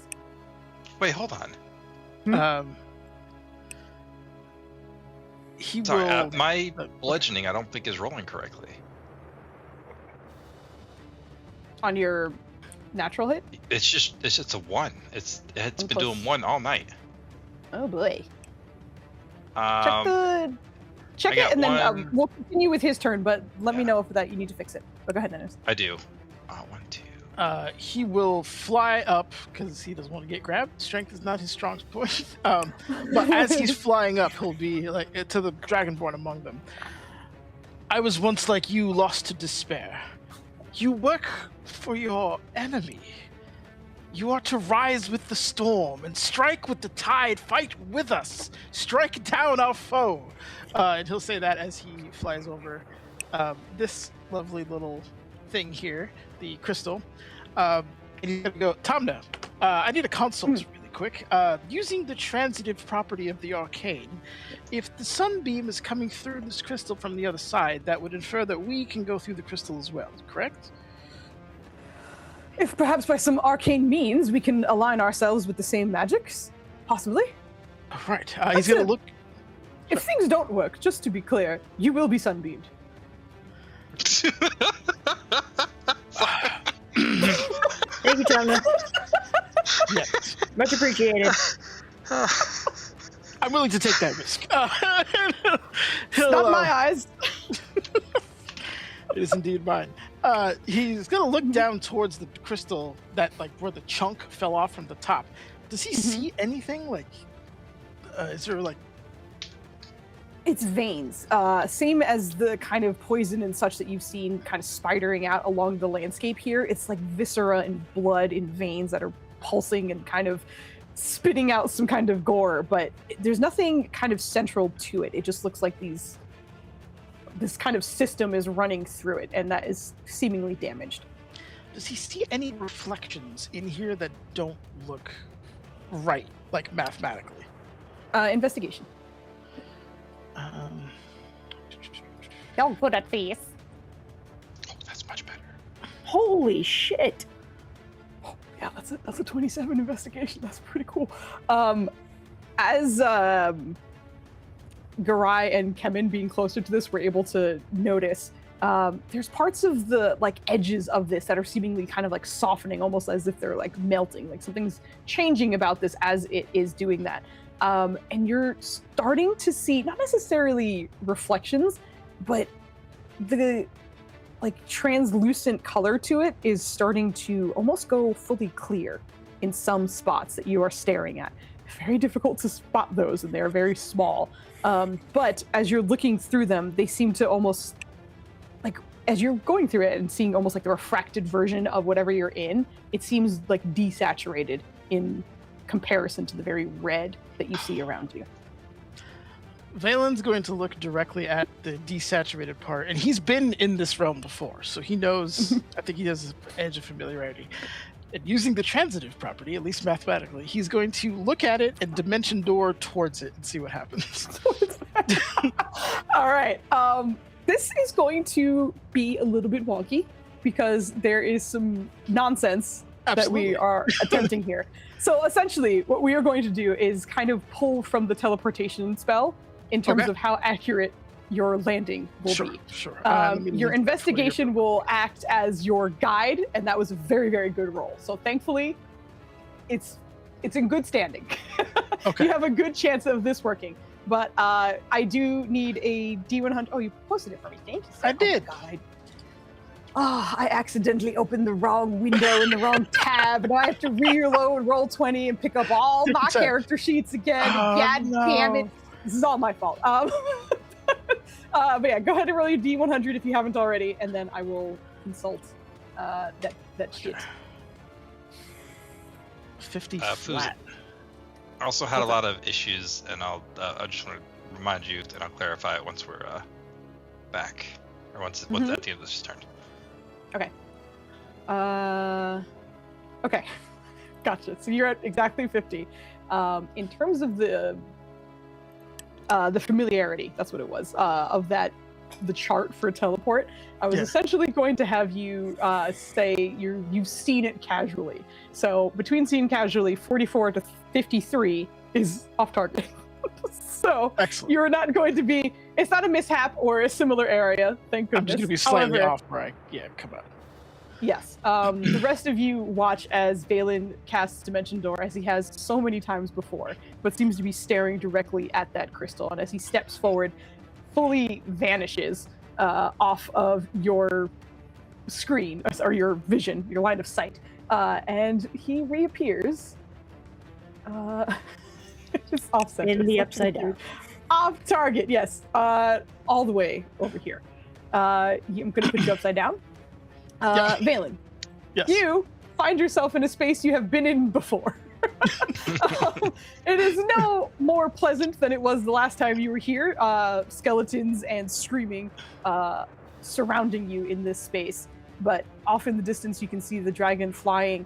Wait, hold on. He Sorry, will. my bludgeoning I don't think is rolling correctly. On your natural hit? It's just a 1. It's been close. doing 1 all night. Oh boy. Check I it, got and then one. we'll continue with his turn. But let me Yeah. know if that you need to fix it. But go ahead, Dennis. I do. 1, 2. He will fly up because he doesn't want to get grabbed. Strength is not his strong point. But as he's flying up, he'll be like to the dragonborn among them. I was once like you, lost to despair. You work for your enemy. You are to rise with the storm and strike with the tide. Fight with us. Strike down our foe. And he'll say that as he flies over this lovely little thing here, the crystal. And he's gonna go, Tamna, I need a consult really quick. Using the transitive property of the arcane, if the sunbeam is coming through this crystal from the other side, that would infer that we can go through the crystal as well, correct? If perhaps by some arcane means we can align ourselves with the same magics, possibly. All right. He's gonna look. If things don't work, just to be clear, you will be sunbeamed. Thank you, Tamna. Yes. Much appreciated. I'm willing to take that risk. Not my eyes. It is indeed mine. He's gonna look down towards the crystal that, like, where the chunk fell off from the top. Does he see anything? Like, is there like? It's veins, same as the kind of poison and such that you've seen kind of spidering out along the landscape here. It's like viscera and blood in veins that are pulsing and kind of spitting out some kind of gore, but there's nothing kind of central to it. It just looks like this kind of system is running through it, and that is seemingly damaged. Does he see any reflections in here that don't look right, like mathematically? Investigation. Don't put a face. Oh, that's much better. Holy shit. Yeah, that's a 27 investigation. That's pretty cool. As Garai and Kemen, being closer to this, were able to notice there's parts of the like edges of this that are seemingly kind of like softening, almost as if they're like melting. Like something's changing about this as it is doing that. And you're starting to see not necessarily reflections, but the like translucent color to it is starting to almost go fully clear in some spots that you are staring at. Very difficult to spot those, and they're very small. But as you're looking through them, they seem to almost, like, as you're going through it and seeing almost like the refracted version of whatever you're in, it seems like desaturated in comparison to the very red that you see around you. Valen's going to look directly at the desaturated part, and he's been in this realm before, so he knows. I think he has an edge of familiarity. And using the transitive property, at least mathematically, he's going to look at it and dimension door towards it and see what happens. All right. This is going to be a little bit wonky because there is some nonsense that we are attempting here. So essentially, what we are going to do is kind of pull from the teleportation spell in terms of how accurate your landing will be. Sure. Your investigation will act as your guide, and that was a very, very good roll. So thankfully, it's in good standing. Okay. You have a good chance of this working. But I do need a D100. Oh, you posted it for me. Thank you. I did. I accidentally opened the wrong window in the wrong tab, and I have to reload roll 20 and pick up all my character sheets again. Damn it. This is all my fault. But yeah, go ahead and roll your D100 if you haven't already, and then I will consult that that shit. 50 Foozca flat. also had a lot of issues, and I just want to remind you, and I'll clarify it once we're back, or once at the end of this turn. Okay. Okay. Gotcha. So you're at exactly 50. In terms of the familiarity, that's what it was, of the chart for teleport, I was essentially going to have you say you've seen it casually. So between seen casually, 44 to 53 is off target. So Excellent. you're not going to be, it's not a mishap or a similar area, thank goodness. I'm just going to be slightly However, off, right? Yeah, come on. Yes. The rest of you watch as Valen casts Dimension Door, as he has so many times before, but seems to be staring directly at that crystal. And as he steps forward, fully vanishes off of your screen, or your vision, your line of sight. And he reappears. Just off center. In the upside down. Off target, yes. All the way over here. I'm going to put you upside down. Valen, Yes. you find yourself in a space you have been in before. It is no more pleasant than it was the last time you were here. Skeletons and screaming surrounding you in this space. But off in the distance, you can see the dragon flying,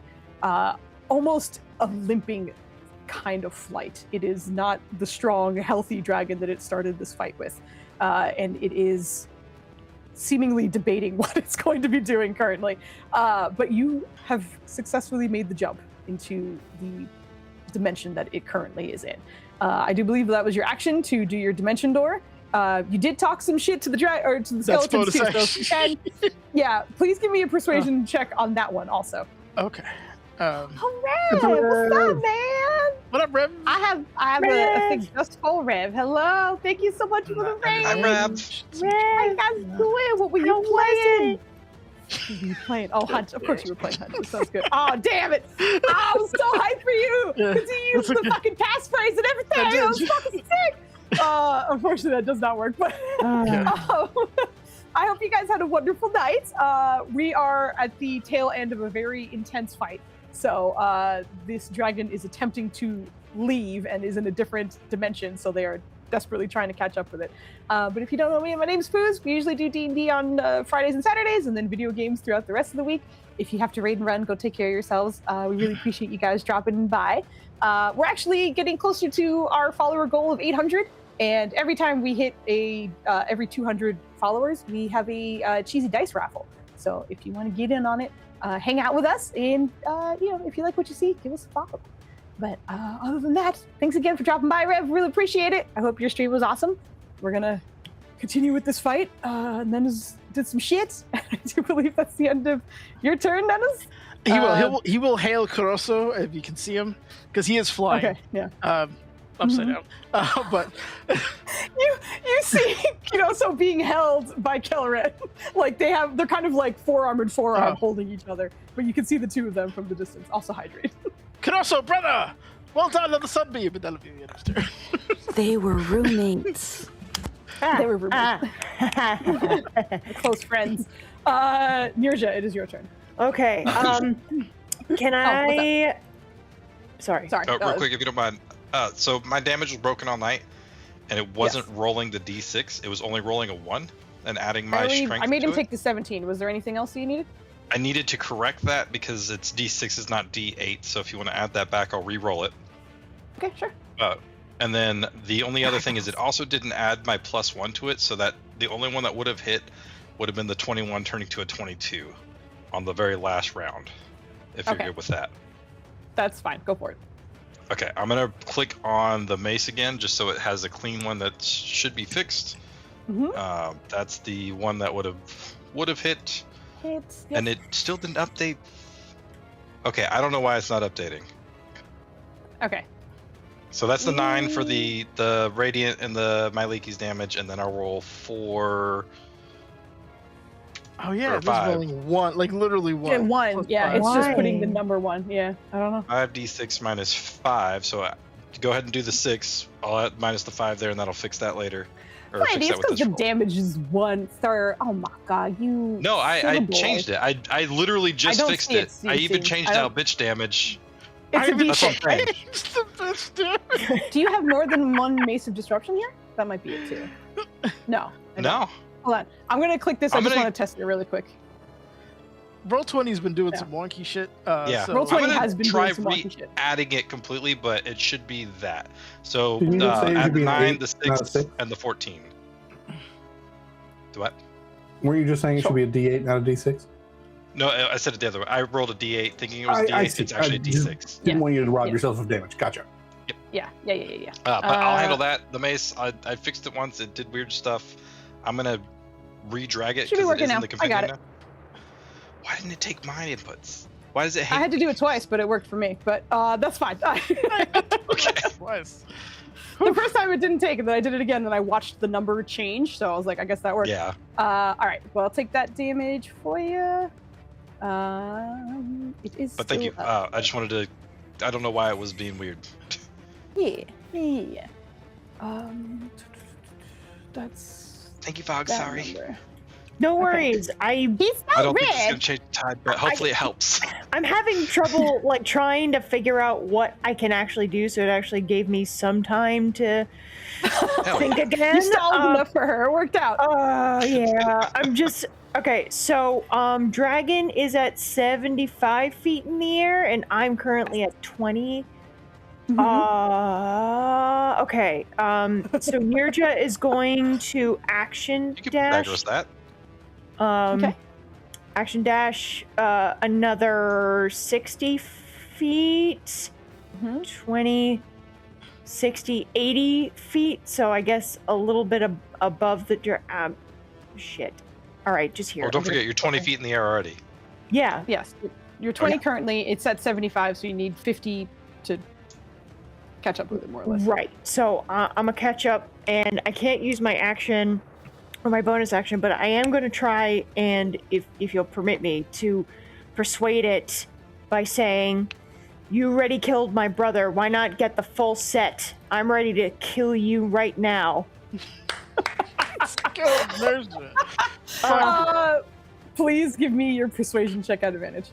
almost a limping kind of flight. It is not the strong, healthy dragon that it started this fight with. And it is seemingly debating what it's going to be doing currently. But you have successfully made the jump into the dimension that it currently is in. I do believe that was your action to do your dimension door. You did talk some shit to the to the skeletons too. So if you can, yeah, please give me a persuasion check on that one also. Okay. Oh, Rev, what's up, man? What up, Rev? I have a thing just for Rev. Hello, thank you so much for the raid. Hi, Rev. How you guys doing? What were you playing? What were you playing? Oh, Hunt. Of course you were playing Hunt. That sounds good. Oh, damn it. Oh, I was so hyped for you. Because you used the fucking passphrase and everything. I was fucking sick. Unfortunately, that does not work. But I hope you guys had a wonderful night. We are at the tail end of a very intense fight. So this dragon is attempting to leave and is in a different dimension. So they are desperately trying to catch up with it. But if you don't know me, my name's Foozca. We usually do D&D on Fridays and Saturdays, and then video games throughout the rest of the week. If you have to raid and run, go take care of yourselves. We really appreciate you guys dropping by. We're actually getting closer to our follower goal of 800. And every time we hit every 200 followers, we have a cheesy dice raffle. So if you want to get in on it, hang out with us. And, if you like what you see, give us a follow. But other than that, thanks again for dropping by, Rev. Really appreciate it. I hope your stream was awesome. We're going to continue with this fight. And then did some shit. I do believe that's the end of your turn, Dennis. He will hail Caroso if you can see him, because he is flying. Okay, yeah. Upside down. But you see Caroso being held by Kelleran. Like they're kind of like forearm and forearm holding each other. But you can see the two of them from the distance. Also hydrate. Caroso, brother! Well done on the sunbeam, but that'll be the end of the turn. They were roommates. They were roommates. Close friends. Nirja, it is your turn. Okay. Can I? Sorry. Real quick, if you don't mind. So my damage was broken all night, and it wasn't rolling the d6. It was only rolling a 1 and adding my strength. I made him to take the 17. Was there anything else you needed? I needed to correct that because it's d6 is not d8. So if you want to add that back, I'll re-roll it. Okay, sure. And then the only other thing is it also didn't add my +1 to it, so that the only one that would have hit would have been the 21 turning to a 22 on the very last round. If you're good with that. That's fine. Go for it. Okay, I'm gonna click on the mace again, just so it has a clean one that should be fixed. Mm-hmm. That's the one that would have hit, and it still didn't update. Okay, I don't know why it's not updating. Okay. So that's the 9 for the radiant and the Myleeki's damage, and then I'll roll 4. Oh yeah, or it's 5. rolling 1, like literally 1. Yeah, 1. Yeah, it's Why? just putting the number 1. Yeah, I don't know. 5d6 minus 5. So go ahead and do the 6. I'll add minus the 5 there, and that'll fix that later. or fix Flandy, that it's with because this the roll. damage is 1, sir. Oh my god, you. No, I silly boy. changed it. I literally just don't fixed see it, it. I even CC. changed I out don't- bitch damage. It's a That's what I'm D6. saying. It's the best damage. Do you have more than 1 Mace of Disruption here? That might be it too. No. I don't. No. Hold on. I'm gonna click this. I I'm just gonna- want to test it really quick. Roll20's been doing Yeah. some wonky shit. Yeah. So Roll20 I'm gonna has been try doing some wonky shit. adding it completely, but it should be that. So Didn't you just say it add should the be an 9, 8, the not a 6, 6? and the 14. The what? Were you just saying it should be a D8, not a D6? No, I said it the other way. I rolled a D8 thinking it was a D8. I see. It's actually a I just D6. Didn't Yeah. want you to rob Yeah. yourself of damage. Gotcha. Yeah. But I'll handle that. The mace, I fixed it once. It did weird stuff. I'm gonna re-drag it Should be because it working is in now. the I got config it. now. Why didn't it take my inputs? Why does it hate I had to do it twice, but it worked for me. But that's fine. Okay. Twice. The first time it didn't take it, then I did it again, then I watched the number change, so I was like, I guess that worked. Yeah. All right, well, I'll take that damage for you. It is. But thank you. still up. I just wanted to. I don't know why it was being weird. Yeah. That's. Thank you, Fog. that Sorry. number. No Okay. worries. He's I so don't think it's gonna rich. change the tide, but hopefully it helps. I'm having trouble like trying to figure out what I can actually do, so it actually gave me some time to Hell think yeah. again. You stalled enough for her. It worked out. Yeah. I'm just okay. So, Dragon is at 75 feet in the air, and I'm currently at 20. Mhm. Okay. So Nirja is going to action You can dash. diagnose that. Okay. Action dash. Another 60 feet. Mhm. 20, 60, 80 feet. So I guess a little bit above the. Shit. All right, just here. Well, don't forget, you're 20 feet in the air already. Yeah. Yes. You're 20 yeah. currently. It's at 75, so you need 50 to catch up with it, more or less. Right. So I'm gonna catch up, and I can't use my action or my bonus action, but I am going to try, and if you'll permit me, to persuade it by saying, "You already killed my brother. Why not get the full set? I'm ready to kill you right now." Please give me your persuasion check at advantage.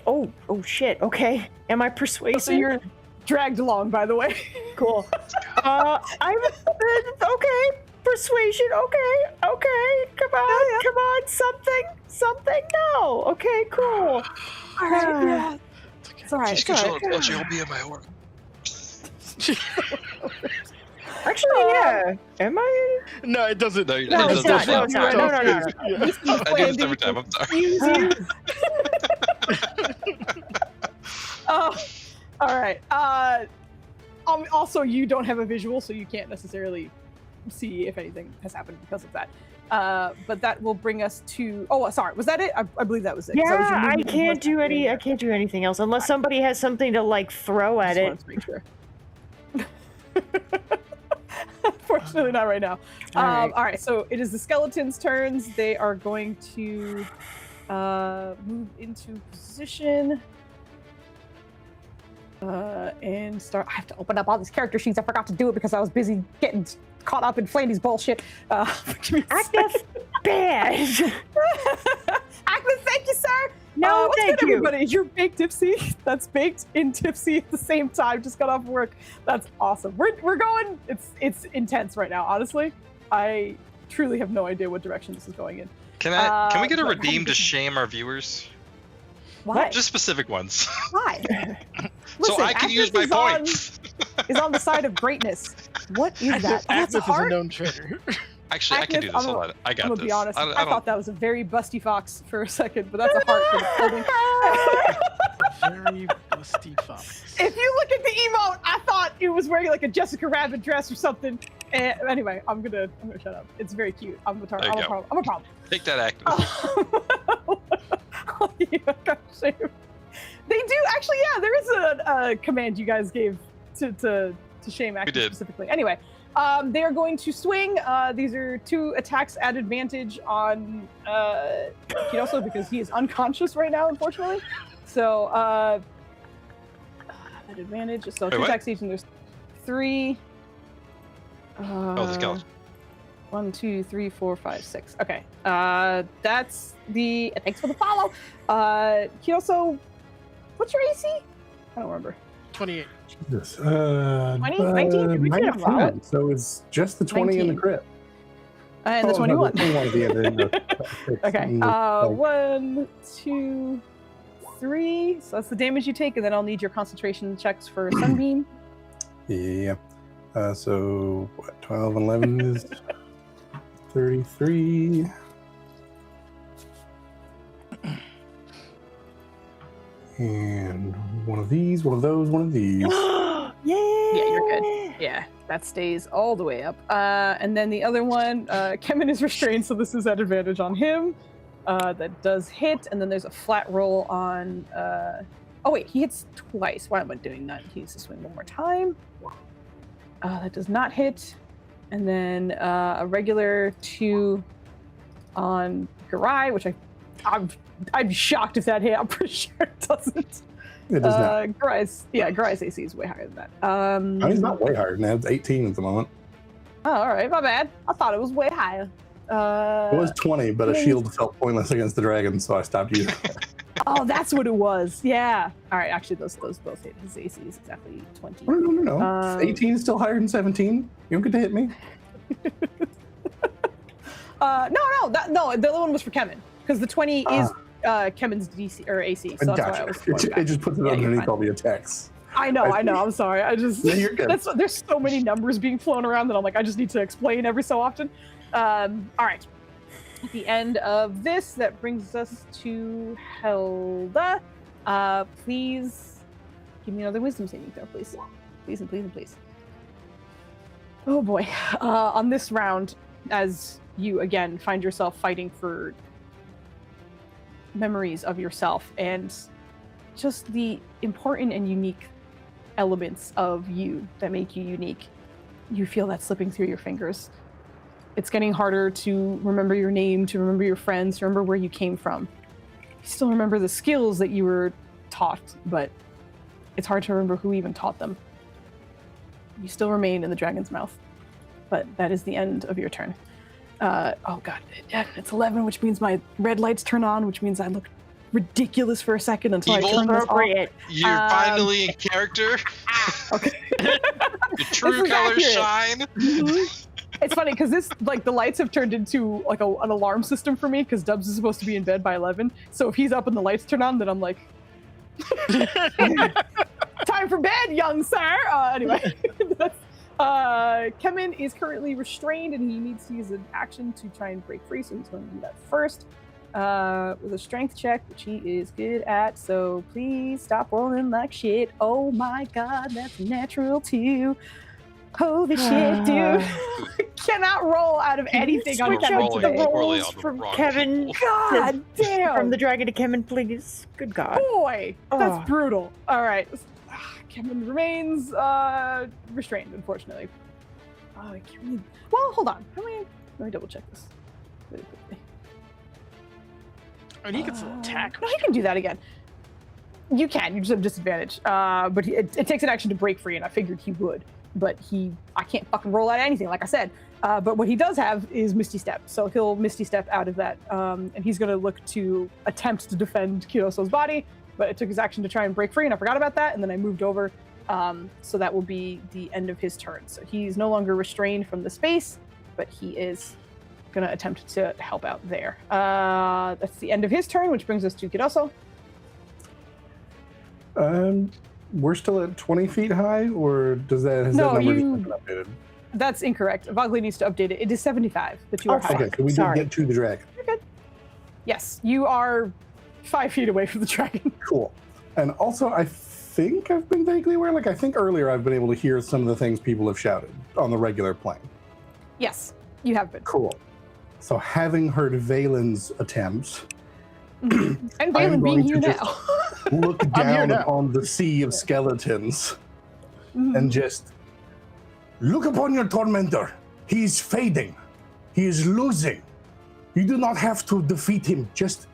Oh shit. Okay. Am I persuasive? So you're dragged along, by the way. Cool. I'm okay. Persuasion. Okay. Come on. Something. No. Okay. Cool. All right. Yeah. It's all right. She's It's all controlling right. she'll be in my work. Actually, yeah. Am I? No, it doesn't. No, No, it it's doesn't. not. No, it's not. No. This is I do this Flandy. every time. I'm sorry. All right. Also, you don't have a visual, so you can't necessarily see if anything has happened because of that. But that will bring us to. Oh, sorry. Was that it? I believe that was it. 'cause that was your Yeah, I movement and can't what's do happening there. I can't do anything else unless somebody has something to like throw at Just it. wanted to make sure. Unfortunately, not right now. All right. All right, so it is the skeletons' turns. They are going to move into position and start. I have to open up all these character sheets. I forgot to do it because I was busy getting caught up in Flandy's bullshit. Give me a Active bad. Agnes, thank you, sir. No, what's thank good, you. everybody? You're baked tipsy. That's baked in tipsy at the same time. Just got off work. That's awesome. We're going. It's intense right now. Honestly, I truly have no idea what direction this is going in. Can we get a but redeem to how- shame our viewers? Why? Just specific ones. Why? So Listen, I can use Agnes my points. Is on the side of greatness. What is that? Oh, Agnes that's a is a heart. known traitor. Actually, I can do Agnes, this. I'm Hold on. I got I'm this. gonna be honest. I I don't- thought that was a very busty fox for a second, but that's a heart for the building. Very busty fox. If you look at the emote, I thought it was wearing like a Jessica Rabbit dress or something. And anyway, I'm gonna shut up. It's very cute. I'm a There you go. problem. I'm a problem. Take that act. Yeah, gosh, shame. They do actually. Yeah, there is a command you guys gave to shame Agnes did. specifically. Anyway, they are going to swing. These are 2 attacks at advantage on Kiyoso because he is unconscious right now, unfortunately. So at advantage. So Wait, 2 what? attacks each, and there's 3. Oh, the skeleton. 1, 2, 3, 4, 5, 6. Okay. That's the. Thanks for the follow. Kyoso, what's your AC? I don't remember. 28. Jesus. 20? 19? Did we get a 19. So it's just the 20 in the 19. crit. And the Oh, 21. No, the 21 at the end. Okay. Mm, 1, 2, 3. So that's the damage you take, and then I'll need your concentration checks for Sunbeam. Yeah. So what? 12 and 11 is 33. And one of these, one of those, one of these. Yeah, Yeah, you're good. Yeah, that stays all the way up. And then the other one, Kemen is restrained, so this is at advantage on him. That does hit, and then there's a flat roll on. Oh wait, he hits twice. Why am I doing that? He needs to swing one more time. That does not hit, and then a regular 2 on Garai, which I'd be shocked if that hit. I'm pretty sure it doesn't. It does not. Garai's AC is way higher than that. He's not way higher than that. It's 18 at the moment. Oh, all right, my bad. I thought it was way higher. It was 20, but a shield felt pointless against the dragon, so I stopped using it. Oh, that's what it was. Yeah. All right. Actually, those both hit. His AC is exactly 20. No. 18 is still higher than 17. You don't get to hit me. No. The other one was for Kemen because the 20 is Kemen's DC or AC. So that's why I was. It just puts it underneath all the attacks. I know. I'm sorry. I just. Yeah, you're good. There's so many numbers being flown around that I'm like, I just need to explain every so often. All right. At the end of this, that brings us to Helda. Please give me another wisdom saving throw, please. Please and please and please. Oh boy. On this round, as you again find yourself fighting for memories of yourself and just the important and unique elements of you that make you unique, you feel that slipping through your fingers. It's getting harder to remember your name, to remember your friends, to remember where you came from. You still remember the skills that you were taught, but it's hard to remember who even taught them. You still remain in the dragon's mouth, but that is the end of your turn. Oh god, it's 11, which means my red lights turn on, which means I look ridiculous for a second until Evil? I turn this off. You're finally in character. Okay. Your true This is colors accurate. shine. It's funny because this, like, the lights have turned into like an alarm system for me because Dubs is supposed to be in bed by 11. So if he's up and the lights turn on, then I'm like, time for bed, young sir. Anyway, Kemen is currently restrained and he needs to use an action to try and break free. So he's going to do that first with a strength check, which he is good at. So please stop rolling like shit. Oh my god, that's natural too. Holy shit, dude. Cannot roll out of anything on Switch Kevin out today. the rolls from Kevin. God damn. From the dragon to Kevin, please. Good god. Boy, that's brutal. All right. Kevin remains restrained, unfortunately. I can't really... Well, hold on. Let me double check this really quickly. I mean, he can still attack. No, he can do that again. You can. You just have disadvantage. But it takes an action to break free, and I figured he would. But I can't fucking roll out anything, like I said. But what he does have is Misty Step. So he'll Misty Step out of that. And he's going to look to attempt to defend Kyoso's body. But it took his action to try and break free, and I forgot about that. And then I moved over. So that will be the end of his turn. So he's no longer restrained from the space, but he is going to attempt to help out there. That's the end of his turn, which brings us to Kyoso. We're still at 20 feet high, or has that number been updated? That's incorrect. Vogly needs to update it. It is 75 that you are high. Okay, so we did get to the dragon. You're good. Yes, you are 5 feet away from the dragon. Cool. And also, I think I've been vaguely aware, I think earlier I've been able to hear some of the things people have shouted on the regular plane. Yes, you have been. Cool. So having heard Valen's attempts, and Valen being here now. Look down upon the sea of skeletons and just look upon your tormentor. He is fading. He is losing. You do not have to defeat him. Just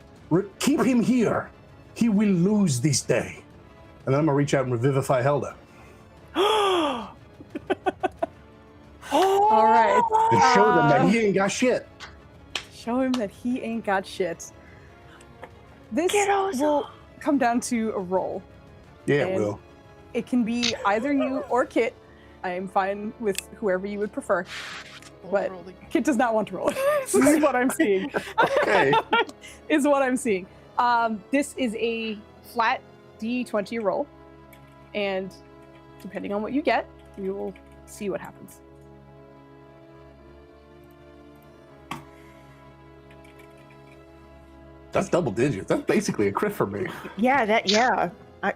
keep him here. He will lose this day. And then I'm going to reach out and revivify Helda. All right. And show them that he ain't got shit. Show him that he ain't got shit. This Kiddos. will come down to a roll. Yeah, it And will. It can be either you or Kit. I am fine with whoever you would prefer. But Kit does not want to roll. This is what I'm seeing. Okay. Is what I'm seeing. This is a flat D20 roll. And depending on what you get, we will see what happens. That's double digits. That's basically a crit for me. Yeah. I'm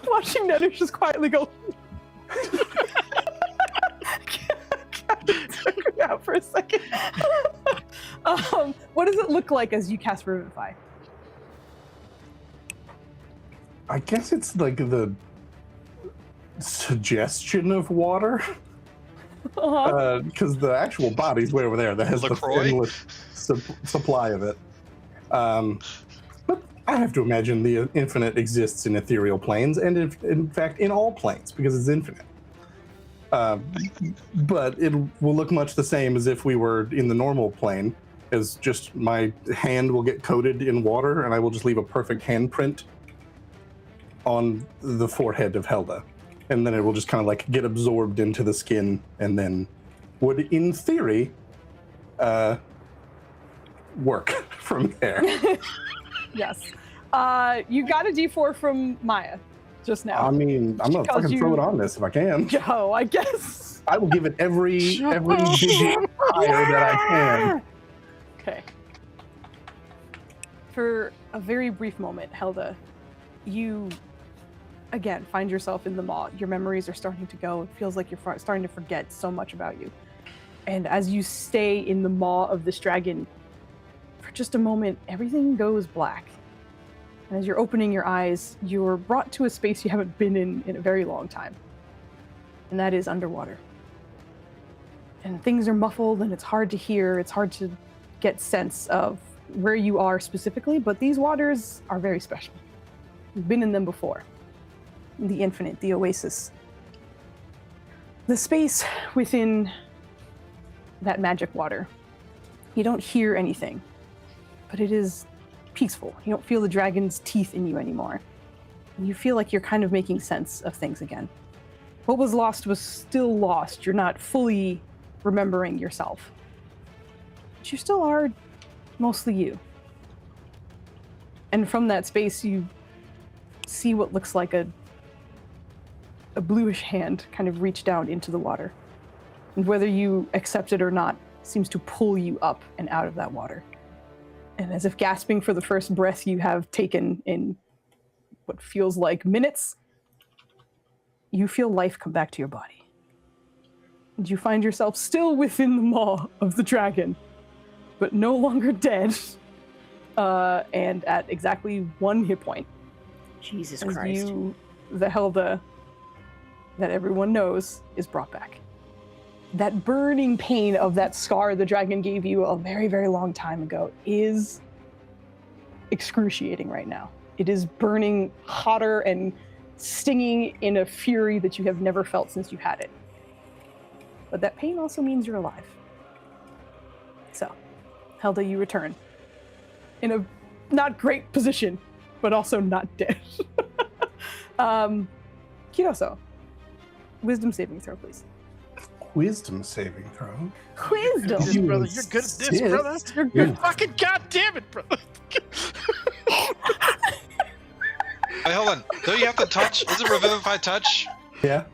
watching Nettish just quietly go. Took me out for a second. What does it look like as you cast Revivify? I guess it's like the suggestion of water. Because the actual body's way over there that has LaCroix? the endless supply of it. But I have to imagine the infinite exists in ethereal planes, and in fact in all planes, because it's infinite. But it will look much the same as if we were in the normal plane, as just my hand will get coated in water, and I will just leave a perfect handprint on the forehead of Helda. And then it will just kind of like get absorbed into the skin, and then would, in theory, work from there. Yes. You got a D4 from Maya just now. I mean, I'm gonna Because fucking throw it on this if I can. Go, I guess. I will give it every digit higher that I can. Okay. For a very brief moment, Helda, you again find yourself in the maw. Your memories are starting to go. It feels like you're starting to forget so much about you. And as you stay in the maw of this dragon, for just a moment, everything goes black. And as you're opening your eyes, you're brought to a space you haven't been in a very long time. And that is underwater. And things are muffled and it's hard to hear. It's hard to get sense of where you are specifically, but these waters are very special. You've been in them before. The infinite, the oasis. The space within that magic water. You don't hear anything, but it is peaceful. You don't feel the dragon's teeth in you anymore. And you feel like you're kind of making sense of things again. What was lost was still lost. You're not fully remembering yourself. But you still are mostly you. And from that space, you see what looks like a bluish hand kind of reach down into the water. And whether you accept it or not, seems to pull you up and out of that water. And as if gasping for the first breath you have taken in what feels like minutes, you feel life come back to your body. And you find yourself still within the maw of the dragon, but no longer dead, and at exactly 1 hit point. Jesus As Christ. you, the Helda that everyone knows, is brought back. That burning pain of that scar the dragon gave you a very, very long time ago is excruciating right now. It is burning hotter and stinging in a fury that you have never felt since you had it. But that pain also means you're alive. So, Helda, you return. In a not great position, but also not dead. Kiroso, wisdom saving throw, please. Wisdom saving throw. Wisdom. This, brother, you're good at this, brother. You're good. Fucking goddamn it, brother. Hey, hold on. Don't you have to touch? Is it Revivify touch? Yeah.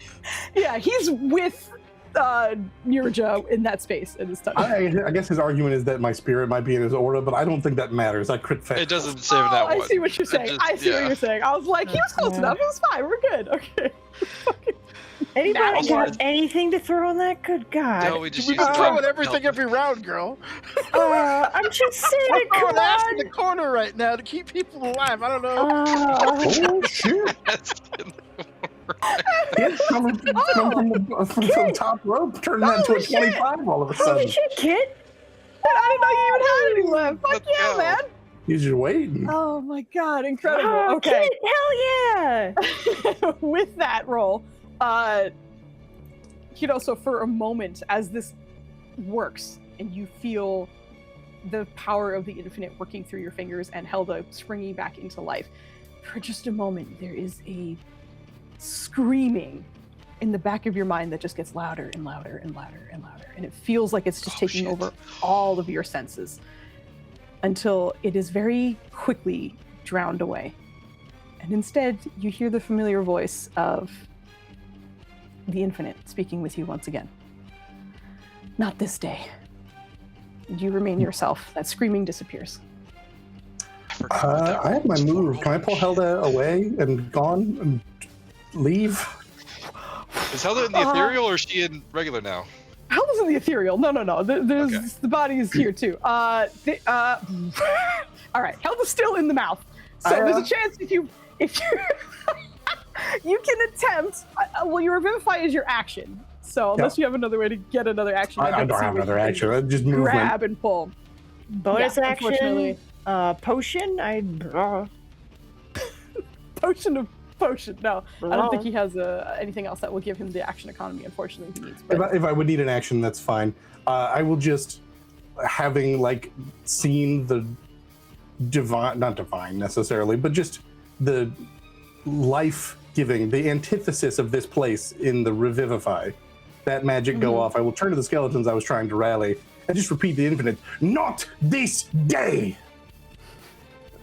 Yeah, he's with Nirja in that space at this time. I guess his argument is that my spirit might be in his aura, but I don't think that matters. I crit fail. It doesn't save that one. I see what you're saying. I see what you're saying. I was like, he was close enough. It was fine. We're good. Okay. Anybody Now- got anything to throw on that? Good God. No, we just We've use been the throwing help. everything every round, girl. I'm just saying, I'm come throwing ass in on. the corner right now to keep people alive. I don't know. Oh shit! Kid, come from the top rope, turn that into a 25 all of a Holy sudden. shit, kid. I didn't know you even had any left. Fuck Let's yeah, go. man. He's just waiting. Oh my god, incredible. Oh, Okay. kid, hell yeah. With that roll, So for a moment, as this works, and you feel the power of the infinite working through your fingers and Helda springing back into life, for just a moment, there is a screaming in the back of your mind that just gets louder and louder and louder and louder. And it feels like it's just taking over all of your senses until it is very quickly drowned away. And instead, you hear the familiar voice of the infinite speaking with you once again. Not this day. You remain yourself. That screaming disappears. I have my move. Can I pull Helda away and gone and leave? Is Helda in the ethereal or is she in regular now? Helda's in the ethereal. No. There's the body is here too. All right, Helda's still in the mouth. So there's a chance if you you can attempt. Well, your revivify is your action. So unless you have another way to get another action, I don't have another action. I just movement. Grab and pull. Bonus action. Potion. Potion. No, I don't think he has anything else that will give him the action economy. Unfortunately, he needs. But... If I would need an action, that's fine. I will just, having like seen the not divine necessarily, but just the life-giving, the antithesis of this place in the revivify. That magic go off. I will turn to the skeletons I was trying to rally and just repeat the infinite. Not this day.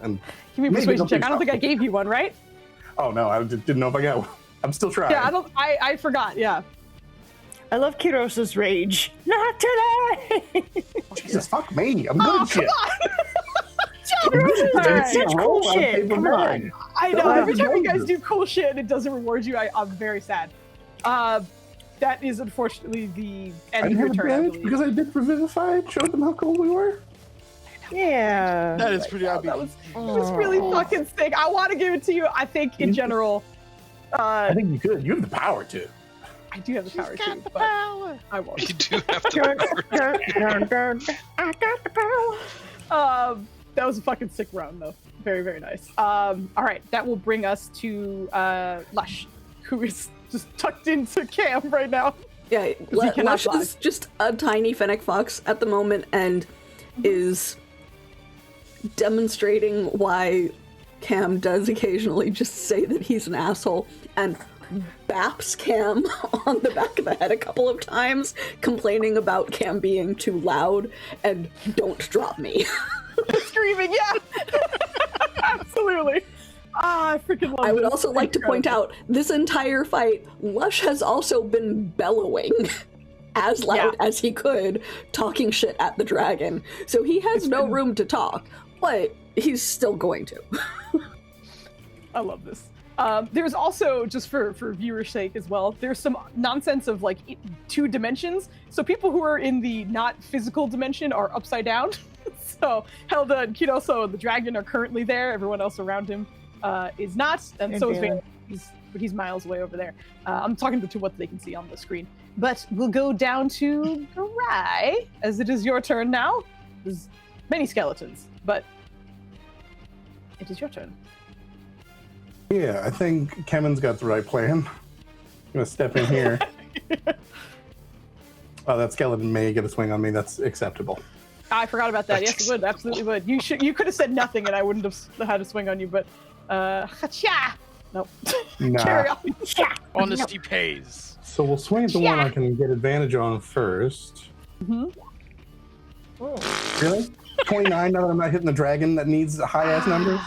And give me a persuasion check. I don't think I gave you one, right? Oh no, I didn't know if I got one. I'm still trying. Yeah, I forgot. Yeah. I love Kiros's rage. Not today. Jesus, fuck me. I'm good at shit. Such cool shit. Come on. I know. Every time you guys do cool shit and it doesn't reward you, I'm very sad. That is unfortunately the end of your turn. I believe. Because I did revivify and showed them how cool we were. Yeah. That is pretty obvious. It was really fucking sick. I want to give it to you. I think in general. I think you could. You have the power to. I do have the power got too, the but power. I won't. You do have the power. I got the power. That was a fucking sick round though. Very, very nice. All right, that will bring us to Lush, who is just tucked into camp right now. Yeah, Lush is just a tiny fennec fox at the moment and is demonstrating why Cam does occasionally just say that he's an asshole and baps Cam on the back of the head a couple of times, complaining about Cam being too loud and don't drop me. Screaming, yeah. Absolutely. I freaking love I would this. also like to point out, this entire fight, Lush has also been bellowing as loud as he could, talking shit at the dragon. So he has no room to talk, but he's still going to. I love this. There's also, just for viewers' sake as well, there's some nonsense of like 2 dimensions. So people who are in the not physical dimension are upside down. So Helda and Kiroso and the dragon are currently there. Everyone else around him is not, and so is Van. He's miles away over there. I'm talking to what they can see on the screen. But we'll go down to Garai, as it is your turn now. There's many skeletons, but it is your turn. Yeah, I think Kevin's got the right plan. I'm gonna step in here. Oh, that skeleton may get a swing on me. That's acceptable. I forgot about that. Yes, it would. Absolutely would. You could have said nothing and I wouldn't have had a swing on you, but ha-cha! Nope. Nah. Carry on. Honesty pays. So we'll swing at the one I can get advantage on first. Really? 29 now that I'm not hitting the dragon that needs high-ass numbers?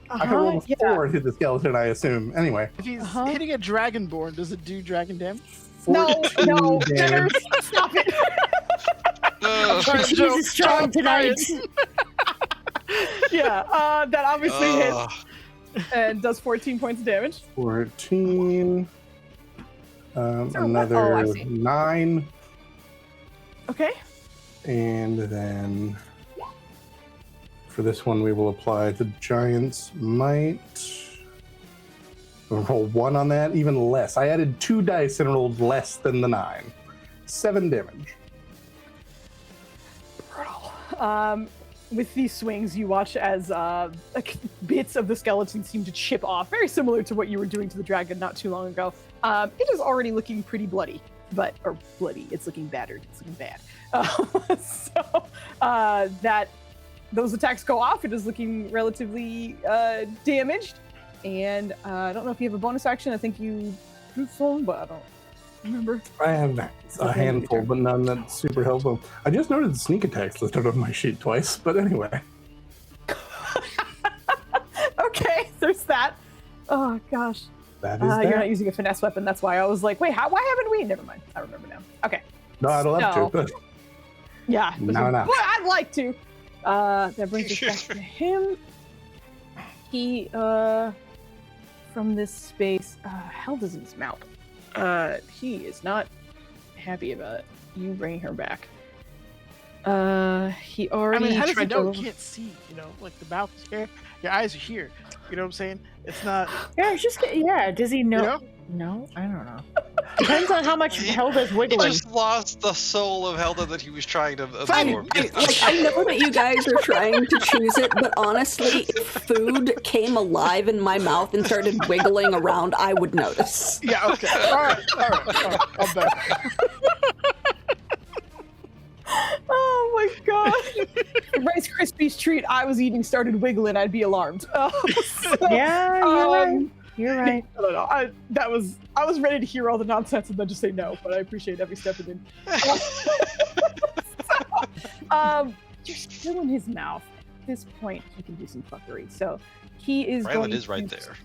I can roll a 4 and hit the skeleton, I assume. Anyway. If he's hitting a dragonborn, does it do dragon damage? No, damage. Stop it. Jesus strong tonight. Yeah, that obviously hits and does 14 points of damage. 14. Another 9. Okay. And then for this one, we will apply the Giant's Might. We'll roll 1 on that, even less. I added 2 dice and rolled less than the 9. 7 damage. Brutal. With these swings, you watch as bits of the skeleton seem to chip off, very similar to what you were doing to the dragon not too long ago. It is already looking pretty bloody. or bloody. It's looking battered. It's looking bad. So those attacks go off. It is looking relatively damaged. And I don't know if you have a bonus action. I think you do some, but I don't remember. I have a handful, but none that's super helpful. I just noted the sneak attacks listed on my sheet twice, but anyway. Okay, there's that. Oh gosh. That is that. You're not using a finesse weapon. That's why I was like, wait, why haven't we? Never mind. I remember now. Okay. No, I'd love to, but yeah. No. Well, I'd like to. That brings us back to him. He, from this space, held his mouth. He is not happy about you bringing her back. He already. I mean, how does he tried know? to. He can't see, you know, like the mouth is here, your eyes are here. You know what I'm saying? It's not. Yeah, it's just does he know? You know? No, I don't know. Depends on how much Helda's He wiggling. just lost the soul of Helda that he was trying to I absorb. know that you guys are trying to choose it, but honestly, if food came alive in my mouth and started wiggling around, I would notice. Yeah. Okay. All right. I'm back. Oh my god! If Rice Krispies treat I was eating started wiggling, I'd be alarmed. Yeah, you're right. I don't know. I was ready to hear all the nonsense and then just say no, but I appreciate every step of it. You're still in his mouth. At this point, he can do some fuckery. So he is Ryland going is right to there.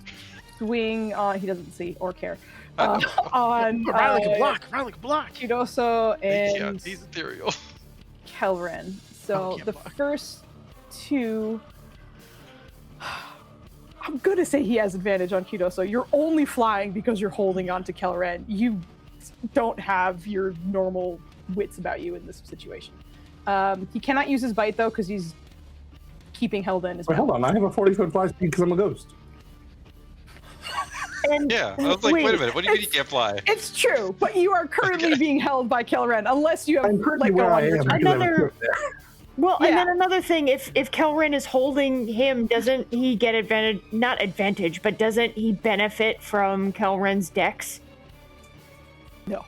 swing. He doesn't see or care. I know. On Riley can block. Riley can block. Kidoso Yeah, and he's ethereal. Kelren. So can't the block. first two. I'm gonna say he has advantage on Kidoso. You're only flying because you're holding on to Kelren. You don't have your normal wits about you in this situation. He cannot use his bite though because he's keeping Helda in his Wait, mouth. hold on. I have a 40-foot fly speed because I'm a ghost. And Yeah, I was like, wait a minute, what do you mean you can't fly? It's true, but you are currently being held by Kelren unless you have I'm currently let go where on I your am turn. because I'm Another- equipped there. Well, Yeah. and then another thing, if Kelren is holding him, doesn't he get advantage? Not advantage, but doesn't he benefit from Kelren's dex? No.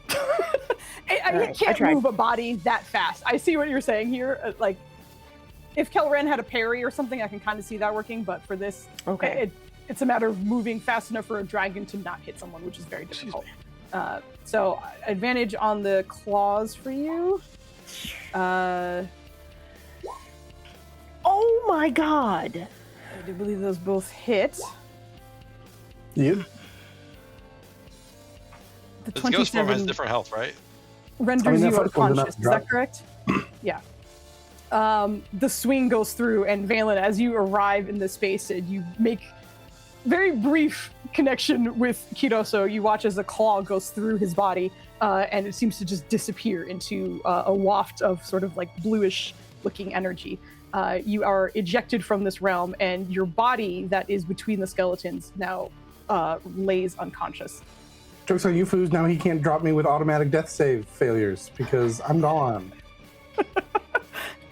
Alright, You I can't tried. move a body that fast. I see what you're saying here. Like, if Kelren had a parry or something, I can kind of see that working. But for this, Okay. it's a matter of moving fast enough for a dragon to not hit someone, which is very difficult. So advantage on the claws for you. Oh my god! I do believe those both hit. You? The This ghost form has 27 different health, right? renders I mean, that you first one's enough unconscious. to Is drop that correct? Yeah. The swing goes through, and Valen, as you arrive in the space, and you make very brief connection with Kidoso. You watch as a claw goes through his body, and it seems to just disappear into a waft of sort of like bluish-looking energy. You are ejected from this realm, and your body that is between the skeletons now lays unconscious. Joke's on you, Foos. Now he can't drop me with automatic death save failures because I'm gone.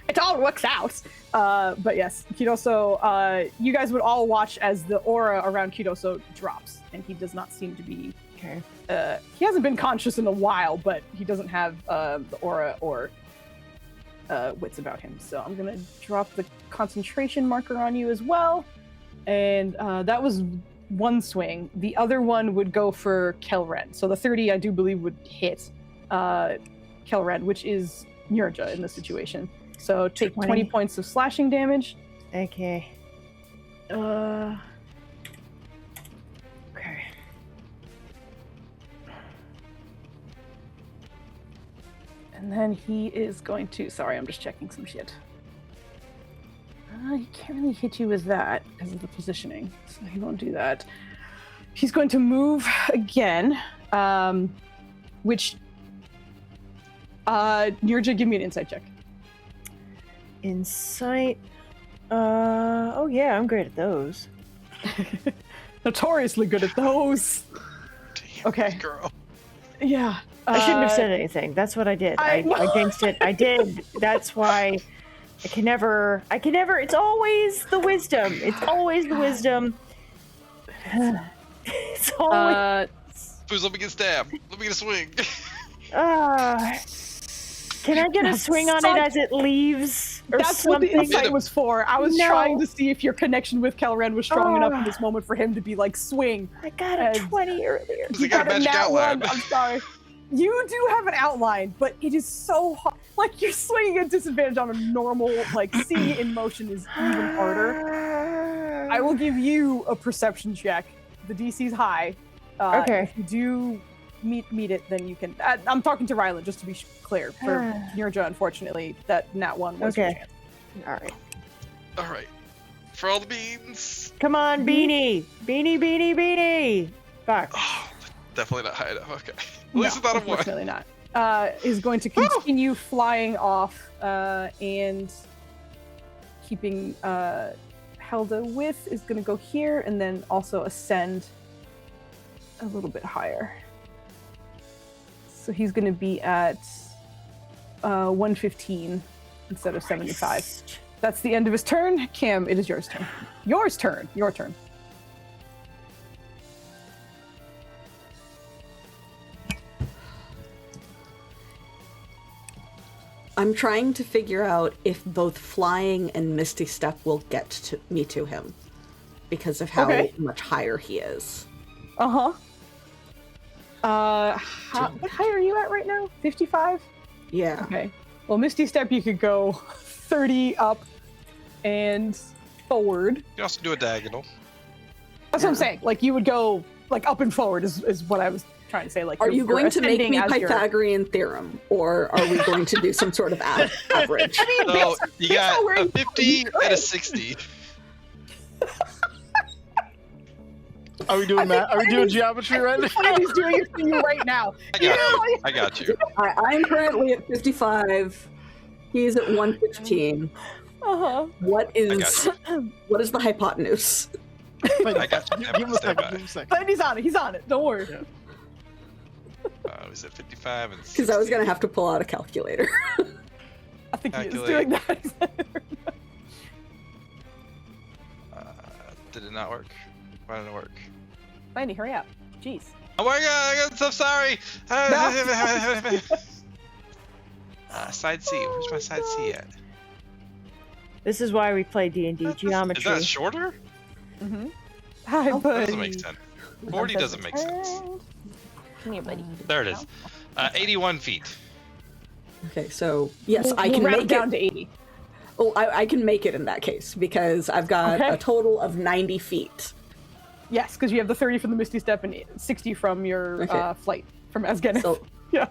It all works out. But yes, Kidoso, you guys would all watch as the aura around Kidoso drops, and he does not seem to be. Okay. He hasn't been conscious in a while, but he doesn't have the aura or wits about him. So I'm gonna drop the concentration marker on you as well, and that was one swing. The other one would go for Kelren. So the 30, I do believe, would hit Kelren, which is Nurja in this situation. So take 20 points of slashing damage. Okay. Okay. And then he is going to... Sorry, I'm just checking some shit. He can't really hit you with that because of the positioning. So he won't do that. He's going to move again, which... Nurja, give me an insight check. Insight. Oh yeah, I'm great at those. Notoriously good at those. Damn, Okay. girl. Yeah. I shouldn't have said anything. That's what I did. I jinxed it. I did. That's why I can never. It's always the wisdom. It's always the wisdom. It's always. Foos, let me get stabbed. Let me get a swing. Can I get a swing on it as it leaves? Or That's something? what the insight was for. I was No. trying to see if your connection with Kelren was strong enough in this moment for him to be like, swing. I got a 20 earlier. He got a magic nat outline. one. I'm sorry. You do have an outline, but it is so hard. Like, you're swinging at disadvantage on a normal, like, seeing it in motion is even harder. I will give you a perception check. The DC's high. Okay. If you do meet it, then you can. I'm talking to Rylan, just to be clear. For Nirja, unfortunately, that nat one was your Okay. chance. All right. All right. For all the beans. Come on, Beanie. Beanie, Beanie, Beanie. Fuck. Oh, definitely not high enough. Okay. At least it's not a one. Unfortunately not. Is going to continue flying off and keeping Helda with is going to go here and then also ascend a little bit higher. So he's going to be at 115 instead of 75. That's the end of his turn. Cam, it is yours turn. Your turn. I'm trying to figure out if both flying and Misty Step will get me to him because of how much higher he is. What high are you at right now? 55? Yeah. Okay. Well, Misty Step, you could go 30 up and forward. You can also do a diagonal. That's what I'm saying. Like, you would go, like, up and forward is what I was trying to say. Like, Are you going to make me as you're- Pythagorean theorem, or are we going to do some sort of average? I mean, So based- you based got on where a you- 50 and a 60. Are we doing that? Are we doing geometry right now? He's doing it for you right now. I got you. I'm currently at 55. He's at 115. What is the hypotenuse? I got you. Give him a second. Give him a second. But he's on it. He's on it. Don't worry. We said 55 and 60. Because I was gonna have to pull out a calculator. I think he is Calculate. doing that. Did it not work? Why didn't it work? Landy, hurry up. Jeez. Oh my god, I'm so sorry! Side C. Where's my side C at? This is why we play D&D Is geometry. that shorter? Hi, That buddy. doesn't make sense. 40 doesn't make sense. Come here, buddy. There it is. 81 feet. Okay, so yes, I We'll can round make down it. to 80. Oh, I can make it in that case because I've got Okay. a total of 90 feet. Yes, because you have the 30 from the Misty Step and 60 from your Okay. flight from Asgeneth. So yeah.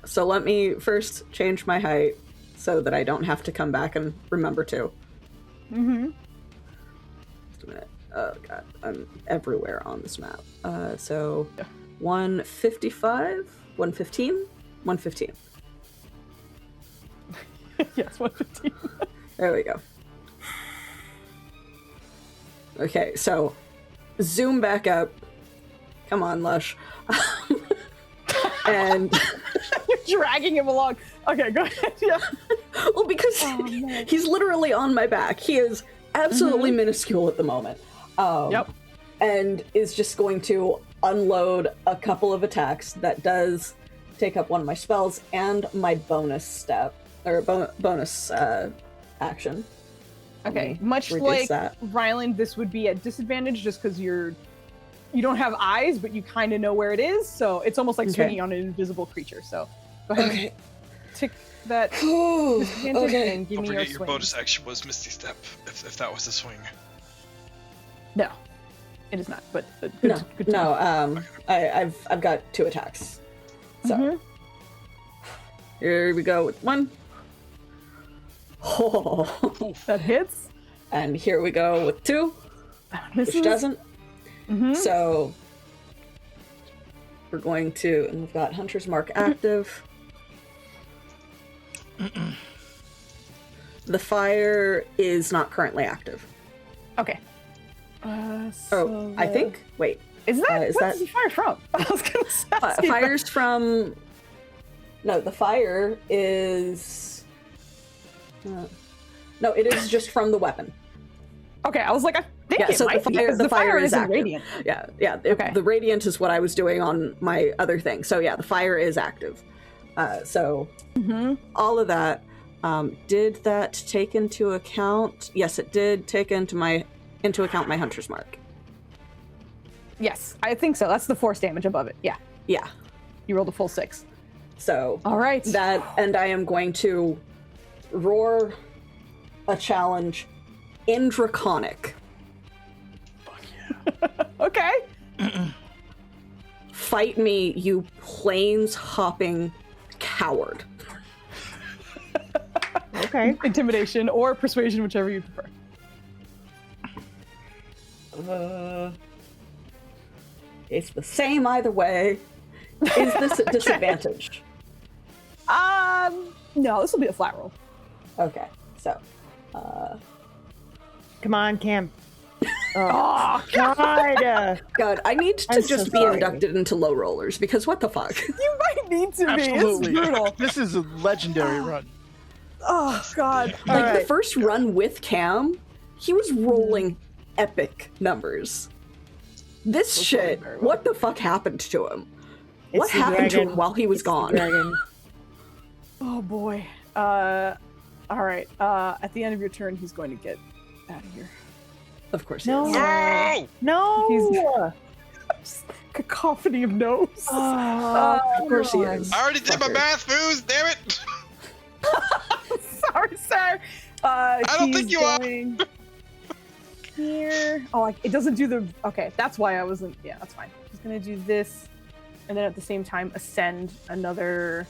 So let me first change my height so that I don't have to come back and remember to. Just a minute. Oh god, I'm everywhere on this map. So 155, 115, 115. Yes, 115. There we go. Okay, so zoom back up. Come on, Lush. And You're dragging him along. Okay, go ahead. Yeah. well, because he's literally on my back. He is absolutely minuscule at the moment. Yep. And is just going to unload a couple of attacks that does take up one of my spells and my bonus step or bonus action. Okay, Let me much reduce like that. Ryland, this would be at disadvantage just because you don't have eyes, but you kind of know where it is. So it's almost like Okay. swinging on an invisible creature. So go ahead and tick that Ooh, disadvantage okay. and give Don't me your forget your swing. bonus action was Misty Step, if that was a swing. No, it is not. But good, good to know. I've got 2 attacks. So here we go with 1. Oh, That hits. and here we go with 2, Misses. which doesn't. So we're going to, and we've got Hunter's Mark active. The fire is not currently active. Okay. Oh, I think. Wait, Is that is what's that- the fire from? I was gonna say. fire's from. No, the fire is. No, it is just from the weapon. Okay, I was like, I think Yeah, it so might the be, fire, 'cause the fire is isn't active. radiant. Yeah. Okay. The radiant is what I was doing on my other thing. So yeah, the fire is active. So Mm-hmm. all of that. Did that take into account? Yes, it did take into account my hunter's mark. Yes, I think so. That's the force damage above it. Yeah, Yeah. you rolled a full 6. So All right. that, and I am going to roar a challenge in Draconic. Fuck yeah. Okay. Fight me, you plains hopping coward. Okay. Intimidation or persuasion, whichever you prefer. It's the same either way. Is this a disadvantage? No, this will be a flat roll. Okay, so Come on, Cam. Oh, God. God, I need to I'm so just be sorry. inducted into low rollers because what the fuck? you might need to be. Absolutely. It's brutal. This is a legendary run. Oh, God. Like All the right. first run with Cam, he was rolling epic numbers. This Was shit, rolling very well. what the fuck happened to him? It's What the happened to dragon. him while he was It's the gone? dragon. Oh, boy. All right. At the end of your turn, he's going to get out of here. Of course he No. is. No! No. Cacophony of no's. Of course he is. I already did my Fucker. math, Foos. Damn it! Sorry, sir. I don't think he's you are. going here. Oh, it doesn't do the. Okay, that's why I wasn't. Yeah, that's fine. He's gonna do this, and then at the same time ascend another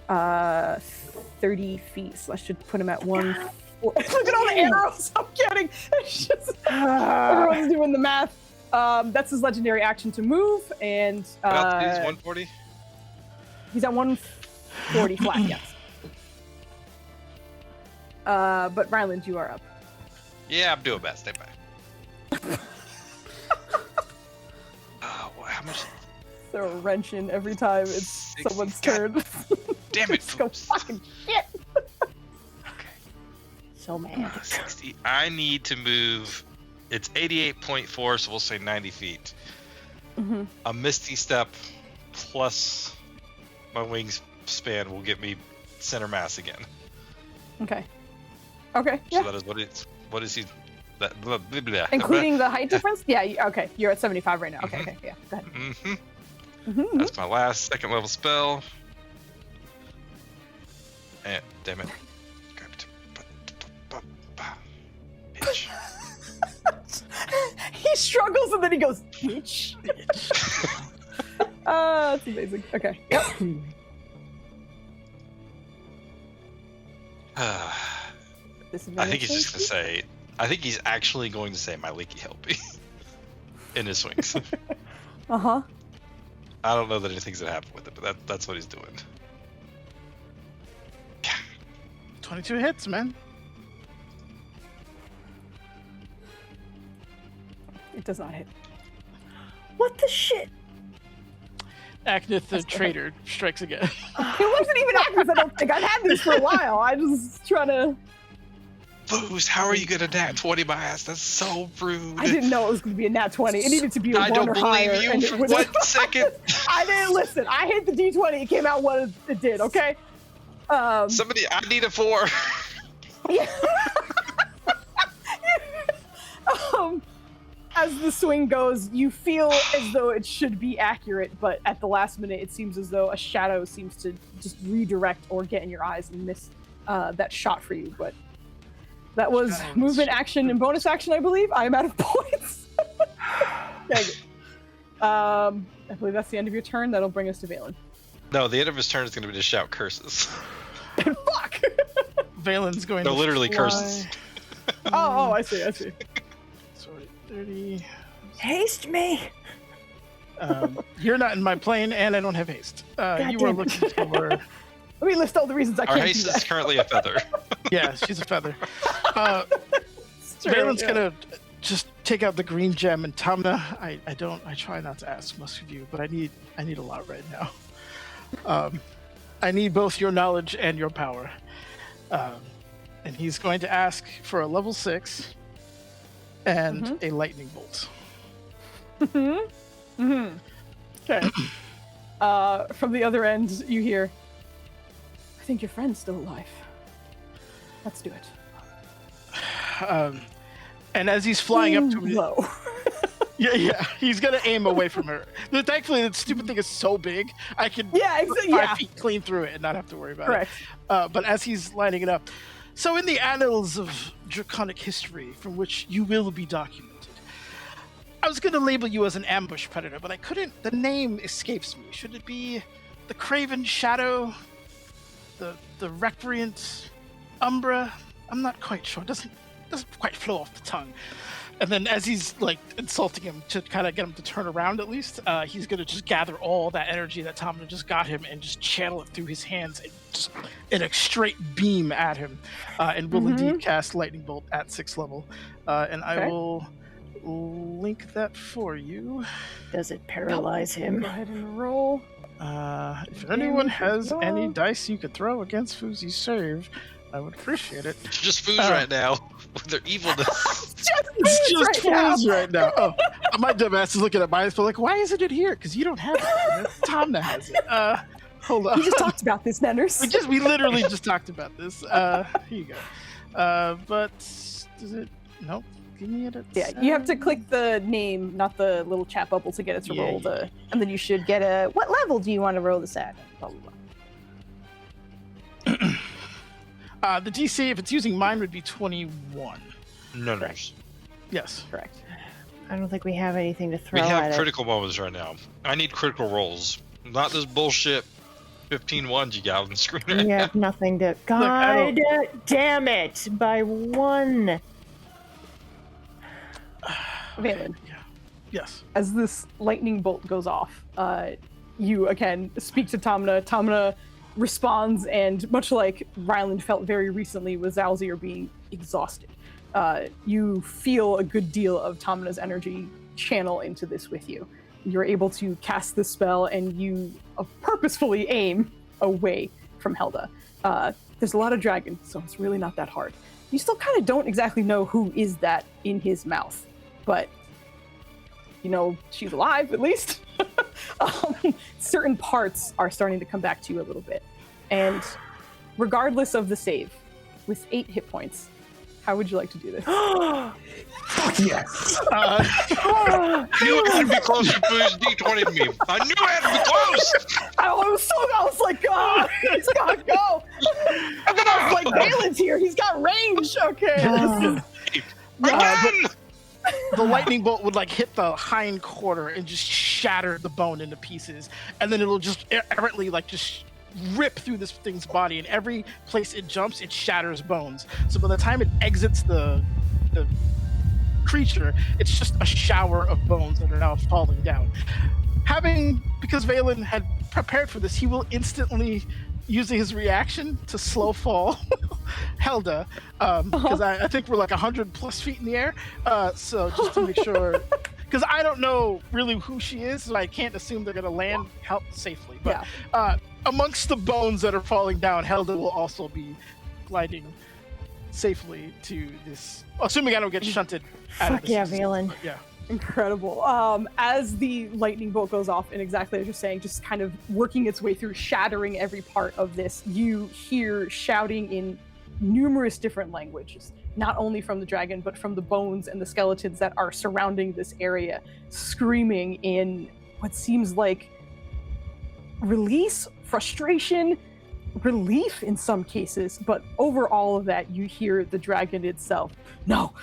30 feet. So I should put him at one. Look at all the arrows. I'm kidding. It's just everyone's doing the math. That's his legendary action to move, and About these 140. he's at 140 flat. Yes. But Ryland, you are up. Yeah, I'm doing best. Stay back. How much? Throw a wrench in every time it's 60. someone's God turn. Damn it, Just go Foos. fucking shit. So mad. 60. I need to move. It's 88.4, so we'll say 90 feet. Mm-hmm. A Misty Step plus my wingspan will get me center mass again. Okay. Okay. So Yeah. that is what it's. What is he? That, blah, blah, blah. Including the height difference? Yeah. Okay. You're at 75 right now. Okay. Okay. Yeah. Go ahead. Mm-hmm. Mm-hmm. That's my last second level spell. And damn it. Bitch. He struggles and then he goes, bitch. That's amazing. Okay. Yep. I think he's just gonna say. I think he's actually going to say, "My leaky helpy," in his swings. Uh-huh. I don't know that anything's gonna happen with it, but that's what he's doing. 22 hits, man. It does not hit. What the shit? Aknith the traitor strikes again. It wasn't even accurate. I don't think I've had this for a while. I just trying to. Foos, how are you gonna nat 20 my ass? That's so rude. I didn't know it was going to be a nat 20. It needed to be a I 1 don't or believe higher. you and it for was- 1 second. I didn't listen. I hit the d20. It came out what it did. Okay. Somebody, I need a 4. As the swing goes, you feel as though it should be accurate, but at the last minute, it seems as though a shadow seems to just redirect or get in your eyes and miss that shot for you. But that was Shadows. movement, action, and bonus action, I believe. I am out of points. Dang it. I believe that's the end of your turn. That'll bring us to Valen. No, the end of his turn is gonna be to shout curses. Fuck! Valen's going No, to literally fly. curses. Oh, I see. Sorry, 30. Haste me. You're not in my plane, and I don't have haste. You are damn it. looking for. Let me list all the reasons I Our can't haste do is that. currently a feather. Yeah, she's a feather. It's true, Valen's yeah. gonna just take out the green gem, and Tamna, I try not to ask most of you, but I need a lot right now. I need both your knowledge and your power. And he's going to ask for a level 6 and a lightning bolt. Mm-hmm. Okay. From the other end, you hear, I think your friend's still alive. Let's do it. And as he's flying up to me, low. yeah, he's gonna aim away from her. But thankfully, the stupid thing is so big, I can put 5 feet clean through it and not have to worry about it. But as he's lining it up, so in the annals of draconic history from which you will be documented, I was gonna label you as an ambush predator, but I couldn't. The name escapes me. Should it be the Craven Shadow, the Recreant Umbra? I'm not quite sure. It doesn't quite flow off the tongue. And then as he's like insulting him to kind of get him to turn around at least, he's going to just gather all that energy that Tomna just got him and just channel it through his hands and just in a straight beam at him. And will indeed cast Lightning Bolt at 6th level. And I will link that for you. Does it paralyze him? Go ahead and roll. If anyone has any dice you could throw against Foozie's save, I would appreciate it. It's just Fooz right now with their evilness. It's just Fooz right now. Oh, my dumb ass is looking at mine, but like, why isn't it here? Because you don't have it. Tomna has it. Hold on. We just talked about this, Nenders. We literally just talked about this. Here you go. But does it? Nope. Give me it. Yeah, you have to click the name, not the little chat bubble, to get it to roll the. And then you should get a. What level do you want to roll this at? Blah, blah, blah. The DC, if it's using mine, would be 21. No. Yes. Correct. I don't think we have anything to throw We at have it. critical moments right now. I need critical rolls. Not this bullshit 15 ones you got on the screen right We now. have nothing to. God damn it! By 1. Valen, Yes. as this lightning bolt goes off, you again speak to Tomna. Tomna responds, and much like Ryland felt very recently with Zalzir being exhausted, you feel a good deal of Tomna's energy channel into this with you. You're able to cast the spell, and you purposefully aim away from Helda. There's a lot of dragon, so it's really not that hard. You still kind of don't exactly know who is that in his mouth, but you know she's alive at least. Certain parts are starting to come back to you a little bit. And regardless of the save, with 8 hit points, how would you like to do this? Fuck yes! I knew it had to be close to Fooz D20'd me. I knew it had to be close! I was like, oh, he's gotta go. And then I was like, Valen's here. He's got range. Okay. Again! The lightning bolt would like hit the hind quarter and just shatter the bone into pieces, and then it'll just errantly like just rip through this thing's body, and every place it jumps, it shatters bones. So by the time it exits the creature, it's just a shower of bones that are now falling down. Because Valen had prepared for this, he will instantly use his reaction to slow fall Helda, because I think we're like 100 plus feet in the air. So just to make sure, because I don't know really who she is, so I can't assume they're gonna land safely. But amongst the bones that are falling down, Helda will also be gliding safely to this. Assuming I don't get shunted. Fuck yeah, Valen. Yeah. Incredible. As the lightning bolt goes off, and exactly as you're saying, just kind of working its way through, shattering every part of this, you hear shouting in numerous different languages, not only from the dragon, but from the bones and the skeletons that are surrounding this area, screaming in what seems like release, frustration, relief in some cases, but over all of that, you hear the dragon itself. No.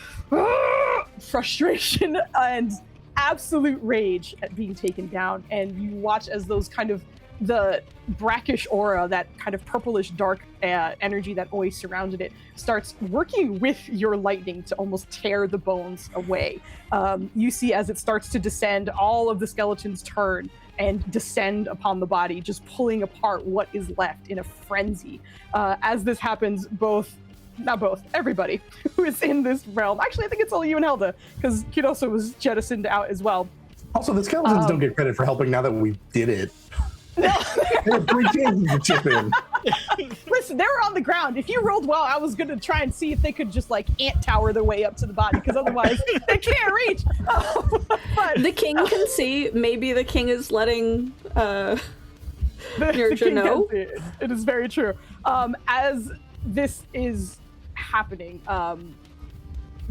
Frustration and absolute rage at being taken down, and you watch as those kind of the brackish aura, that kind of purplish dark energy that always surrounded it, starts working with your lightning to almost tear the bones away. You see as it starts to descend, all of the skeletons turn and descend upon the body, just pulling apart what is left in a frenzy. As this happens, everybody who is in this realm, actually I think it's only you and Helda, because Kidosa was jettisoned out as well. Also, the skeletons don't get credit for helping now that we did it. They had 3 chances to chip in. Listen, they were on the ground. If you rolled well, I was going to try and see if they could just like ant tower their way up to the body, because otherwise they can't reach. But the king can see. Maybe the king is letting You're to king know. can see it. It is very true. As this is happening,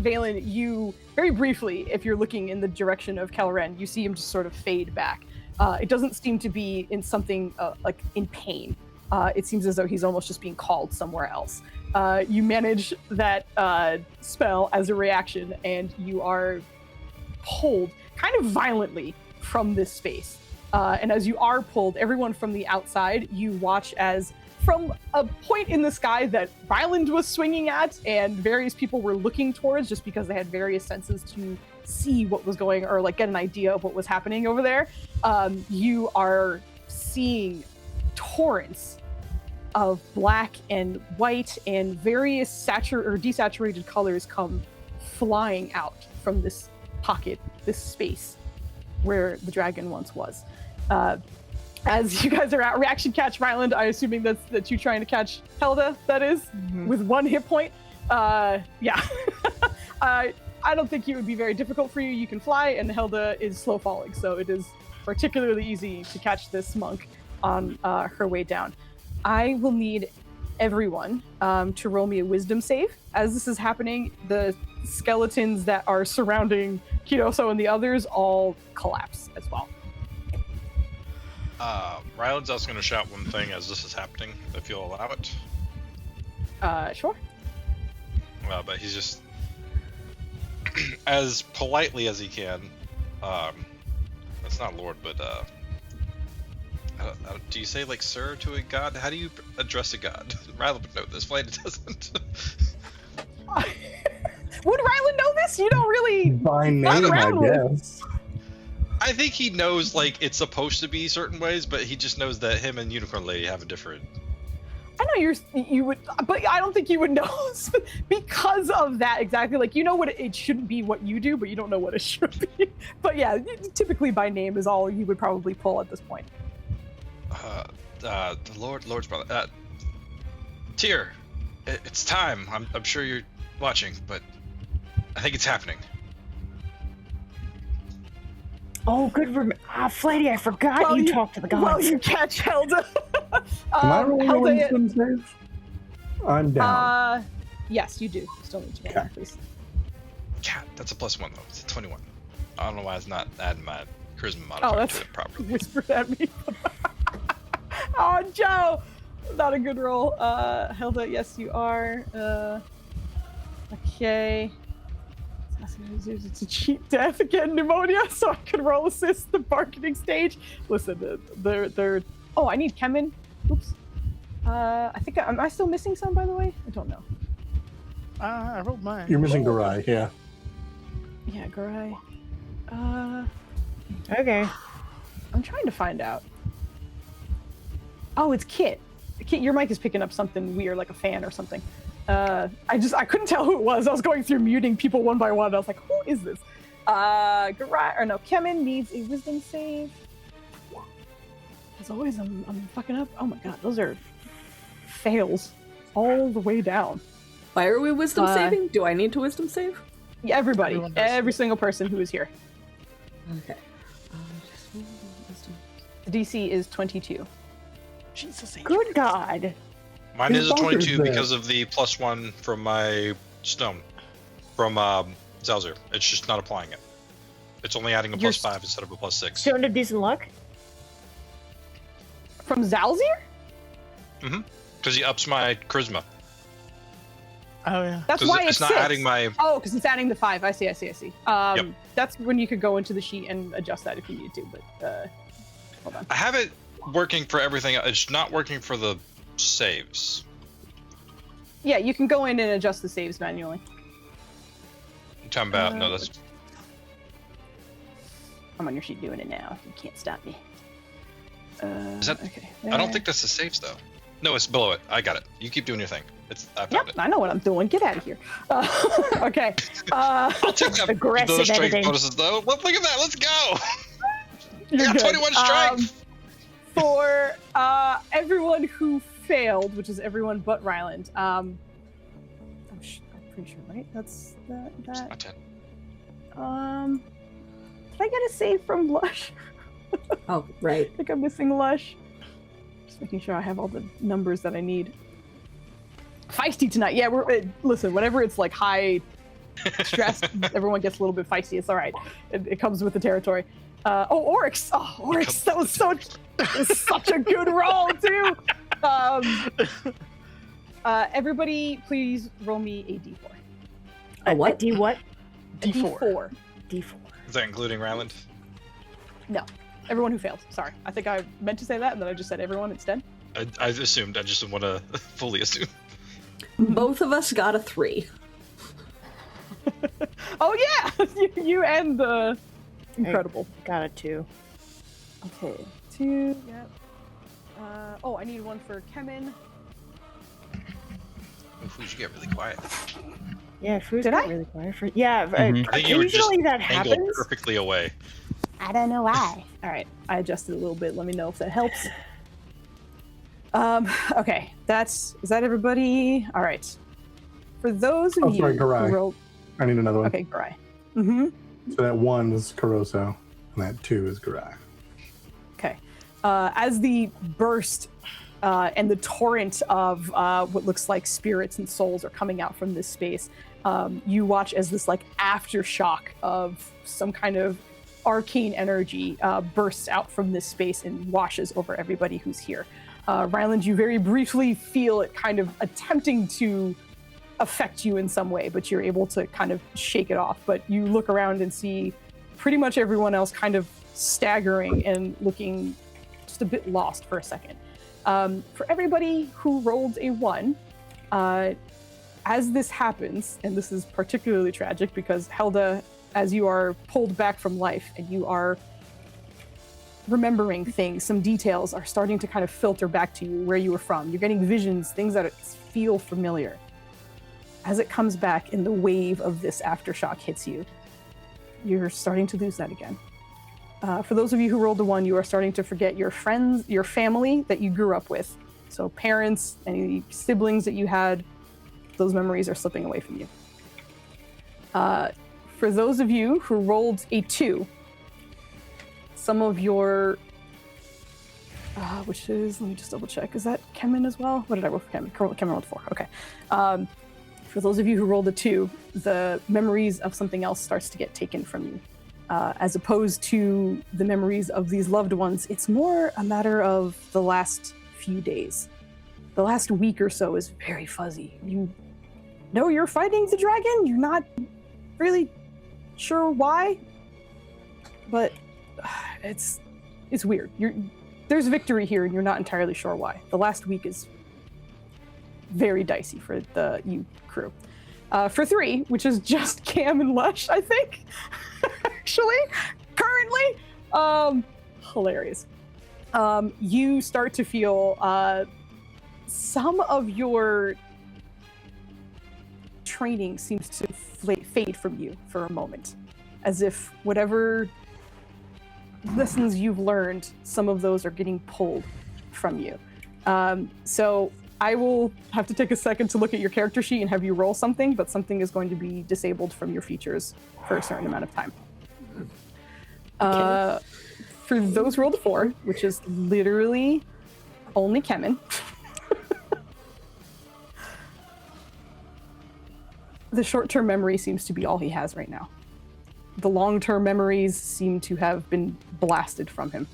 Valen, you very briefly, if you're looking in the direction of Kelren, you see him just sort of fade back. It doesn't seem to be in something like in pain. It seems as though he's almost just being called somewhere else. You manage that spell as a reaction, and you are pulled kind of violently from this space. And as you are pulled, everyone from the outside, you watch as from a point in the sky that Ryland was swinging at and various people were looking towards just because they had various senses to see what was going, or like get an idea of what was happening over there. You are seeing torrents of black and white and various desaturated colors come flying out from this pocket, this space where the dragon once was. As you guys are at reaction catch Ryland, I'm assuming that you trying to catch Helda, that is, with 1 hit point. Yeah. I don't think it would be very difficult for you. You can fly, and Helda is slow falling, so it is particularly easy to catch this monk on her way down. I will need everyone to roll me a wisdom save. As this is happening, the skeletons that are surrounding Kidoso and the others all collapse as well. Ryland's also going to shout one thing as this is happening, if you'll allow it. Sure. But he's just as politely as he can. That's not Lord, but do you say like sir to a god? How do you address a god? Ryland would know this. Vlad doesn't. Would Ryland know this? You don't really. By name, I guess. I think he knows like it's supposed to be certain ways, but he just knows that him and Unicorn Lady have a different. I know you would, but I don't think you would know because of that exactly. Like, you know what it shouldn't be what you do, but you don't know what it should be. But yeah, typically by name is all you would probably pull at this point. The Lord's brother. Tyr, it's time. I'm sure you're watching, but I think it's happening. Oh, good. Flatty, I forgot you talked to the gods. Well, you catch Helda. Can I roll Helda, a wisdom save? I'm down. Yes, you do. Still need to make that, please. God, that's a +1 though. It's a 21. I don't know why it's not adding my charisma modifier to it properly. Whispered at me. Oh, Joe! Not a good roll. Helda, yes, you are. Okay. It's a cheat death, again pneumonia, so I can roll assist the marketing stage. Listen, they're. Oh, I need Kemen. Oops. I think am I still missing some, by the way? I don't know. I rolled mine. You're missing Garai, yeah. Yeah, Garai. Okay. I'm trying to find out. Oh, it's Kit. Kit, your mic is picking up something weird, like a fan or something. I couldn't tell who it was. I was going through muting people one by one. I was like, who is this? Kemen needs a wisdom save. As always, I'm fucking up. Oh my god, those are fails all the way down. Why are we wisdom saving? Do I need to wisdom save? Yeah, everybody. Every single person who is here. Okay. The DC is 22. Jesus. Good God. Mine is a bonkers 22 there. because of the +1 from my stone. From Zalzur. It's just not applying it. It's only adding a +5 instead of a +6. Still under decent luck? From Zalzir? Mm-hmm. Because he ups my charisma. Oh yeah. That's 'Cause why it's it's not 6. adding my. Oh, because it's adding the 5. I see. Yep. That's when you could go into the sheet and adjust that if you needed to, but hold on. I have it working for everything. It's not working for the saves. Yeah, you can go in and adjust the saves manually. I'm talking about no, that's I'm on your sheet doing it now. You can't stop me. Is that- Okay. I don't think that's the saves though. No, it's below it. I got it. You keep doing your thing. I found Yep, it. I know what I'm doing. Get out of here. Okay. I'll take that. Aggressive Those strength editing. bonuses though. Look at that. Let's go. I You're got good. 21 strength. For everyone who failed, which is everyone but Ryland, I'm pretty sure, right? That's that. Not 10. Did I get a save from Lush? Oh, right. I think I'm missing Lush. Just making sure I have all the numbers that I need. Feisty tonight. Yeah, listen, whenever it's like high stress, everyone gets a little bit feisty. It's all right. It comes with the territory. Oryx. Oh, Oryx. That was such a good roll too. Everybody, please roll me a d4. A what? A D what? D4. D4. Is that including Ryland? No, everyone who failed. Sorry, I think I meant to say that, and then I just said everyone instead. I assumed. I just didn't want to fully assume. Both of us got a 3. Oh yeah, you and the incredible. Got a 2. Okay, 2. Yep. I need one for Kemen. Oof, we should get really quiet. Yeah, Foozca Did got I? really quiet for. Yeah, I think you were just occasionally that angled happens. perfectly away. I don't know why. All right, I adjusted a little bit. Let me know if that helps. Okay, is that everybody? All right. For those of you sorry, Garai. who rolled, I need another one. okay, Garai. Mm-hmm. So that 1 is Caroso, and that 2 is Garai. Okay. As the burst and the torrent of what looks like spirits and souls are coming out from this space, you watch as this like aftershock of some kind of arcane energy bursts out from this space and washes over everybody who's here. Ryland, you very briefly feel it kind of attempting to affect you in some way, but you're able to kind of shake it off. But you look around and see pretty much everyone else kind of staggering and looking just a bit lost for a second. For everybody who rolled a 1, as this happens, and this is particularly tragic because Helda, as you are pulled back from life and you are remembering things, some details are starting to kind of filter back to you where you were from. You're getting visions, things that feel familiar. As it comes back and the wave of this aftershock hits you, you're starting to lose that again. For those of you who rolled a 1, you are starting to forget your friends, your family that you grew up with. So parents, any siblings that you had, those memories are slipping away from you. For those of you who rolled a 2, some of your, which is, let me just double check, is that Kemen as well? What did I roll for Kemen? Kemen rolled 4, okay. For those of you who rolled a 2, the memories of something else starts to get taken from you. As opposed to the memories of these loved ones, it's more a matter of the last few days. The last week or so is very fuzzy. You know you're fighting the dragon, you're not really sure why, but it's weird. There's victory here and you're not entirely sure why. The last week is very dicey for you crew. For 3, which is just Cam and Lush, I think. Actually, currently, hilarious. You start to feel some of your training seems to fade from you for a moment, as if whatever lessons you've learned, some of those are getting pulled from you. So I will have to take a second to look at your character sheet and have you roll something, but something is going to be disabled from your features for a certain amount of time. For those rolled a 4, which is literally only Kemen, the short-term memory seems to be all he has right now. The long-term memories seem to have been blasted from him.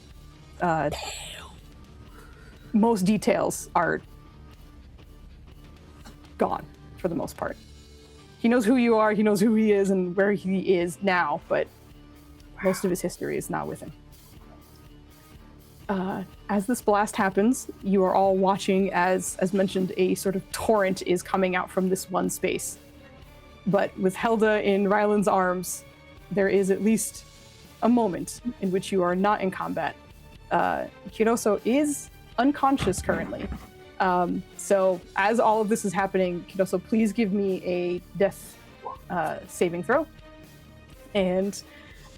Most details are gone for the most part. He knows who you are, he knows who he is and where he is now, but most of his history is not with him. As this blast happens, you are all watching as mentioned, a sort of torrent is coming out from this one space. But with Helda in Ryland's arms, there is at least a moment in which you are not in combat. Kiroso is unconscious currently. So as all of this is happening, Kiroso, please give me a death saving throw. And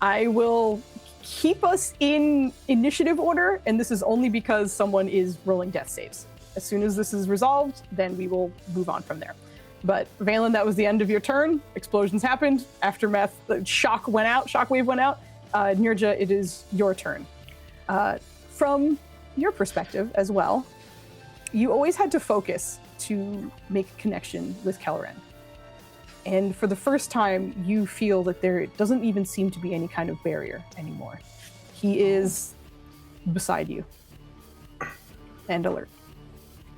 I will keep us in initiative order, and this is only because someone is rolling death saves. As soon as this is resolved, then we will move on from there. But Valen, that was the end of your turn. Explosions happened. Aftermath, the shockwave went out. Nirja, it is your turn. From your perspective as well, you always had to focus to make a connection with Kelleran. And for the first time, you feel that there doesn't even seem to be any kind of barrier anymore. He is beside you and alert.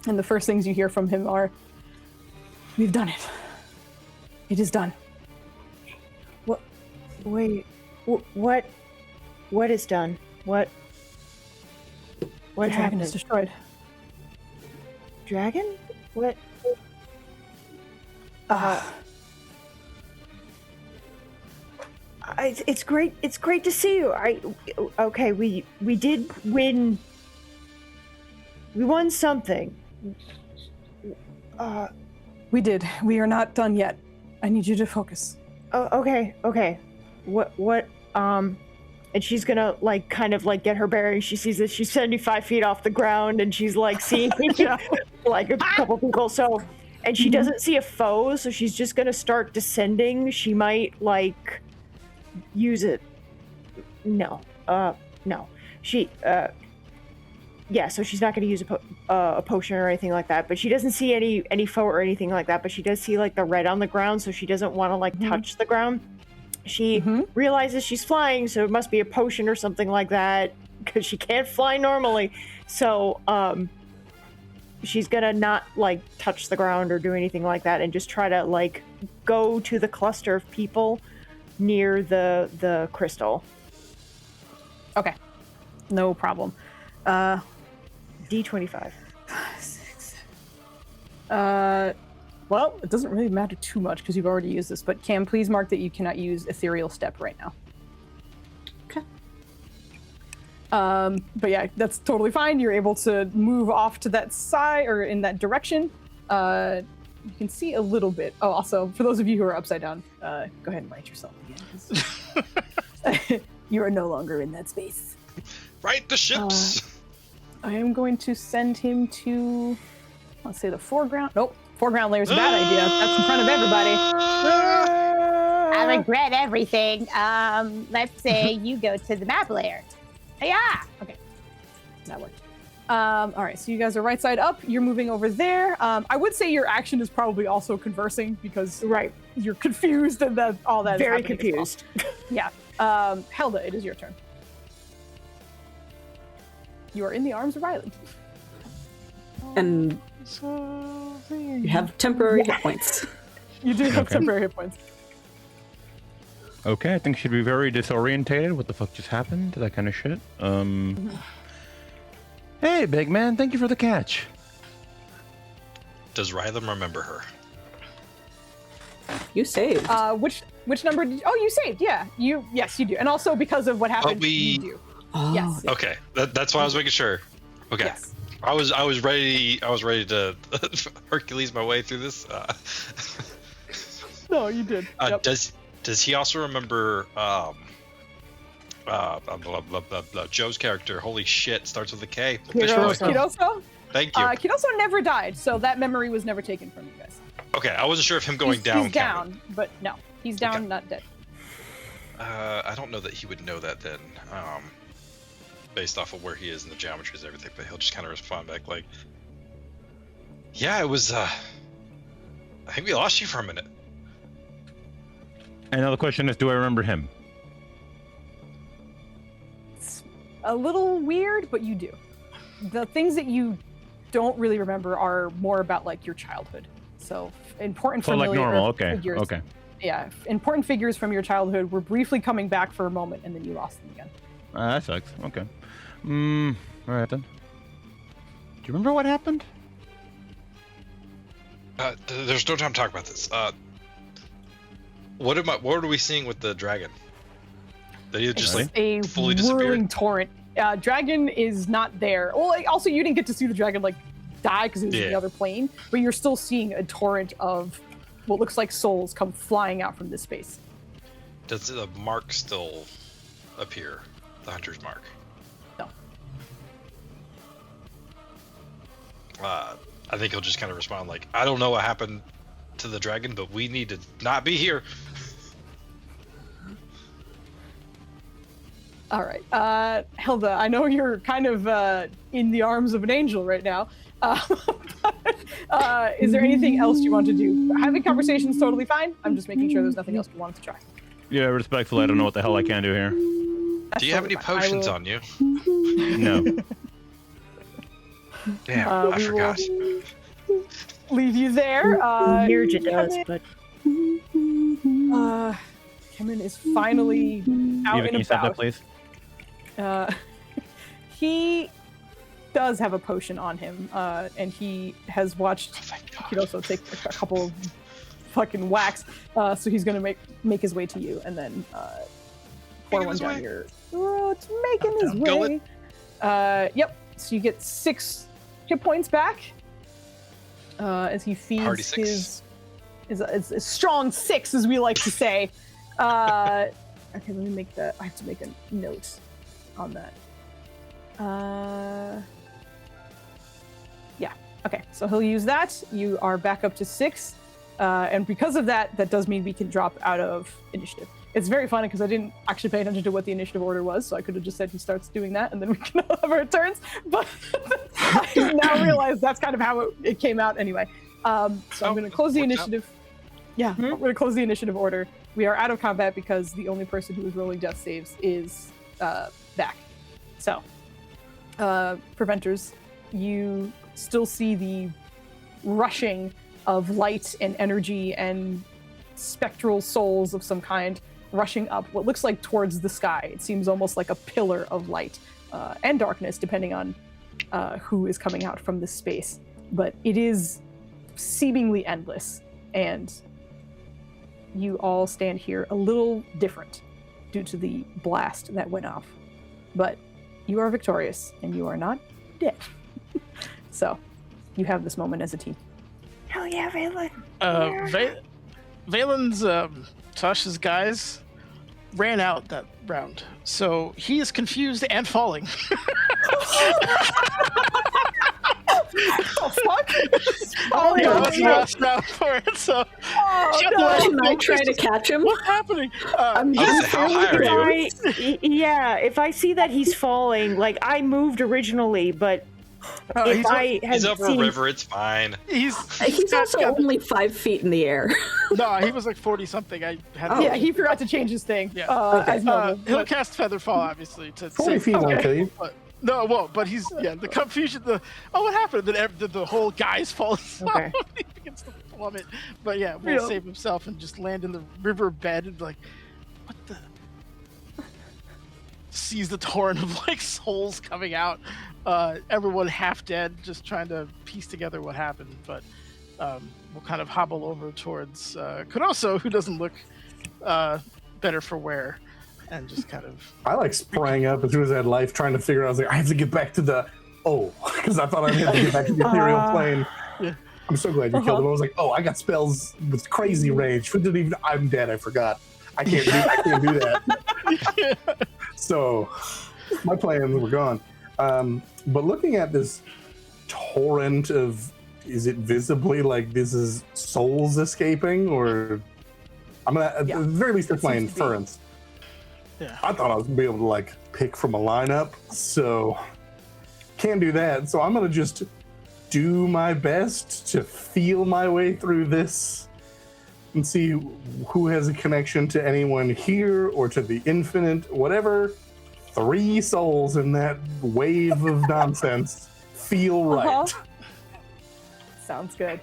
And the first things you hear from him are, "We've done it. It is done." What? Wait. What? What is done? What The dragon happened? is destroyed. Dragon? What? It's great. It's great to see you. Okay. We did win. We won something. We did. We are not done yet. I need you to focus. Oh, okay. What? And she's gonna like kind of like get her bearings. She sees that she's 75 feet off the ground, and she's like seeing like a couple people. So, and she doesn't see a foe, so she's just gonna start descending. She might like use it. No. She. Yeah. So she's not gonna use a potion or anything like that. But she doesn't see any foe or anything like that. But she does see like the red on the ground, so she doesn't want to like touch the ground. She realizes she's flying, so it must be a potion or something like that, because she can't fly normally. So, she's gonna not, like, touch the ground or do anything like that, and just try to, like, go to the cluster of people near the crystal. Okay. No problem. D25. 6, 7. Well, it doesn't really matter too much because you've already used this, but Cam, please mark that you cannot use Ethereal Step right now. Okay. But yeah, that's totally fine. You're able to move off to that side or in that direction. You can see a little bit. Oh, also, for those of you who are upside down, go ahead and write yourself again. You are no longer in that space. Right, the ships. I am going to send him to, let's say, the foreground. Nope. Foreground layer is a bad idea. That's in front of everybody. I regret everything. Let's say you go to the map layer. Yeah. Okay. That worked. All right. So you guys are right side up. You're moving over there. I would say your action is probably also conversing because you're confused and that all that Very is happening confused. as well. Yeah. Helda, it is your turn. You are in the arms of Rylan. And you have temporary hit points. You do have temporary hit points. Okay, I think she'd be very disorientated. What the fuck just happened? That kind of shit. Hey, big man, thank you for the catch. Does Rylan remember her? You saved. Which number did you, oh, you saved, yeah. Yes, you do. And also because of what happened, you do. Oh, Yes. Okay, that's why I was making sure. Okay. Yes. I was ready to Hercules my way through this. No, you did. Yep. Does he also remember Joe's character? Holy shit, starts with a K. Kidoso? Thank you. Kidoso never died, so that memory was never taken from you guys. Okay, I wasn't sure if him going down. He's down, but no, he's down, Okay. not dead. I don't know that he would know that then, based off of where he is in the geometries and everything, but he'll just kind of respond back like, yeah, it was, I think we lost you for a minute. And now the question is, do I remember him? It's a little weird, but you do. The things that you don't really remember are more about like your childhood. So important So familiar like normal, okay, figures. okay. Yeah, important figures from your childhood were briefly coming back for a moment, and then you lost them again. That sucks. Okay. All right then. Do you remember what happened? There's no time to talk about this. What are we seeing with the dragon? Did he just It's like a fully whirling disappeared? torrent. Dragon is not there. Well, like, also you didn't get to see the dragon like die because it was in the other plane, but you're still seeing a torrent of what looks like souls come flying out from this space. Does the mark still appear? The hunter's mark? No. I think he'll just kind of respond like, I don't know what happened to the dragon, but we need to not be here. All right. Hilda, I know you're kind of in the arms of an angel right now. Is there anything else you want to do? Having conversation's totally fine. I'm just making sure there's nothing else you want to try. Yeah, respectfully, I don't know what the hell I can do here. Do you have any potions on you? No. Damn, I forgot. Leave you there. Nirja does, but Kemen is finally out Eva, and can you stop that, about. please? He does have a potion on him, and he has watched Kiroso take a couple of fucking whacks, so he's gonna make his way to you, and then pour one down your. Oh, it's making his way. Yep. So you get 6 hit points back as he feeds his a strong 6, as we like to say. Okay, let me make that. I have to make a note on that. Yeah. Okay, so he'll use that. You are back up to 6, and because of that, that does mean we can drop out of initiative. It's very funny because I didn't actually pay attention to what the initiative order was, so I could have just said he starts doing that, and then we can all have our turns. But I now realize that's kind of how it came out anyway. So I'm going to close the initiative. Yeah, I'm going to close the initiative order. We are out of combat because the only person who is rolling death saves is back. So, preventers, you still see the rushing of light and energy and spectral souls of some kind rushing up what looks like towards the sky. It seems almost like a pillar of light and darkness, depending on who is coming out from this space. But it is seemingly endless, and you all stand here a little different due to the blast that went off. But you are victorious, and you are not dead. So, you have this moment as a team. hell yeah, Valen. Valen's Tasha's guys ran out that round, so he is confused and falling. Oh, fuck! Oh, Yeah, no. that's the last round for it. So, Can I try to catch him? what's happening? I'm I was just like, how high are you? Yeah, if I see that he's falling, like I moved originally, but if I had He's over seen, a river, it's fine. he's also only 5 feet in the air. no, he was like 40 something. I had Oh. Yeah, he forgot to change his thing. Yeah. As normal. he'll but- cast Featherfall, obviously, to 40 save. feet won't kill you. No, it won't. But he's the confusion. What happened? Then the whole guy's falling. Okay. He begins to plummet. But yeah, will save himself and just land in the river bed and be like, what the? Sees the torrent of like souls coming out. Everyone half dead, just trying to piece together what happened. But we'll kind of hobble over towards Kuroso, who doesn't look better for wear. And just kind of. I like sprang up as soon as I had life, trying to figure out. I was like, I have to get back to the because I thought I had to get back to the ethereal plane. Yeah. I'm so glad you killed him. I was like, oh, I got spells with crazy range. Who didn't even? I'm dead. I forgot. I can't do that. So my plans were gone. But looking at this torrent of, is it visibly like this is souls escaping, or I'm gonna at the very least it's my inference. Yeah. I thought I was gonna be able to like pick from a lineup, so can't do that. So I'm gonna just do my best to feel my way through this and see who has a connection to anyone here or to the infinite, whatever. 3 souls in that wave of nonsense feel right. Sounds good.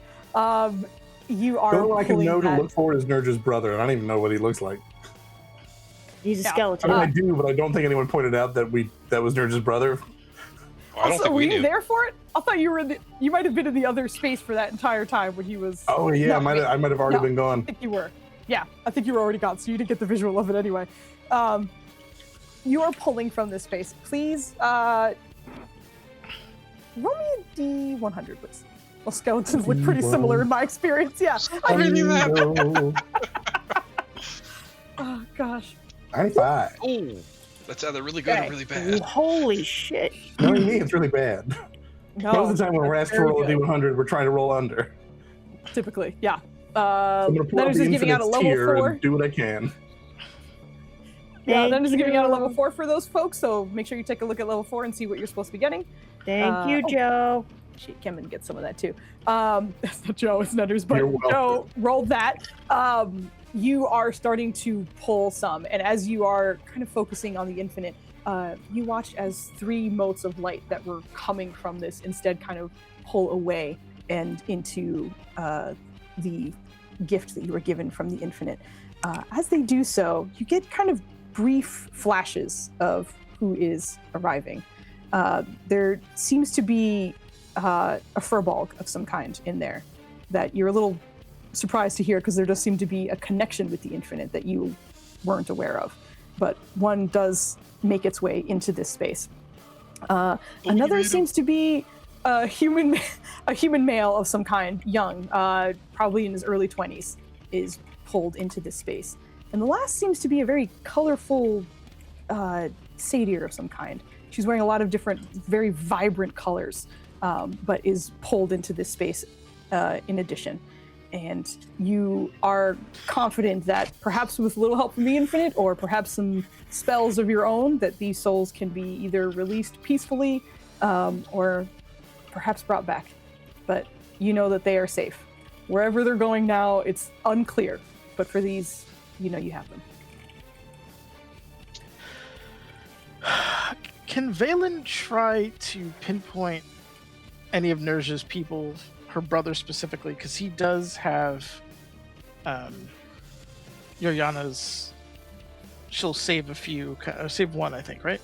You are. The only one I can pulling know to that- look for is Nurja's brother, and I don't even know what he looks like. he's a Yeah. I skeleton. mean, I do, but I don't think anyone pointed out that was Nurja's brother. I don't Also, think were we you knew. there for it? I thought you were you might have been in the other space for that entire time when he was. Oh yeah, No, I might have already no. been I gone. think you were. Yeah, I think you were already gone, so you didn't get the visual of it anyway. You are pulling from this space. Please, roll me a D100, please. Well, skeletons look pretty similar in my experience. Yeah. I mean, oh gosh. 95. Oh, that's either really good or really bad. Holy shit! Knowing me, it's really bad. No, Most of the time when we're asked to very roll a good. D100, we're trying to roll under. Typically, yeah. I'm gonna pull out Letters the is giving out a Infinite's level tier 4. and do what I can. Thank That is giving out a level you. 4 for those folks, so make sure you take a look at level 4 and see what you're supposed to be getting. Thank you, oh. Joe. Shit, Kemen gets some of that too. That's not Joe, it's Nutters, but You're welcome. Joe rolled that. You are starting to pull some, and as you are kind of focusing on the infinite, you watch as 3 motes of light that were coming from this instead kind of pull away and into the gift that you were given from the infinite. As they do so, you get kind of brief flashes of who is arriving. There seems to be a furbolg of some kind in there that you're a little surprised to hear, because there does seem to be a connection with the infinite that you weren't aware of. But one does make its way into this space. Another seems to be a human male of some kind, young, probably in his early 20s, is pulled into this space. And the last seems to be a very colorful satyr of some kind. She's wearing a lot of different, very vibrant colors, but is pulled into this space in addition. And you are confident that perhaps with a little help from the infinite, or perhaps some spells of your own, that these souls can be either released peacefully or perhaps brought back. But you know that they are safe. Wherever they're going now, it's unclear. But for these, you know you have them. Can Valen try to pinpoint any of Nerja's people, her brother specifically? Because he does have Yoriana's. She'll save a few, save one, I think, right?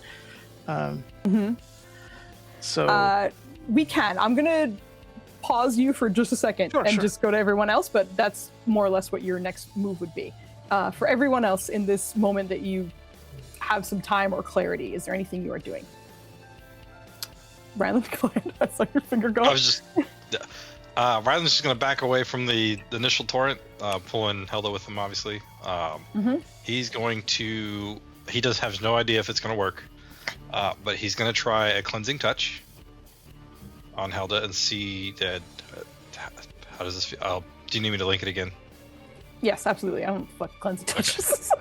So we can. I'm gonna pause you for just a second and just go to everyone else, but that's more or less what your next move would be. For everyone else in this moment that you have some time or clarity, is there anything you are doing? Ryland, go ahead. I saw your finger go. I was just... Ryland's just going to back away from the initial torrent, pulling Helda with him, obviously. He's going to... He has no idea if it's going to work, but he's going to try a cleansing touch on Helda and see that... how does this feel? Do you need me to link it again? Yes, absolutely. I don't fuck cleansing touches.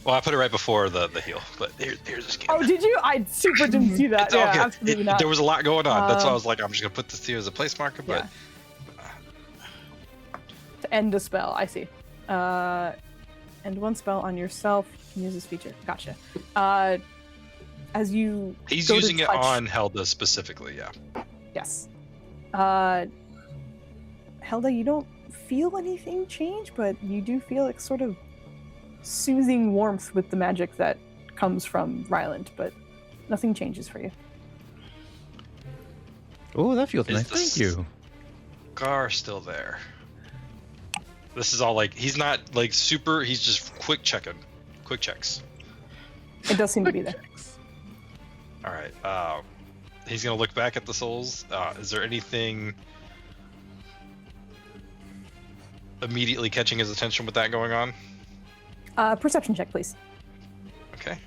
Well, I put it right before the heal, but here's this game. Oh, did you? I super didn't see that. It's all Yeah, good. absolutely not. There was a lot going on. That's why I was like, I'm just gonna put this here as a place marker. But to end a spell, I see. End one spell on yourself. You can use this feature. Gotcha. As you he's go to using it touch- on Helda specifically. Yeah. Yes. Helda, you don't feel anything change, but you do feel like sort of soothing warmth with the magic that comes from Ryland, but nothing changes for you. Oh, that feels Is nice. the Thank you. scar still there? This is all like, he's not like super, he's just quick checks. It does seem to be there. All right. He's gonna look back at the souls. Is there anything immediately catching his attention with that going on? Perception check, please. Okay.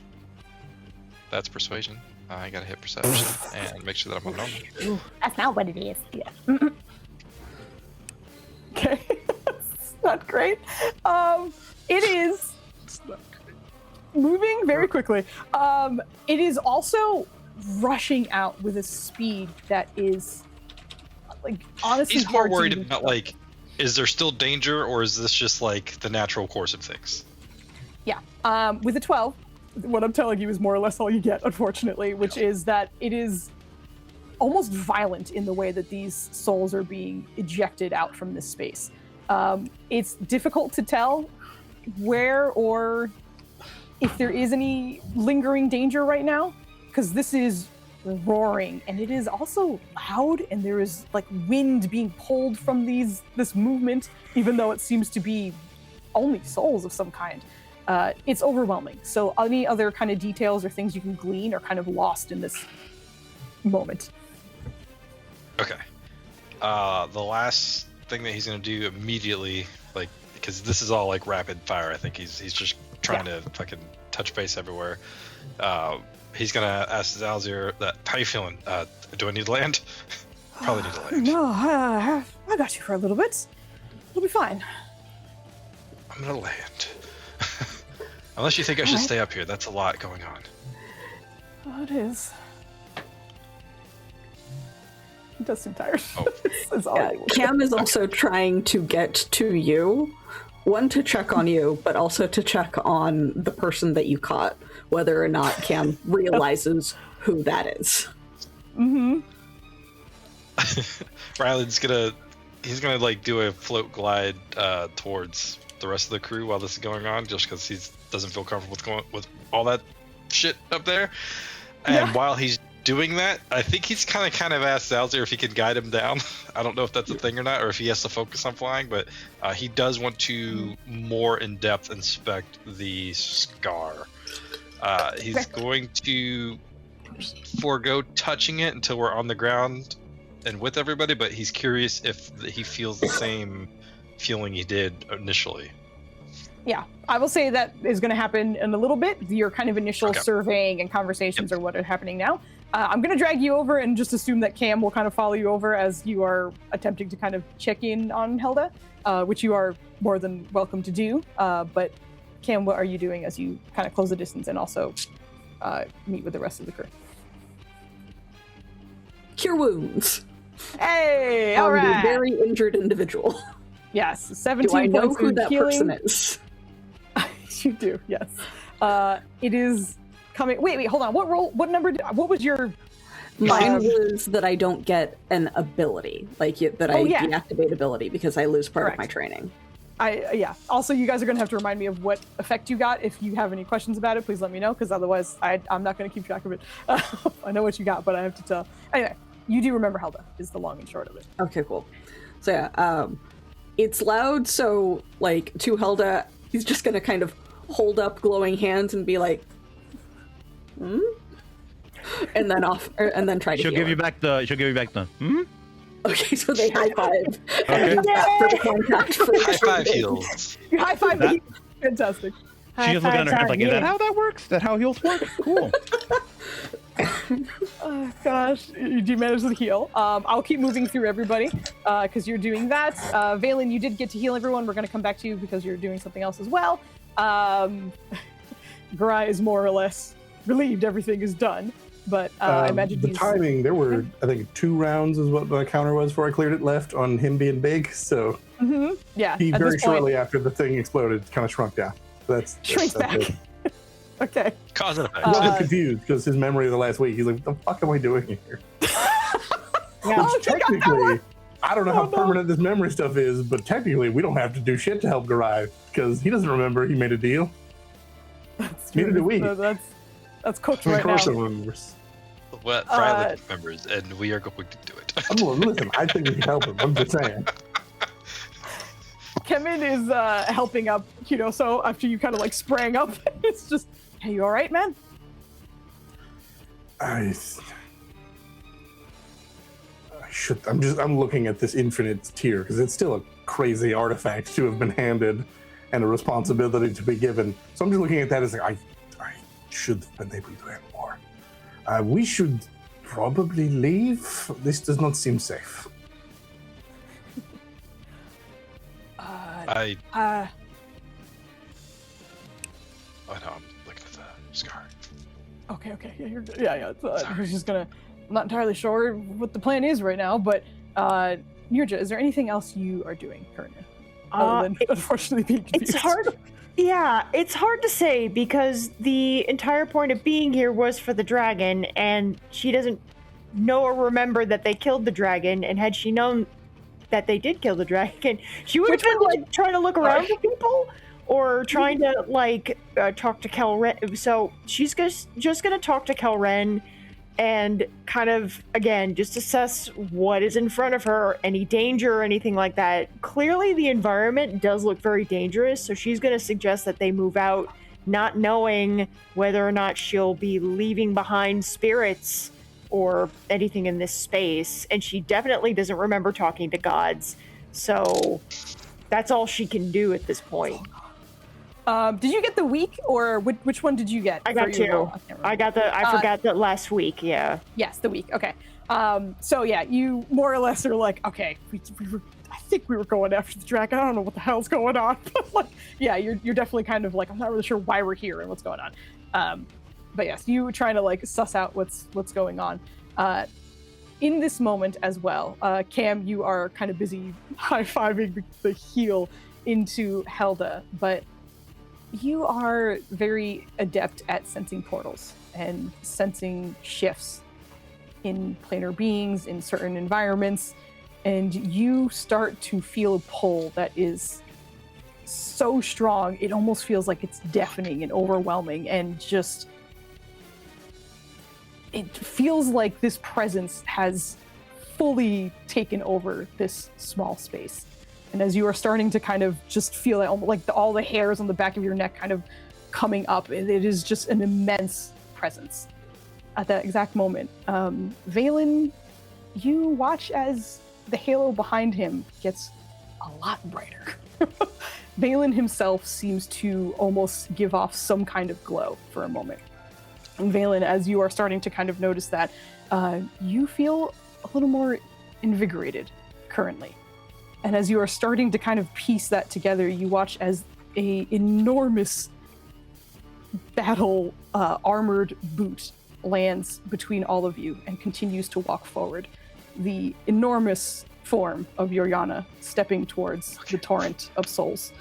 That's persuasion. I gotta hit perception and make sure that I'm on normal. That's not what it is. Yeah. Okay. It's not great. It is moving very quickly. It is also rushing out with a speed that is, like, honestly He's more hard to worried even about, tell. like, is there still danger, or is this just like the natural course of things? Yeah. With a 12, what I'm telling you is more or less all you get, unfortunately, which is that it is almost violent in the way that these souls are being ejected out from this space. It's difficult to tell where or if there is any lingering danger right now, because this is roaring and it is also loud, and there is like wind being pulled from this movement, even though it seems to be only souls of some kind. It's overwhelming. So any other kind of details or things you can glean are kind of lost in this moment. Okay. The last thing that he's gonna do immediately, like, because this is all like rapid fire. I think he's just trying to fucking touch base everywhere. He's gonna ask Zalzir that, how you feeling? Do I need to land? Probably need to land. No, I got you for a little bit. It'll be fine. I'm gonna land. Unless you think I should Alright. stay up here. That's a lot going on. Oh, it is. He does seem tired. Oh. It's all Yeah, Cam is also trying to get to you. One, to check on you, but also to check on the person that you caught, whether or not Cam realizes who that is. Mm-hmm. Ryland's he's gonna like do a float glide towards the rest of the crew while this is going on, just because he doesn't feel comfortable with all that shit up there. And while he's doing that, I think he's kind of asked Salzer if he can guide him down. I don't know if that's a thing or not, or if he has to focus on flying, but he does want to more in depth inspect the scar. He's going to forego touching it until we're on the ground and with everybody, but he's curious if he feels the same feeling he did initially. Yeah, I will say that is going to happen in a little bit. Your kind of initial surveying and conversations are what are happening now. I'm going to drag you over and just assume that Cam will kind of follow you over as you are attempting to kind of check in on Helda, which you are more than welcome to do. But Cam, what are you doing as you kind of close the distance and also meet with the rest of the crew? Cure wounds. Hey, all On right. the very injured individual. Yes, 17 Do I know points who of that healing. person is? You do, yes. It is coming. Wait, hold on. What role? What number? What was your? Mine was that I don't get an ability, like that I deactivate ability because I lose part of my training. Yeah. Also, you guys are going to have to remind me of what effect you got. If you have any questions about it, please let me know, because otherwise I'm not going to keep track of it. I know what you got, but I have to tell. Anyway, you do remember Helda, is the long and short of it. Okay, cool. So yeah, it's loud, so like to Helda, he's just going to kind of hold up glowing hands and be like, hmm? And then and then try to She'll heal give you him. back the hmm? Okay, so they high five. Okay. And use that for the contact for High five heals. You high five me. Fantastic. She just looking at her head like, is that how that works? Is that how heals work? Cool. Oh gosh, you do manage to heal. I'll keep moving through everybody because you're doing that. Valen, you did get to heal everyone. We're going to come back to you because you're doing something else as well. Garai is more or less relieved everything is done, but I imagine the he's... timing. There were, I think, 2 rounds is what my counter was before I cleared it left on him being big. So Yeah, he at very this point, shortly after the thing exploded kind of shrunk down. That's shrinks back. it. Okay. Cause and effect. I'm a little confused because his memory of the last week, he's like, what the fuck am I doing here? Which technically, I don't know how permanent this memory stuff is, but technically we don't have to do shit to help Garai because he doesn't remember he made a deal. That's Neither do we. That's cooked I mean, right of course now. he remembers. Well, Ryland remembers, and we are going to do it. Listen, I think we can help him. I'm just saying. Kemin is helping up, so after you kind of like sprang up, it's just, hey, you all right, man? I should. I'm looking at this infinite tier because it's still a crazy artifact to have been handed and a responsibility to be given. So I'm just looking at that as like, I should have been able to do more. We should probably leave. This does not seem safe. I know, I'm looking at the scar. Okay, yeah, you're good. Yeah. I was just gonna. I'm not entirely sure what the plan is right now, but Nirja, is there anything else you are doing currently? Other than unfortunately being confused. It's hard. Yeah, it's hard to say because the entire point of being here was for the dragon, and she doesn't know or remember that they killed the dragon. And had she known that they did kill the dragon, she would have been like trying to look around for people or trying to like talk to Kelren. So she's just gonna talk to Kelren and kind of, again, just assess what is in front of her, any danger or anything like that. Clearly the environment does look very dangerous, so she's going to suggest that they move out, not knowing whether or not she'll be leaving behind spirits or anything in this space. And she definitely doesn't remember talking to gods, so that's all she can do at this point. Did you get the week, or which one did you get? I got for your two. roll? I can't remember. I got the. I forgot that last week. Yeah. Yes, the week. Okay. So yeah, you more or less are like, okay, we were. I think we were going after the dragon. I don't know what the hell's going on, but like, yeah, you're definitely kind of like, I'm not really sure why we're here and what's going on. But yes, you were trying to like suss out what's going on. In this moment as well, Cam, you are kind of busy high-fiving the heel into Helda, but you are very adept at sensing portals and sensing shifts in planar beings, in certain environments, and you start to feel a pull that is so strong, it almost feels like it's deafening and overwhelming, and just it feels like this presence has fully taken over this small space. And as you are starting to kind of just feel like all the hairs on the back of your neck kind of coming up, it is just an immense presence. At that exact moment, Valen, you watch as the halo behind him gets a lot brighter. Valen himself seems to almost give off some kind of glow for a moment. And Valen, as you are starting to kind of notice that, you feel a little more invigorated currently. And as you are starting to kind of piece that together, you watch as a enormous battle armored boot lands between all of you and continues to walk forward. The enormous form of Yoriana stepping towards the torrent of souls.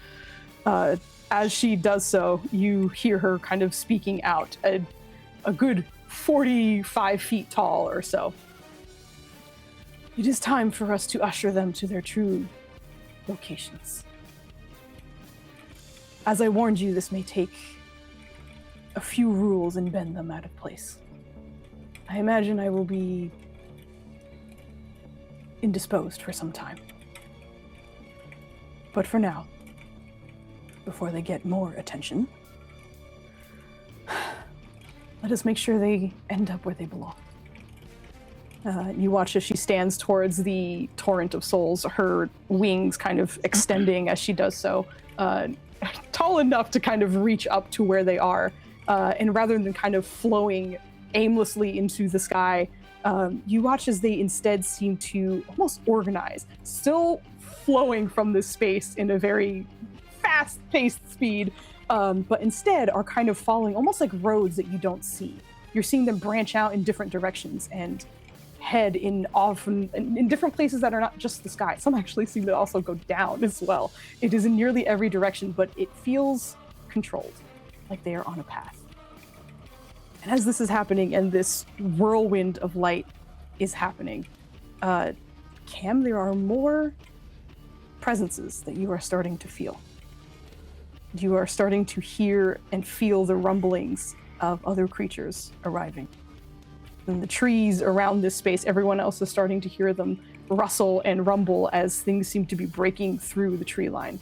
As she does so, you hear her kind of speaking out, a good 45 feet tall or so. It is time for us to usher them to their true locations. As I warned you, this may take a few rules and bend them out of place. I imagine I will be indisposed for some time. But for now, before they get more attention, let us make sure they end up where they belong. You watch as she stands towards the torrent of souls, her wings kind of extending as she does so, tall enough to kind of reach up to where they are. And rather than kind of flowing aimlessly into the sky, you watch as they instead seem to almost organize, still flowing from this space in a very fast-paced speed, but instead are kind of following almost like roads that you don't see. You're seeing them branch out in different directions and head in different places that are not just the sky. Some actually seem to also go down as well. It is in nearly every direction, but it feels controlled, like they are on a path. And as this is happening and this whirlwind of light is happening, Cam, there are more presences that you are starting to feel. You are starting to hear and feel the rumblings of other creatures arriving. In the trees around this space, everyone else is starting to hear them rustle and rumble as things seem to be breaking through the tree line,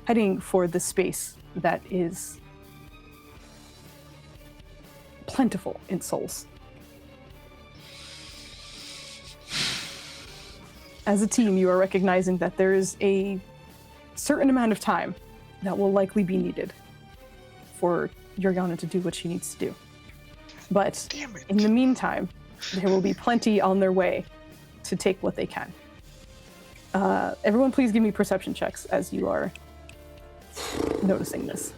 heading for the space that is plentiful in souls. As a team, you are recognizing that there is a certain amount of time that will likely be needed for Yoriana to do what she needs to do. But in the meantime, there will be plenty on their way to take what they can. Everyone please give me perception checks as you are noticing this.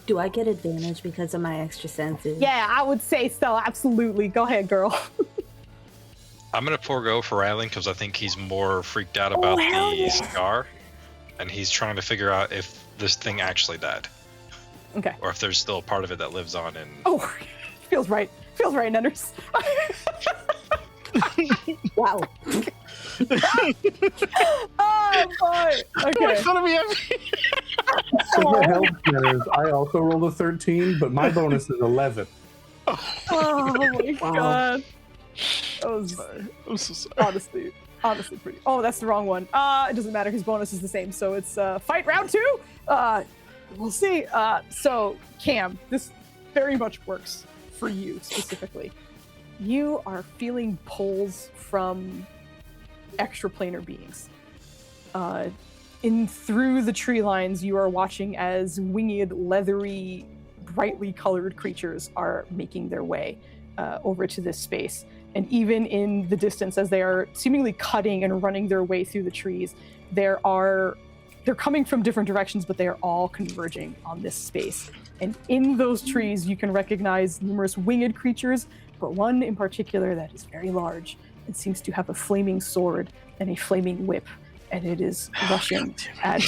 Do I get advantage because of my extra senses? Yeah, I would say so. Absolutely. Go ahead, girl. I'm going to forego for Rylan because I think he's more freaked out about the scar. And he's trying to figure out if this thing actually died. Okay. Or if there's still a part of it that lives on in... Oh, feels right. Feels right, Nenders. Wow. Oh, boy. Okay. Fun of me. So for health matters, I also rolled a 13, but my bonus is 11. Oh, my God. That was I'm so sorry. honestly pretty. Oh, that's the wrong one. It doesn't matter. His bonus is the same. So it's fight round 2. We'll see. So Cam, this very much works for you specifically. You are feeling pulls from extraplanar beings. in through the tree lines, you are watching as winged, leathery, brightly colored creatures are making their way over to this space. And even in the distance, as they are seemingly cutting and running their way through the trees, they're coming from different directions, but they are all converging on this space. And in those trees, you can recognize numerous winged creatures, but one in particular that is very large and seems to have a flaming sword and a flaming whip, and it is rushing at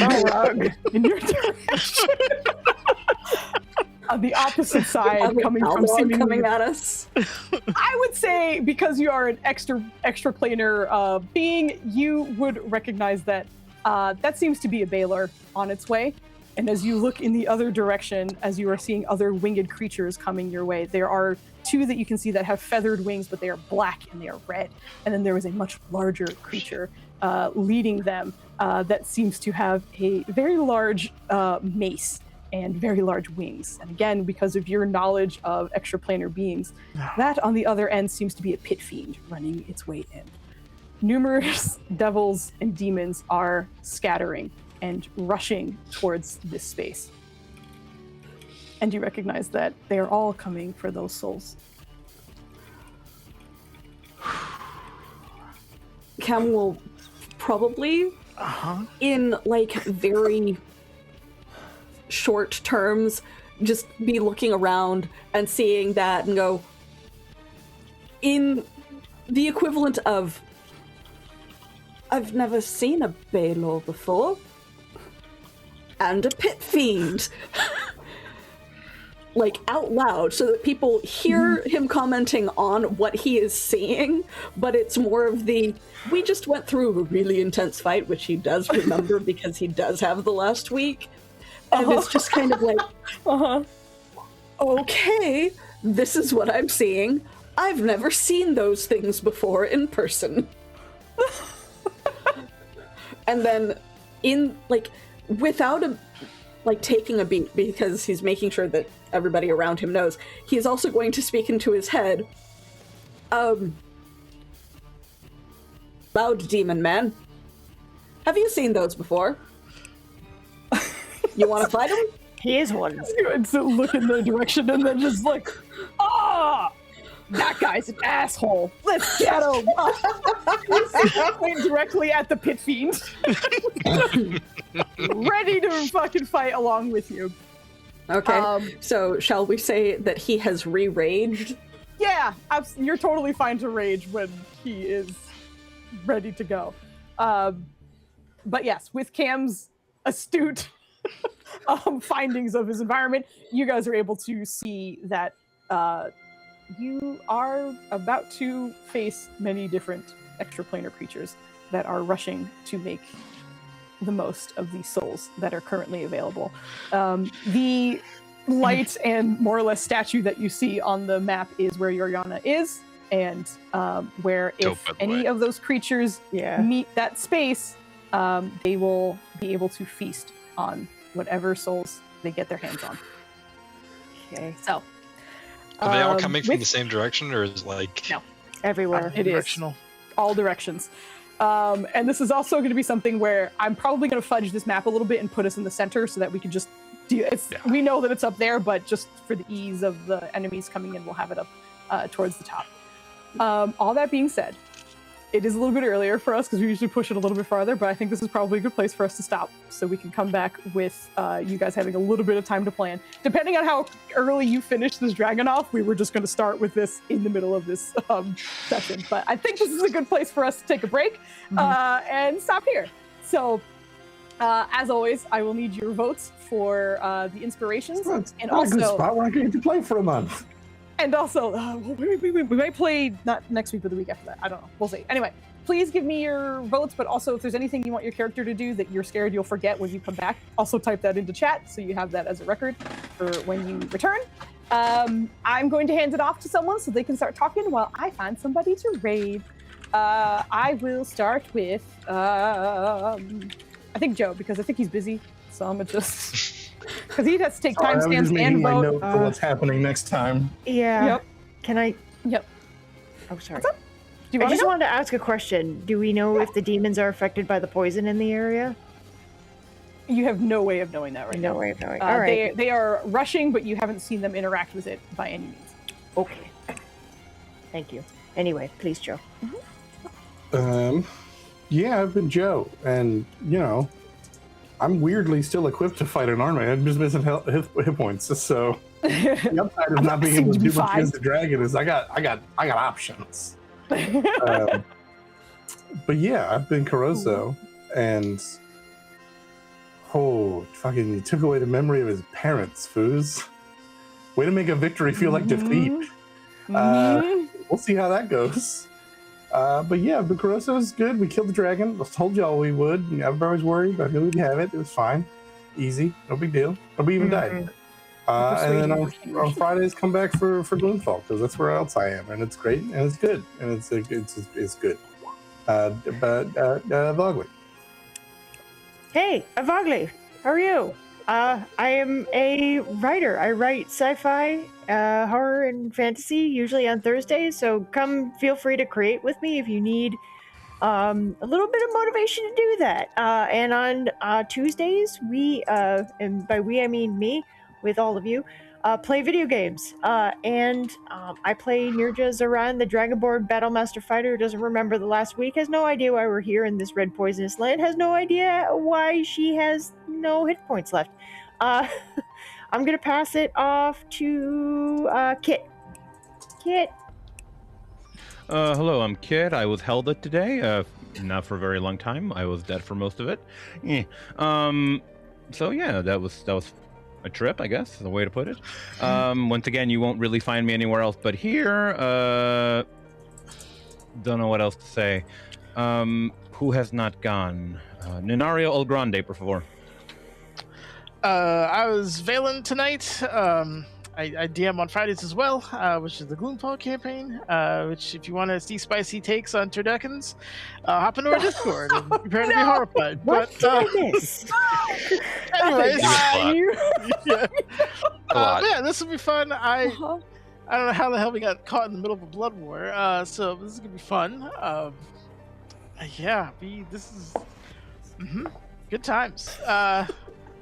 a rug in your direction. On the opposite side, coming from seemingly... coming at us. I would say, because you are an extraplanar being, you would recognize that that seems to be a Baylor on its way. And as you look in the other direction, as you are seeing other winged creatures coming your way, there are two that you can see that have feathered wings, but they are black and they are red. And then there is a much larger creature leading them that seems to have a very large mace and very large wings. And again, because of your knowledge of extraplanar beings, that on the other end seems to be a pit fiend running its way in. Numerous devils and demons are scattering and rushing towards this space. And you recognize that they are all coming for those souls. Cam will probably, in like very short terms, just be looking around and seeing that and go, in the equivalent of, I've never seen a Baylor before, and a pit fiend. Like out loud, so that people hear him commenting on what he is seeing, but it's more of the, we just went through a really intense fight, which he does remember because he does have the last week. And it's just kind of like, okay, this is what I'm seeing. I've never seen those things before in person. And then in, like, without a, like, taking a beat, because he's making sure that everybody around him knows, he's also going to speak into his head. Loud demon man. Have you seen those before? You want to fight him? He is one. It's a look in their direction and then just like, that guy's an asshole. Let's get him. Point directly at the pit fiend. Ready to fucking fight along with you. Okay, so shall we say that he has re-raged? Yeah, you're totally fine to rage when he is ready to go. But yes, with Cam's astute findings of his environment, you guys are able to see that you are about to face many different extraplanar creatures that are rushing to make the most of the souls that are currently available. The light and more or less statue that you see on the map is where Yoriana is, and where if any of those creatures meet that space, they will be able to feast on whatever souls they get their hands on. Okay. So, are they all coming from the same direction, or is like no, everywhere? It is all directions. And this is also going to be something where I'm probably going to fudge this map a little bit and put us in the center so that we can just do it. We know that it's up there, but just for the ease of the enemies coming in, we'll have it up towards the top. All that being said, it is a little bit earlier for us because we usually push it a little bit farther, but I think this is probably a good place for us to stop so we can come back with you guys having a little bit of time to plan. Depending on how early you finish this dragon off, we were just going to start with this in the middle of this session. But I think this is a good place for us to take a break and stop here. So, as always, I will need your votes for the inspirations. And also, a good spot where I can get to play for a month. And also, we might play not next week, but the week after that. I don't know. We'll see. Anyway, please give me your votes, but also if there's anything you want your character to do that you're scared you'll forget when you come back, also type that into chat so you have that as a record for when you return. I'm going to hand it off to someone so they can start talking while I find somebody to raid. I will start with, I think Joe, because I think he's busy. So I'm going to just... Because he has to take timestamps and vote. Note for what's happening next time. Yeah. Yep. Can I? Yep. Oh, sorry. you I want just to go? wanted to ask a question. Do we know if the demons are affected by the poison in the area? You have no way of knowing that right now. No way of knowing. All right. They are rushing, but you haven't seen them interact with it by any means. Okay. Thank you. Anyway, please, Joe. Yeah, I've been Joe, and I'm weirdly still equipped to fight an army. I'm just missing hit points. So the upside of not being able to do much against the dragon is I got options. But yeah, I've been Caroso, and fucking you took away the memory of his parents, Foos. Way to make a victory feel like defeat. We'll see how that goes. But yeah, Bucaroso is good. We killed the dragon. I told y'all we would. Everybody was worried, but I knew we'd have it. It was fine. Easy. No big deal. Nobody even died. And then on Fridays, come back for Gloomfall, because that's where else I am. And it's great, and it's good. And it's good. Vogly. Hey, Avogli. How are you? I am a writer. I write sci-fi, horror, and fantasy, usually on Thursdays. So come, feel free to create with me if you need a little bit of motivation to do that. And on Tuesdays, we, and by we I mean me, with all of you, play video games. And I play Nirja Zaran, the Dragonborn Battlemaster Fighter, who doesn't remember the last week, has no idea why we're here in this red poisonous land, has no idea why she has no hit points left. I'm gonna pass it off to Kit. Kit. Hello, I'm Kit. I was held it today. Not for a very long time. I was dead for most of it. So yeah, that was a trip, I guess, is the way to put it. Once again, you won't really find me anywhere else but here. Don't know what else to say. Who has not gone? Ninario El Grande, por favor. I was Valen tonight. I DM on Fridays as well, which is the Gloomfall campaign, which if you want to see spicy takes on turduckens, hop into our Discord and prepare to be horrified. What But did I miss? anyways, lot. yeah, this will be fun. I don't know how the hell we got caught in the middle of a blood war, so this is gonna be fun. This is good times.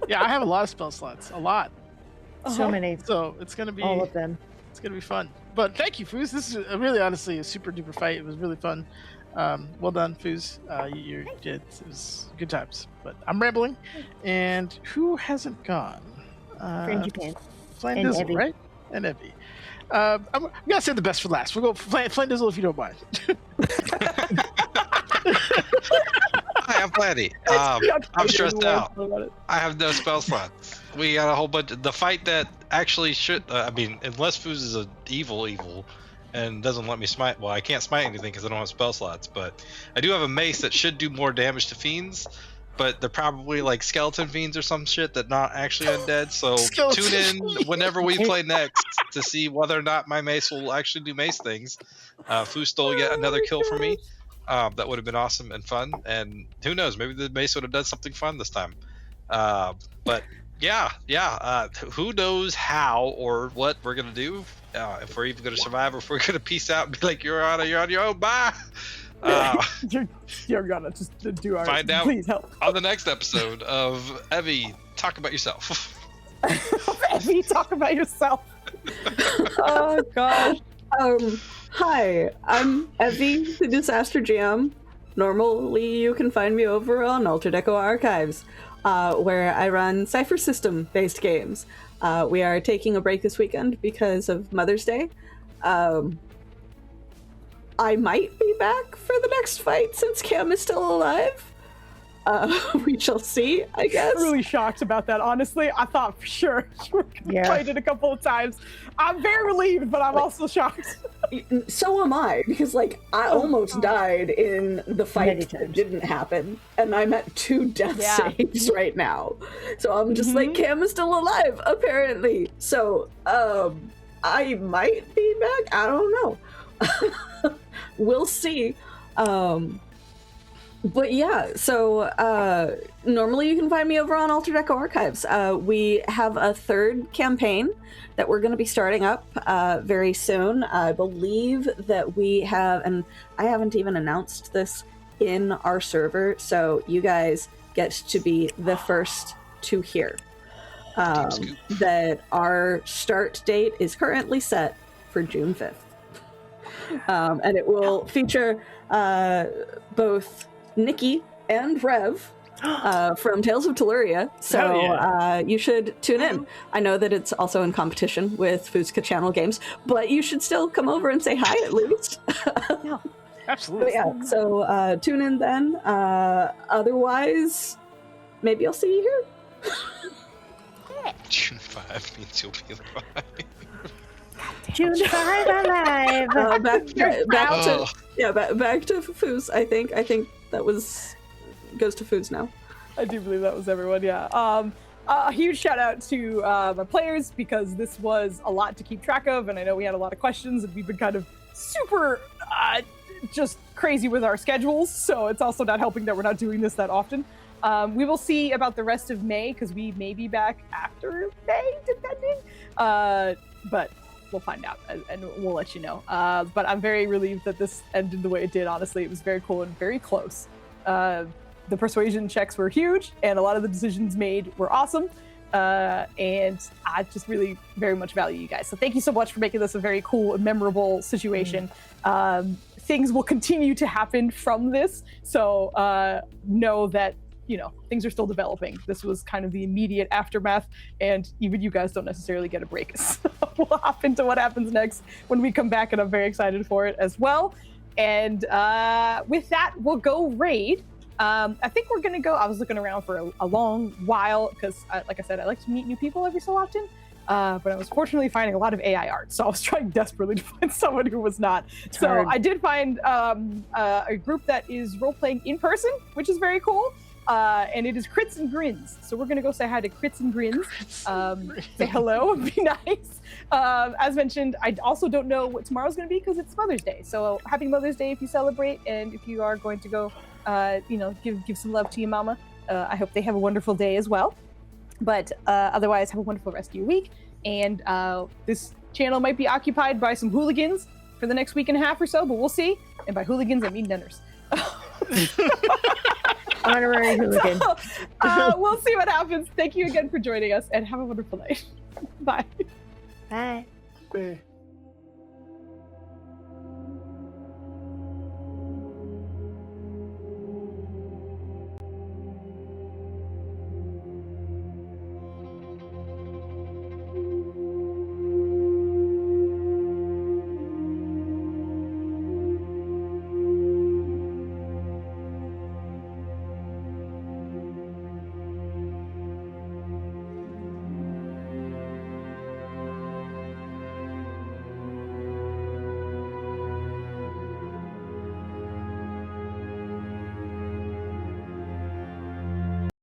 Yeah, I have a lot of spell slots, a lot. So many. So it's gonna be All of them. It's gonna be fun. But thank you, Foos. This is really, honestly, a super duper fight. It was really fun. Well done, Foos. It was good times. But I'm rambling. And who hasn't gone? Frangipane. Flandizzle, Evie. right? And Evie. I'm gonna say the best for last. We'll go Flandizzle if you don't mind. Hi, I'm Flandy. I'm stressed out. I have no spell slots. We got a whole bunch. The fight that actually should, unless Foos is a evil and doesn't let me smite. Well, I can't smite anything because I don't have spell slots. But I do have a mace that should do more damage to fiends. But they're probably like skeleton fiends or some shit that not actually undead. So tune in whenever we play next to see whether or not my mace will actually do mace things. Foos stole yet another kill for me. That would have been awesome and fun. And who knows? Maybe the mace would have done something fun this time. But yeah. Who knows how or what we're gonna do? If we're even gonna survive, or if we're gonna peace out and be like, you're on your own, bye. You're gonna just do our find out. Please help. On the next episode of Evie, talk about yourself. Evie, talk about yourself. Oh gosh. Hi, I'm Evie, the Disaster GM. Normally, you can find me over on Alter Deco Archives, where I run Cypher System-based games. We are taking a break this weekend because of Mother's Day. I might be back for the next fight since Cam is still alive. We shall see, I guess. I'm really shocked about that, honestly. I thought for sure you were going to fight it a couple of times. I'm very relieved, but I'm also shocked. So am I, because, I almost died in the fight that didn't happen, and I'm at 2 death saves right now. So I'm just Cam is still alive, apparently. So, I might be back. I don't know. We'll see. But yeah, so normally you can find me over on Alter Deco Archives. We have a third campaign that we're going to be starting up very soon. I believe that we have, and I haven't even announced this in our server, so you guys get to be the first to hear that our start date is currently set for June 5th. And it will feature both Nikki and Rev from Tales of Telluria, so you should tune in. I know that it's also in competition with Foozca Channel games, but you should still come over and say hi at least. Yeah, absolutely. But yeah, so tune in then. Otherwise, maybe I'll see you here. June 5 means you'll be alive. June 5 alive. Back to Foos. I think that goes to Foos now. I do believe that was everyone. Yeah. A huge shout out to my players, because this was a lot to keep track of, and I know we had a lot of questions, and we've been kind of super just crazy with our schedules. So it's also not helping that we're not doing this that often. We will see about the rest of May, because we may be back after May, depending. But we'll find out, and we'll let you know. But I'm very relieved that this ended the way it did. Honestly, it was very cool and very close. The persuasion checks were huge, and a lot of the decisions made were awesome. And I just really very much value you guys. So thank you so much for making this a very cool and memorable situation. Things will continue to happen from this. So know that, things are still developing. This was kind of the immediate aftermath, and even you guys don't necessarily get a break. So we'll hop into what happens next when we come back, and I'm very excited for it as well. And with that, we'll go raid. I think we're gonna go. I was looking around for a long while, because, like I said, I like to meet new people every so often. But I was fortunately finding a lot of AI art, so I was trying desperately to find someone who was not. So I did find a group that is role-playing in person, which is very cool. And it is Crits and Grins. So we're going to go say hi to Crits and Grins. Say hello and be nice. As mentioned, I also don't know what tomorrow's going to be, because it's Mother's Day. So happy Mother's Day if you celebrate. And if you are going to go, give some love to your mama. I hope they have a wonderful day as well. But otherwise, have a wonderful rest of your week. And this channel might be occupied by some hooligans for the next week and a half or so, but we'll see. And by hooligans, I mean nunners. Honorary hooligan. So, we'll see what happens. Thank you again for joining us, and have a wonderful night. Bye. Bye. Bye.